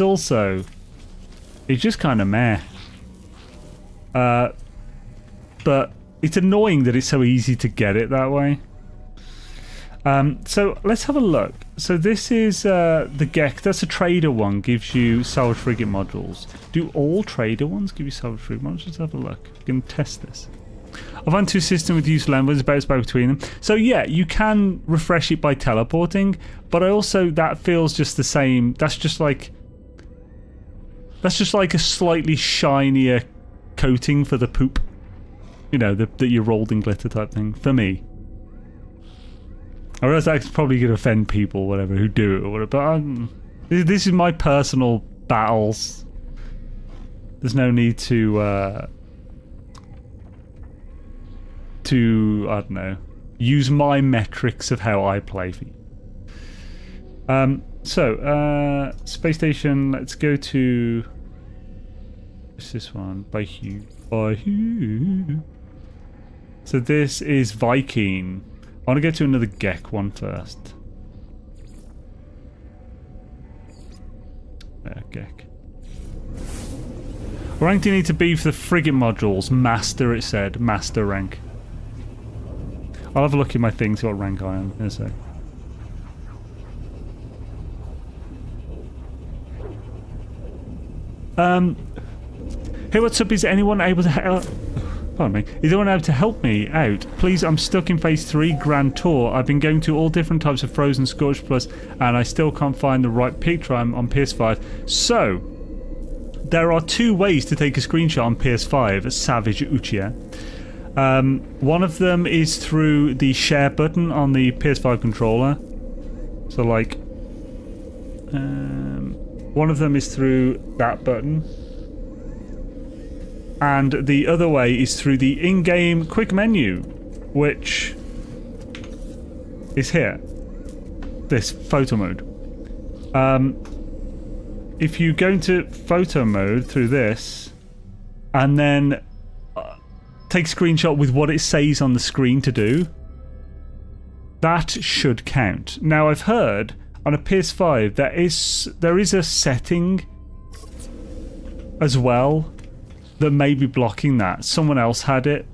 just kind of meh. But it's annoying that it's so easy to get it that way. So let's have a look. So this is the Gek. That's a trader one. Gives you salvage frigate modules. Do all trader ones give you salvage frigate modules? Let's have a look. We can test this. I've run 2 systems with useful envoys, bounce back between them. So yeah, you can refresh it by teleporting, but I also, that feels just the same. That's just like a slightly shinier coating for the poop. You know, that you rolled in glitter type thing, for me. I realize that's probably going to offend people, whatever, who do it or whatever, but this is my personal battles. There's no need to, I don't know, use my metrics of how I play for you. So, space station, let's go to... What's this one? Baihu. So this is Viking. I want to go to another Gek one first. Yeah, Gek. What rank do you need to be for the frigate modules? Master, it said. Master rank. I'll have a look at my thing, see what rank I am in a sec. Hey, what's up? Is anyone able to help? Pardon me. Is anyone able to help me out? Please, I'm stuck in phase 3 Grand Tour. I've been going to all different types of Frozen Scorch Plus, and I still can't find the right picture. I'm on PS5. So, there are 2 ways to take a screenshot on PS5, Savage Uchiha. One of them is through the share button on the PS5 controller. So, like, one of them is through that button. And the other way is through the in-game quick menu, which is here. This photo mode. If you go into photo mode through this, and then take a screenshot with what it says on the screen to do, that should count. Now, I've heard on a PS5 there is a setting as well that may be blocking that. Someone else had it.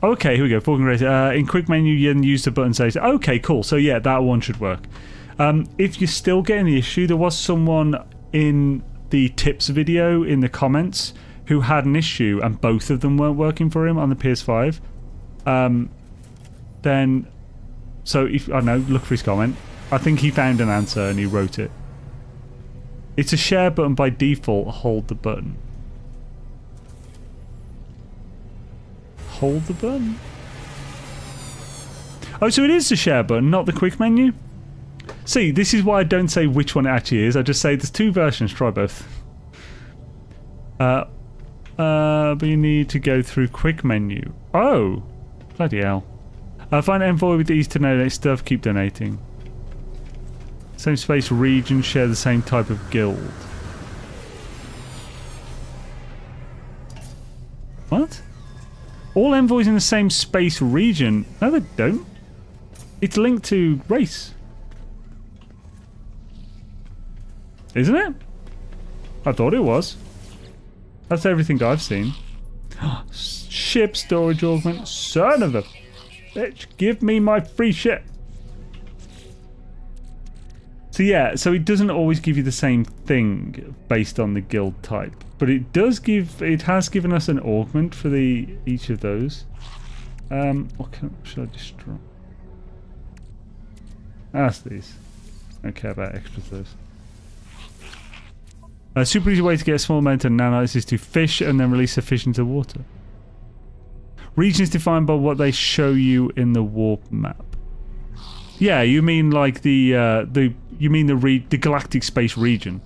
Okay, here we go. Falcon Racer. In quick menu, you then use the button says. Okay, cool. So yeah, that one should work. If you're still getting the issue, there was someone in the tips video in the comments who had an issue, and both of them weren't working for him on the PS5. Then, so if I don't know, look for his comment. I think he found an answer and he wrote it. It's a share button by default. Hold the button. Hold the button. Oh, so it is the share button, not the quick menu? See, this is why I don't say which one it actually is. I just say there's 2 versions, try both. But you need to go through quick menu. Oh! Bloody hell. Find an envoy with these to donate stuff, keep donating. Same space region, share the same type of guild. What? All envoys in the same space region? No, they don't. It's linked to race. Isn't it? I thought it was. That's everything I've seen. Ship storage augment. Son of a bitch. Give me my free ship. So yeah, so it doesn't always give you the same thing based on the guild type. But it does give, it has given us an augment for each of those. What should I destroy? That's these. I don't care about extras those. A super easy way to get a small amount of nanites is to fish and then release a fish into water. Region is defined by what they show you in the warp map. Yeah, you mean like the galactic space region.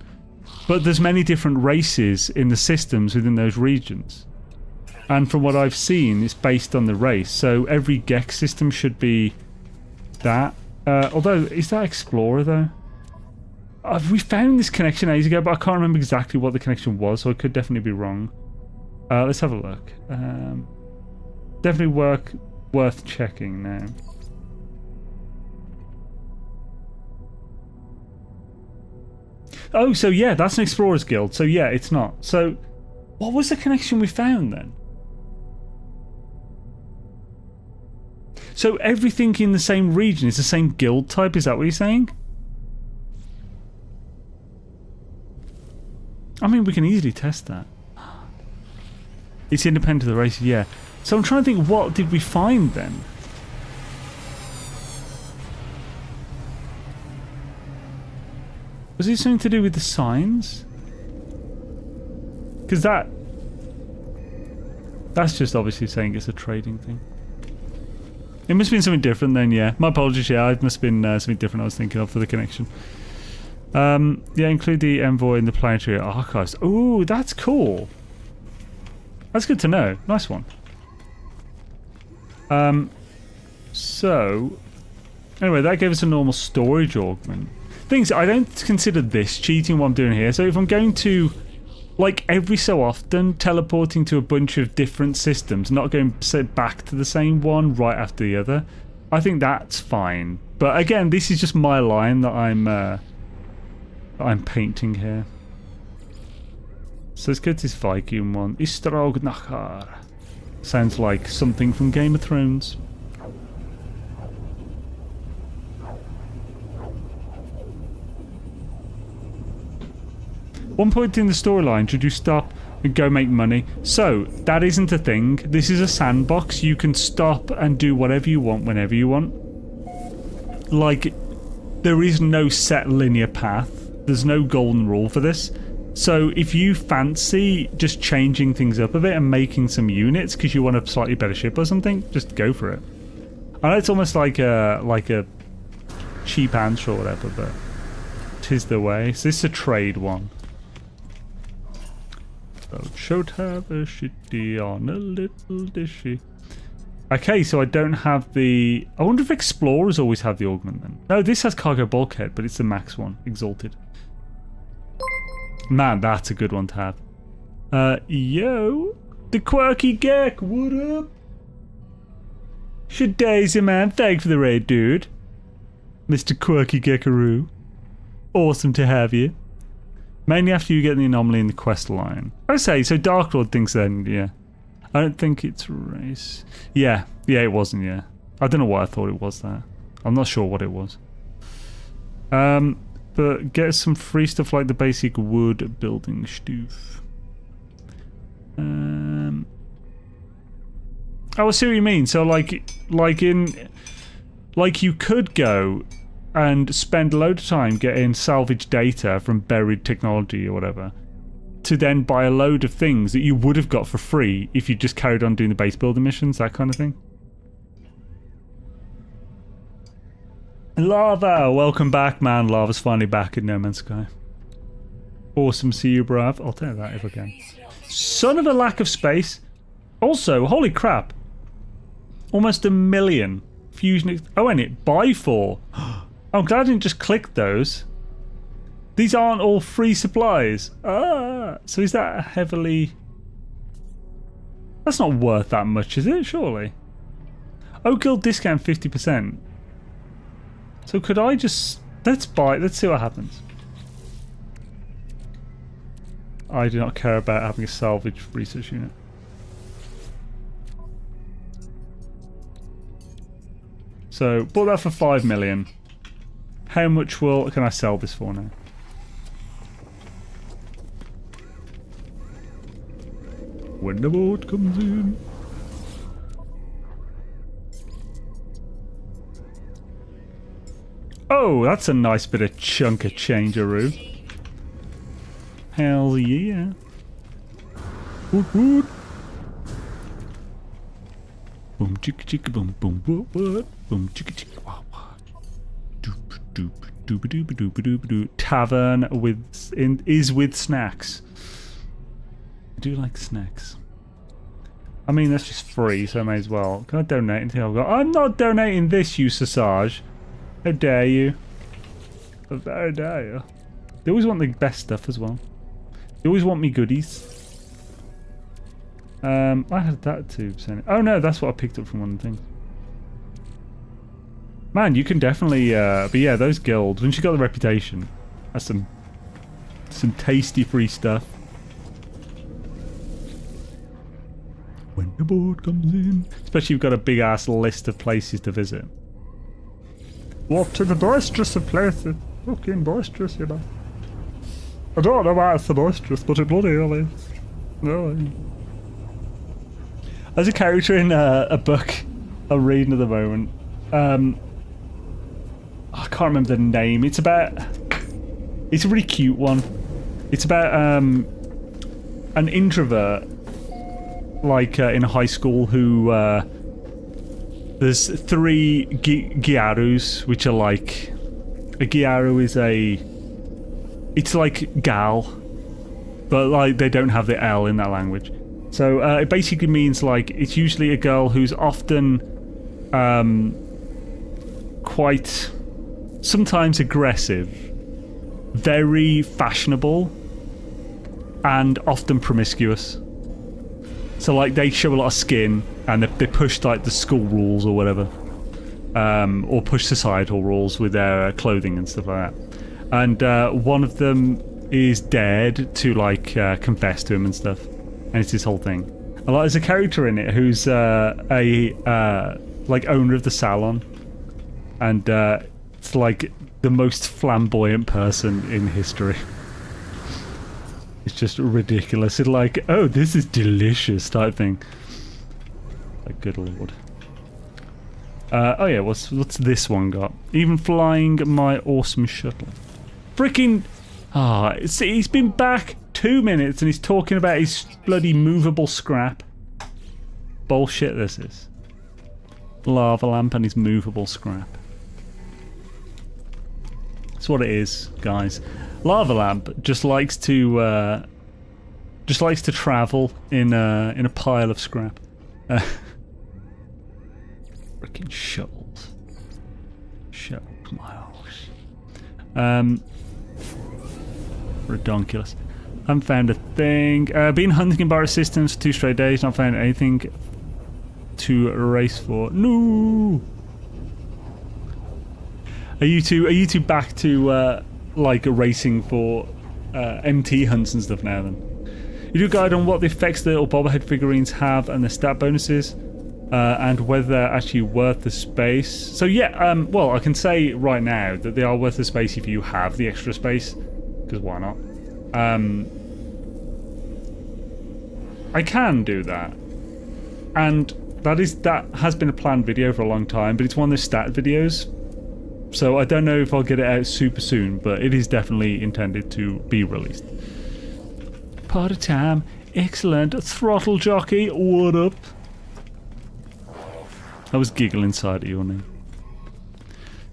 But there's many different races in the systems within those regions. And from what I've seen, it's based on the race. So every Gek system should be that. Although, is that Explorer though? We found this connection ages ago, but I can't remember exactly what the connection was, so I could definitely be wrong. Let's have a look. Definitely worth checking now. Oh, so yeah, that's an Explorers Guild. So yeah, it's not. So, what was the connection we found then? So everything in the same region is the same guild type, is that what you're saying? I mean, we can easily test that. It's independent of the race, yeah. So I'm trying to think, what did we find then? Was it something to do with the signs? Because that's just obviously saying it's a trading thing. It must have been something different then, yeah. My apologies, yeah, it must have been something different I was thinking of for the connection. Yeah, include the envoy in the planetary archives. Ooh, that's cool. That's good to know. Nice one. So, anyway, that gave us a normal storage augment. Things, I don't consider this cheating what I'm doing here. So if I'm going to, like every so often, teleporting to a bunch of different systems, not going back to the same one right after the other, I think that's fine. But again, this is just my line that I'm painting here. So let's go to this Viking one. Istragnachar. Sounds like something from Game of Thrones. One point in the storyline, should you stop and go make money? So, that isn't a thing. This is a sandbox. You can stop and do whatever you want whenever you want. Like, there is no set linear path. There's no golden rule for this. So if you fancy just changing things up a bit and making some units because you want a slightly better ship or something, just go for it. I know it's almost like a cheap answer or whatever, but 'tis the way. So this is a trade one. Thou shalt have a shitty on a little dishy. Okay, so I don't have the... I wonder if Explorers always have the augment then. No, this has cargo bulkhead, but it's the max one. Exalted. Man, that's a good one to have. Yo. The quirky Gek, what up? Shadaisy, man. Thanks for the raid, dude. Mr. Quirky Gekaroo. Awesome to have you. Mainly after you get the anomaly in the quest line. I say, so Dark Lord thinks then, yeah. I don't think it's race. Yeah, it wasn't, yeah. I don't know why I thought it was that. I'm not sure what it was. But get some free stuff like the basic wood building stoof. Oh, I see what you mean. So like you could go and spend a load of time getting salvage data from buried technology or whatever, to then buy a load of things that you would have got for free if you just carried on doing the base builder missions, that kind of thing. Lava, welcome back, man. Lava's finally back in No Man's Sky. Awesome, see you, bruv. I'll tell you that if I can. Son of a lack of space. Also, holy crap. Almost 1 million. Fusion. Oh, and it buy for. I'm glad I didn't just click those. These aren't all free supplies. Ah, so is that heavily... That's not worth that much, is it? Surely. Oak Guild discount 50%. So could I just... Let's buy it. Let's see what happens. I do not care about having a salvage research unit. So, bought that for 5 million. How much can I sell this for now? When the boat comes in. Oh, that's a nice bit of chunk of changeroo. Hell yeah. Woot woot. Boom chicka chicka boom boom woot woot. Boom chicka chicka wah wah. Doop doop doop doop doop doop doop. Tavern is with snacks. I do like snacks. I mean, that's just free, so I may as well. Can I donate anything I've got? I'm not donating this, you sausage. How dare you? How dare you? They always want the best stuff as well. They always want me goodies. I had that too. Oh no, that's what I picked up from one of the things. Man, you can definitely... but yeah, those guilds, once you got the reputation, that's some tasty free stuff. When the boat comes in. Especially if you've got a big ass list of places to visit. What to the boisterous of places? Fucking boisterous, you know. I don't know why it's so boisterous, but it bloody hell is. No. There's a character in a book I'm reading at the moment. I can't remember the name. It's a really cute one. It's about an introvert, like in high school, who there's 3 gyarus, which are like a gyaru is it's like gal, but like they don't have the L in that language. So it basically means like it's usually a girl who's often quite sometimes aggressive, very fashionable, and often promiscuous. So like they show a lot of skin and they push like the school rules or whatever, or push societal rules with their clothing and stuff like that. And one of them is dared to like confess to him and stuff, and it's this whole thing. And like, there's a character in it who's like owner of the salon, and it's like the most flamboyant person in history. It's just ridiculous. It's like, oh, this is delicious type thing. Like, good lord. Oh yeah, what's this one got? Even flying my awesome shuttle. Freaking... he's been back 2 minutes and he's talking about his bloody movable scrap. Bullshit this is. Lava lamp and his movable scrap. That's what it is, guys. Lava lamp just likes to travel in a pile of scrap. Freaking shuttles. Shuttles, my house. Redonkulous. Haven't found a thing. Been hunting in bar systems for 2 straight days. Not found anything to race for. No. Are you two back to like racing for MT hunts and stuff now? Then you do a guide on what the effects the little bobblehead figurines have and the stat bonuses, and whether they're actually worth the space. So yeah, well, I can say right now that they are worth the space if you have the extra space, because why not? I can do that, and that has been a planned video for a long time, but it's one of the stat videos. So I don't know if I'll get it out super soon, but it is definitely intended to be released. Part of time. Excellent. Throttle jockey. What up? I was giggling inside of your name.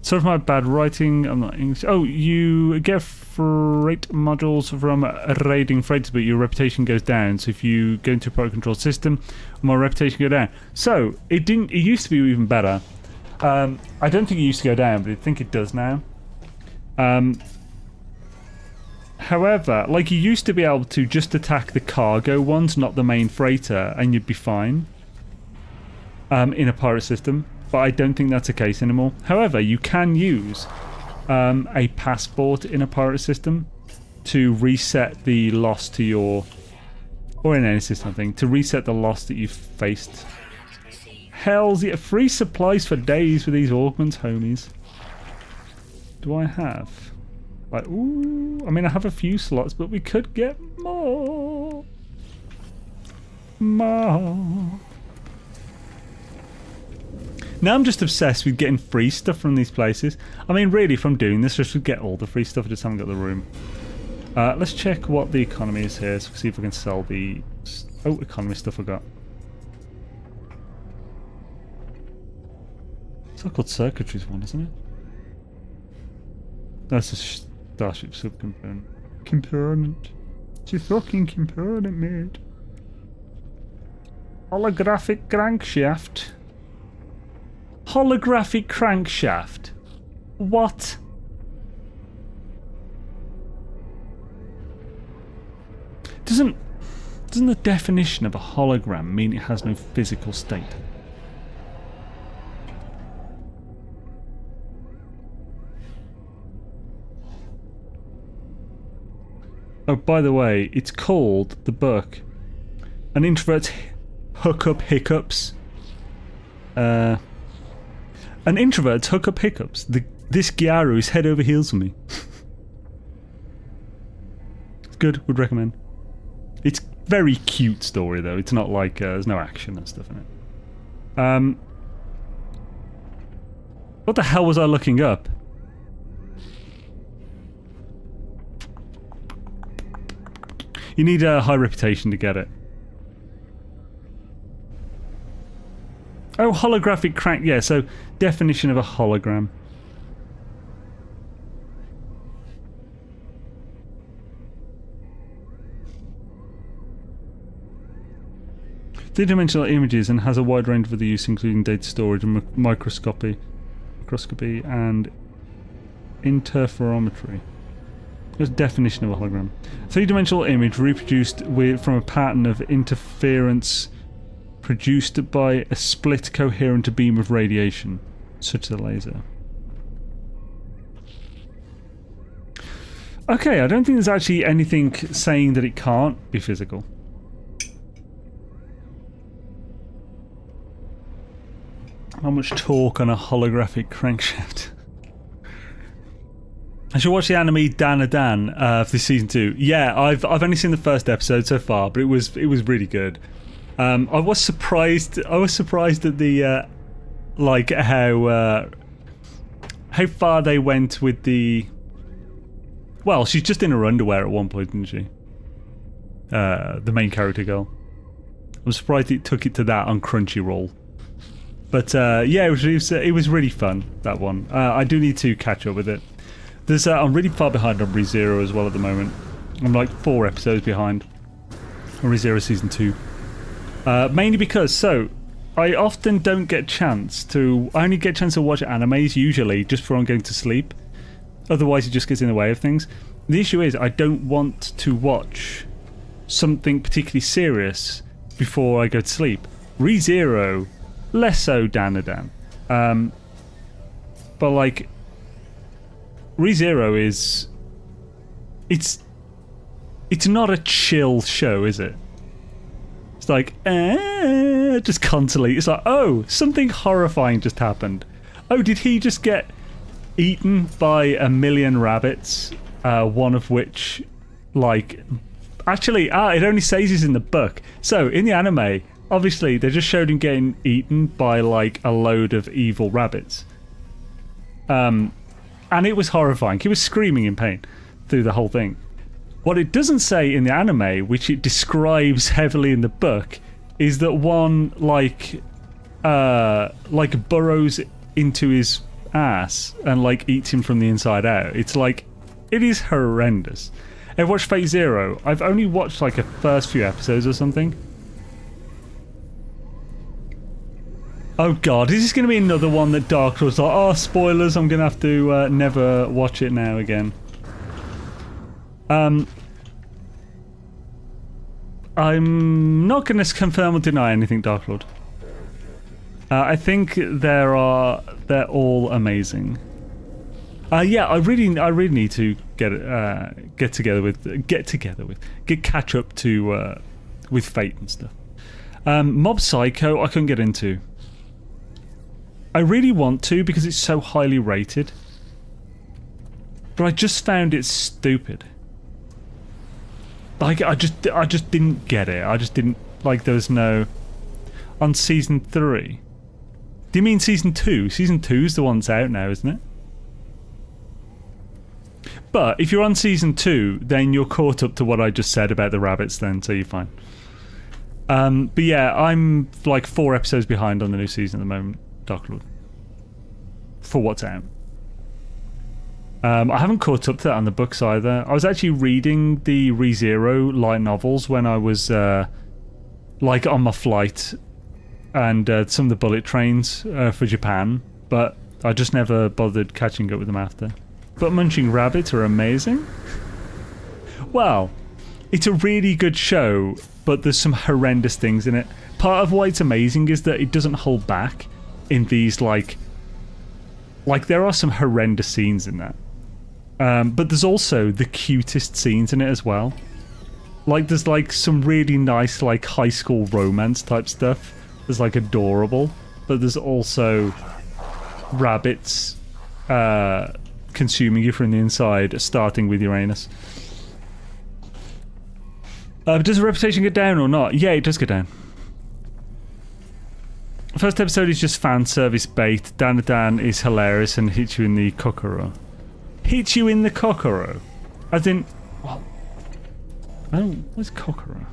Sorry for my bad writing. I'm not English. Oh, you get freight modules from raiding freighters, but your reputation goes down. So if you go into a product control system, my reputation go down. So it didn't. It used to be even better. I don't think it used to go down, but I think it does now. However, like you used to be able to just attack the cargo ones, not the main freighter, and you'd be fine in a pirate system, but I don't think that's the case anymore. However, you can use a passport in a pirate system to reset the loss to your... or in any system, I think, to reset the loss that you've faced. Hells yeah, free supplies for days with these augments, homies. Do I have? Like, ooh, I mean, I have a few slots, but we could get more. More. Now I'm just obsessed with getting free stuff from these places. I mean, really, if I'm doing this, I should get all the free stuff. I just haven't got the room. Let's check what the economy is here, so see if I can sell the... oh, economy stuff I got. It's not called circuitries one, isn't it? That's a Starship subcomponent. Component. It's a fucking component, mate. Holographic crankshaft. Holographic crankshaft. What? Doesn't the definition of a hologram mean it has no physical state? Oh, by the way, it's called, the book, An Introvert's hook up hiccups. An introvert's hook up hiccups. This Gyaru is head over heels for me. It's good, would recommend. It's very cute story though. It's not like there's no action and stuff in it. What the hell was I looking up? You need a high reputation to get it. Oh, holographic crank. Yeah, so definition of a hologram. Three-dimensional images and has a wide range of other use, including data storage and microscopy and interferometry. There's a definition of a hologram. Three-dimensional image reproduced from a pattern of interference produced by a split coherent beam of radiation, such as a laser. Okay, I don't think there's actually anything saying that it can't be physical. How much torque on a holographic crankshaft? I should watch the anime Dan for this season 2. Yeah, I've only seen the first episode so far, but it was really good. I was surprised at the like how far they went with the. Well, she's just in her underwear at one point, isn't she? The main character girl. I'm surprised it took it to that on Crunchyroll. But yeah, it was really fun, that one. I do need to catch up with it. I'm really far behind on ReZero as well at the moment. I'm like 4 episodes behind on ReZero Season 2. Mainly because, I often don't get a chance to... I only get a chance to watch animes, usually, just before I'm going to sleep. Otherwise, it just gets in the way of things. The issue is, I don't want to watch something particularly serious before I go to sleep. ReZero, less so Dan. But, like... ReZero is... It's not a chill show, is it? It's like, just constantly. It's like, oh, something horrifying just happened. Oh, did he just get eaten by 1 million rabbits? One of which, like... Actually, it only says he's in the book. So, in the anime, obviously, they just showed him getting eaten by, like, a load of evil rabbits. And it was horrifying. He was screaming in pain through the whole thing. What it doesn't say in the anime, which it describes heavily in the book, is that one like burrows into his ass and like eats him from the inside out. It's like, it is horrendous. I've watched Fate Zero. I've only watched like the first few episodes or something. Oh god, is this going to be another one that Dark Lord's like, oh, spoilers, I'm going to have to never watch it now again. I'm not going to confirm or deny anything, Dark Lord. I think they're all amazing. Yeah, I really need to catch up to with Fate and stuff. Mob Psycho, I couldn't get into. I really want to because it's so highly rated, but I just found it stupid. Like I just didn't get it. I just didn't like. There was no on season 3. Do you mean season 2? Season 2's the one that's out now, isn't it? But if you're on season 2, then you're caught up to what I just said about the rabbits. Then, so you're fine. But yeah, I'm like 4 episodes behind on the new season at the moment. Dark Lord. For what's out. I haven't caught up to that on the books either. I was actually reading the ReZero light novels when I was like on my flight and some of the bullet trains for Japan, but I just never bothered catching up with them after. But Munching Rabbits are amazing. Well, it's a really good show, but there's some horrendous things in it. Part of why it's amazing is that it doesn't hold back in these like there are some horrendous scenes in that. But there's also the cutest scenes in it as well. Like, there's like some really nice like high school romance type stuff. There's like adorable, but there's also rabbits consuming you from the inside, starting with Uranus. Does the reputation get down or not? Yeah, it does go down. First episode is just fan service bait. Dan is hilarious and hits you in the kokoro. Hits you in the kokoro? As in... What? I don't... What's kokoro?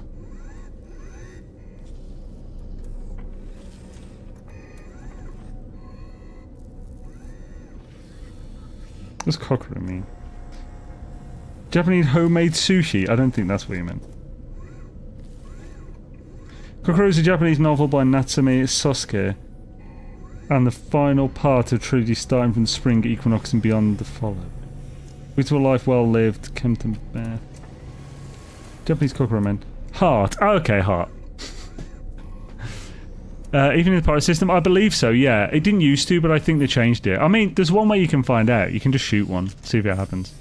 What's kokoro mean? Japanese homemade sushi? I don't think that's what you meant. Kokoro is a Japanese novel by Natsume Sosuke, and the final part of trilogy starting from the spring equinox and beyond the follow. Beautiful life well lived, Kempton Bear. Japanese Kokoro meant. Heart. Oh, okay, heart. Even in the pirate system, I believe so, yeah. It didn't used to, but I think they changed it. I mean, there's one way you can find out. You can just shoot one, see if it happens.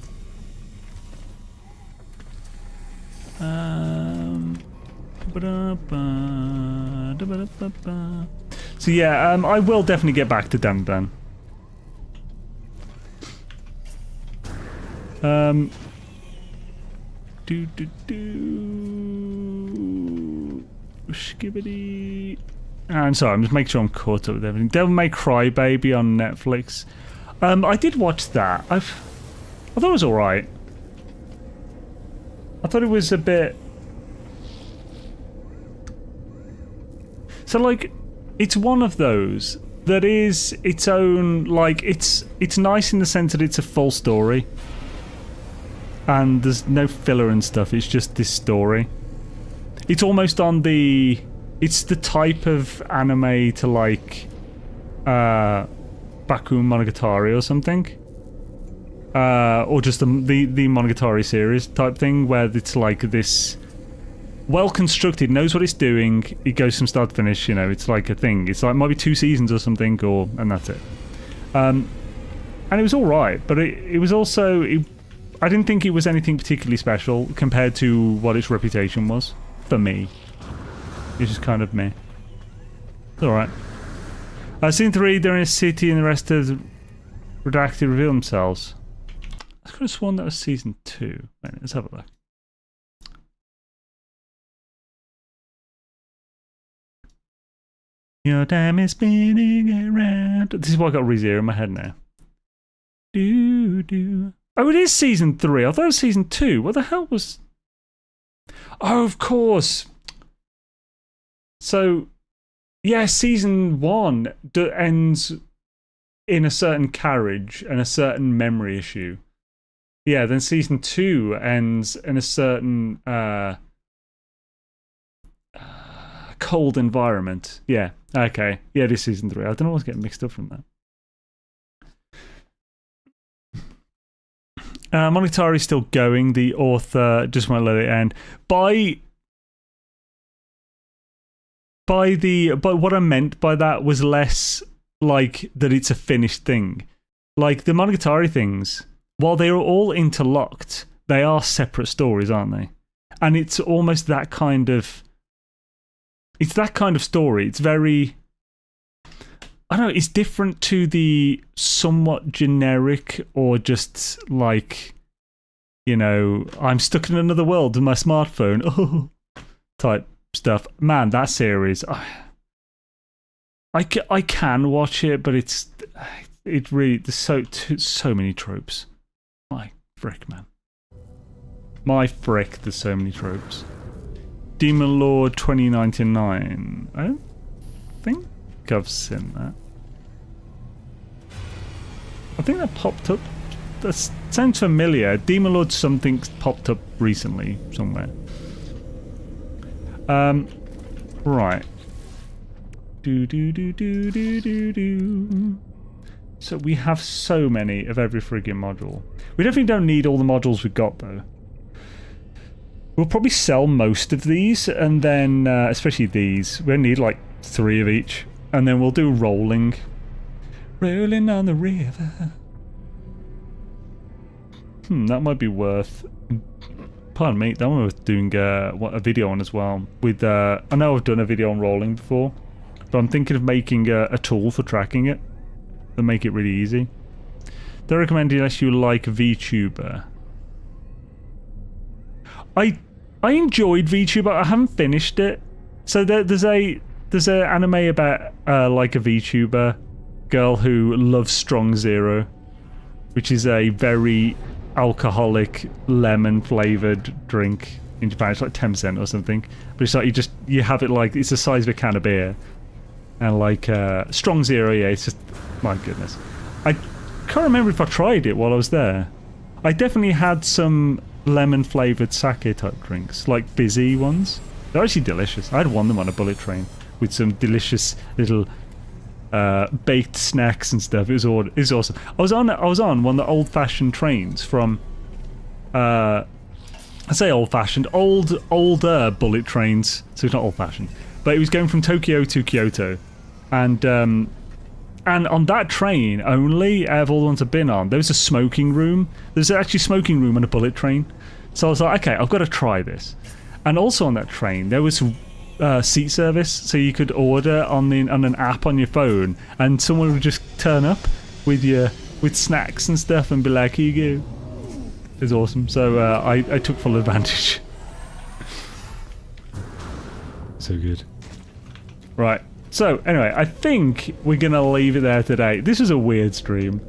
So yeah, I will definitely get back to Dan. Skibbity. I'm sorry, I'm just making sure I'm caught up with everything. Devil May Cry Baby on Netflix. I did watch that. I thought it was alright. I thought it was a bit... So, like, it's one of those that is its own, like, it's nice in the sense that it's a full story. And there's no filler and stuff, it's just this story. It's almost on the... It's the type of anime to, like, Baku Monogatari or something. Or just the Monogatari series type thing, where it's like this... well constructed, knows what it's doing, it goes from start to finish, you know, it's like a thing. It's like, might be 2 seasons or something, and that's it. And it was alright, but it was also... I didn't think it was anything particularly special compared to what its reputation was, for me. It's just kind of me. It's alright. Scene 3, they're in a city and the rest of Redacted reveal themselves. I could have sworn that was season 2. Wait, let's have a look. Your time is spinning around. This is why I got ReZero in my head now. Oh, it is season 3. I thought it was season 2. What the hell was... Oh, of course. So, yeah, season 1 ends in a certain carriage and a certain memory issue. Yeah, then season 2 ends in a certain cold environment. Yeah, okay. Yeah, it is season 3. I don't know what's getting mixed up from that. Monetary is still going. The author just won't let it end. By what I meant by that was less like that it's a finished thing. Like the Monogatari things, while they are all interlocked, they are separate stories, aren't they? And it's almost that kind of... It's that kind of story. It's very... I don't know, it's different to the somewhat generic or just like, you know, I'm stuck in another world with my smartphone, oh, type stuff. Man, that series, I can watch it, but it really, there's so many tropes. My frick, man. My frick, there's so many tropes. Demon Lord 2099. I don't think I've seen that. I think that popped up. That sounds familiar. Demon Lord something popped up recently somewhere. Right. So we have so many of every friggin' module. We definitely don't need all the modules we've got though. We'll probably sell most of these, and then especially these. We'll need like 3 of each, and then we'll do rolling. Rolling on the river. That might be worth pardon me, that one was doing a video on as well. With I know I've done a video on rolling before, but I'm thinking of making a tool for tracking it that make it really easy. Don't recommend it unless you like VTuber. I enjoyed VTuber. I haven't finished it. So there's an anime about like a VTuber girl who loves Strong Zero, which is a very alcoholic lemon flavored drink in Japan. It's like 10% or something, but it's like you have it like it's the size of a can of beer, and like Strong Zero. Yeah, it's just, my goodness. I can't remember if I tried it while I was there. I definitely had some lemon flavored sake type drinks, like fizzy ones. They're actually delicious. I had one of them on a bullet train with some delicious little baked snacks and stuff. It was awesome. I was on one of the old-fashioned trains from I say old-fashioned, older bullet trains. So it's not old-fashioned, but it was going from Tokyo to Kyoto, and on that train only, out of all the ones I've been on, there was a smoking room. There's actually a smoking room on a bullet train. So I was like, okay, I've got to try this. And also on that train, there was seat service, so you could order on an app on your phone, and someone would just turn up with snacks and stuff and be like, here you go. It was awesome. So I took full advantage. So good. Right. So anyway, I think we're gonna leave it there today. This was a weird stream.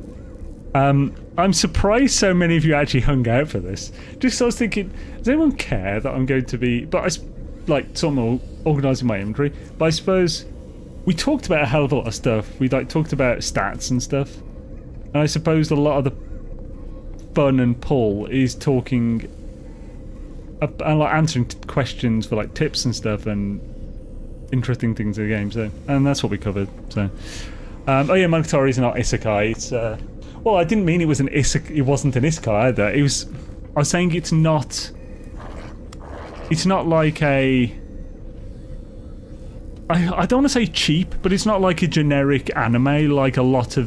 I'm surprised so many of you actually hung out for this. Just so I was thinking, does anyone care that I'm going to be, like, someone organising my inventory? But I suppose we talked about a hell of a lot of stuff. We talked about stats and stuff, and I suppose a lot of the fun and pull is talking and like answering questions for like tips and stuff and interesting things in the game. So, and that's what we covered. So, oh yeah, Monetization is not isekai. It's well, I didn't mean it was an isekai. It wasn't an isekai either. It was. I was saying it's not. It's not like a. I don't want to say cheap, but it's not like a generic anime. Like most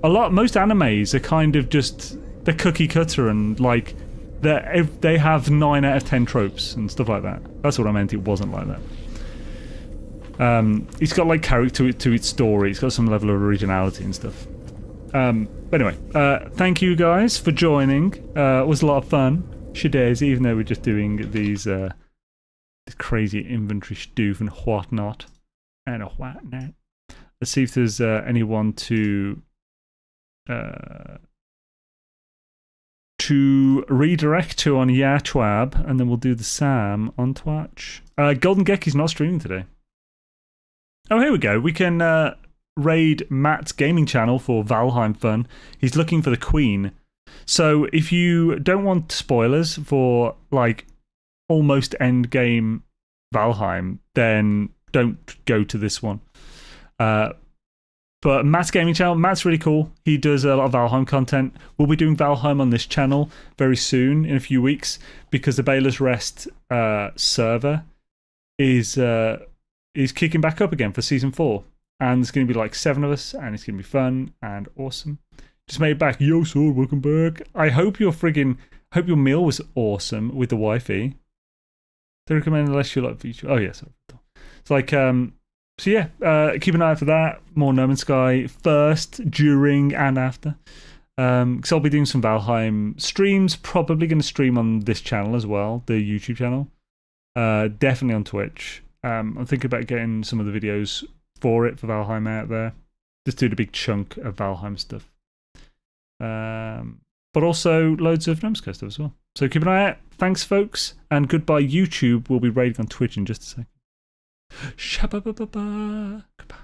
animes are kind of just they're cookie cutter and like they have 9 out of 10 tropes and stuff like that. That's what I meant. It wasn't like that. It's got like character to its story. It's got some level of originality and stuff. But anyway, thank you guys for joining. It was a lot of fun. Shadays, even though we're just doing these this crazy inventory stoof and whatnot. And a whatnot. Let's see if there's anyone to redirect to on Twab, and then we'll do the Sam on Twitch. Golden Gek is not streaming today. Oh, here we go. We can raid Matt's gaming channel for Valheim fun. He's looking for the Queen. So if you don't want spoilers for like almost end game Valheim, then don't go to this one. But Matt's gaming channel, Matt's really cool. He does a lot of Valheim content. We'll be doing Valheim on this channel very soon, in a few weeks, because the Beyla's Rest server is kicking back up again for season 4. And there's going to be like 7 of us, and it's going to be fun and awesome. Just made it back. Yo, sword, welcome back. I hope your meal was awesome with the wifey. Don't recommend unless you like feature. Oh, yes. Yeah, it's like, so yeah, keep an eye out for that. More No Man's Sky first, during, and after. Because I'll be doing some Valheim streams. Probably going to stream on this channel as well, the YouTube channel. Definitely on Twitch. I'm thinking about getting some of the videos for Valheim out there. Just do the big chunk of Valheim stuff. But also loads of No Man's Sky stuff as well. So keep an eye out. Thanks, folks. And goodbye, YouTube. We'll be raiding on Twitch in just a second. Shabba-ba-ba-ba. Goodbye.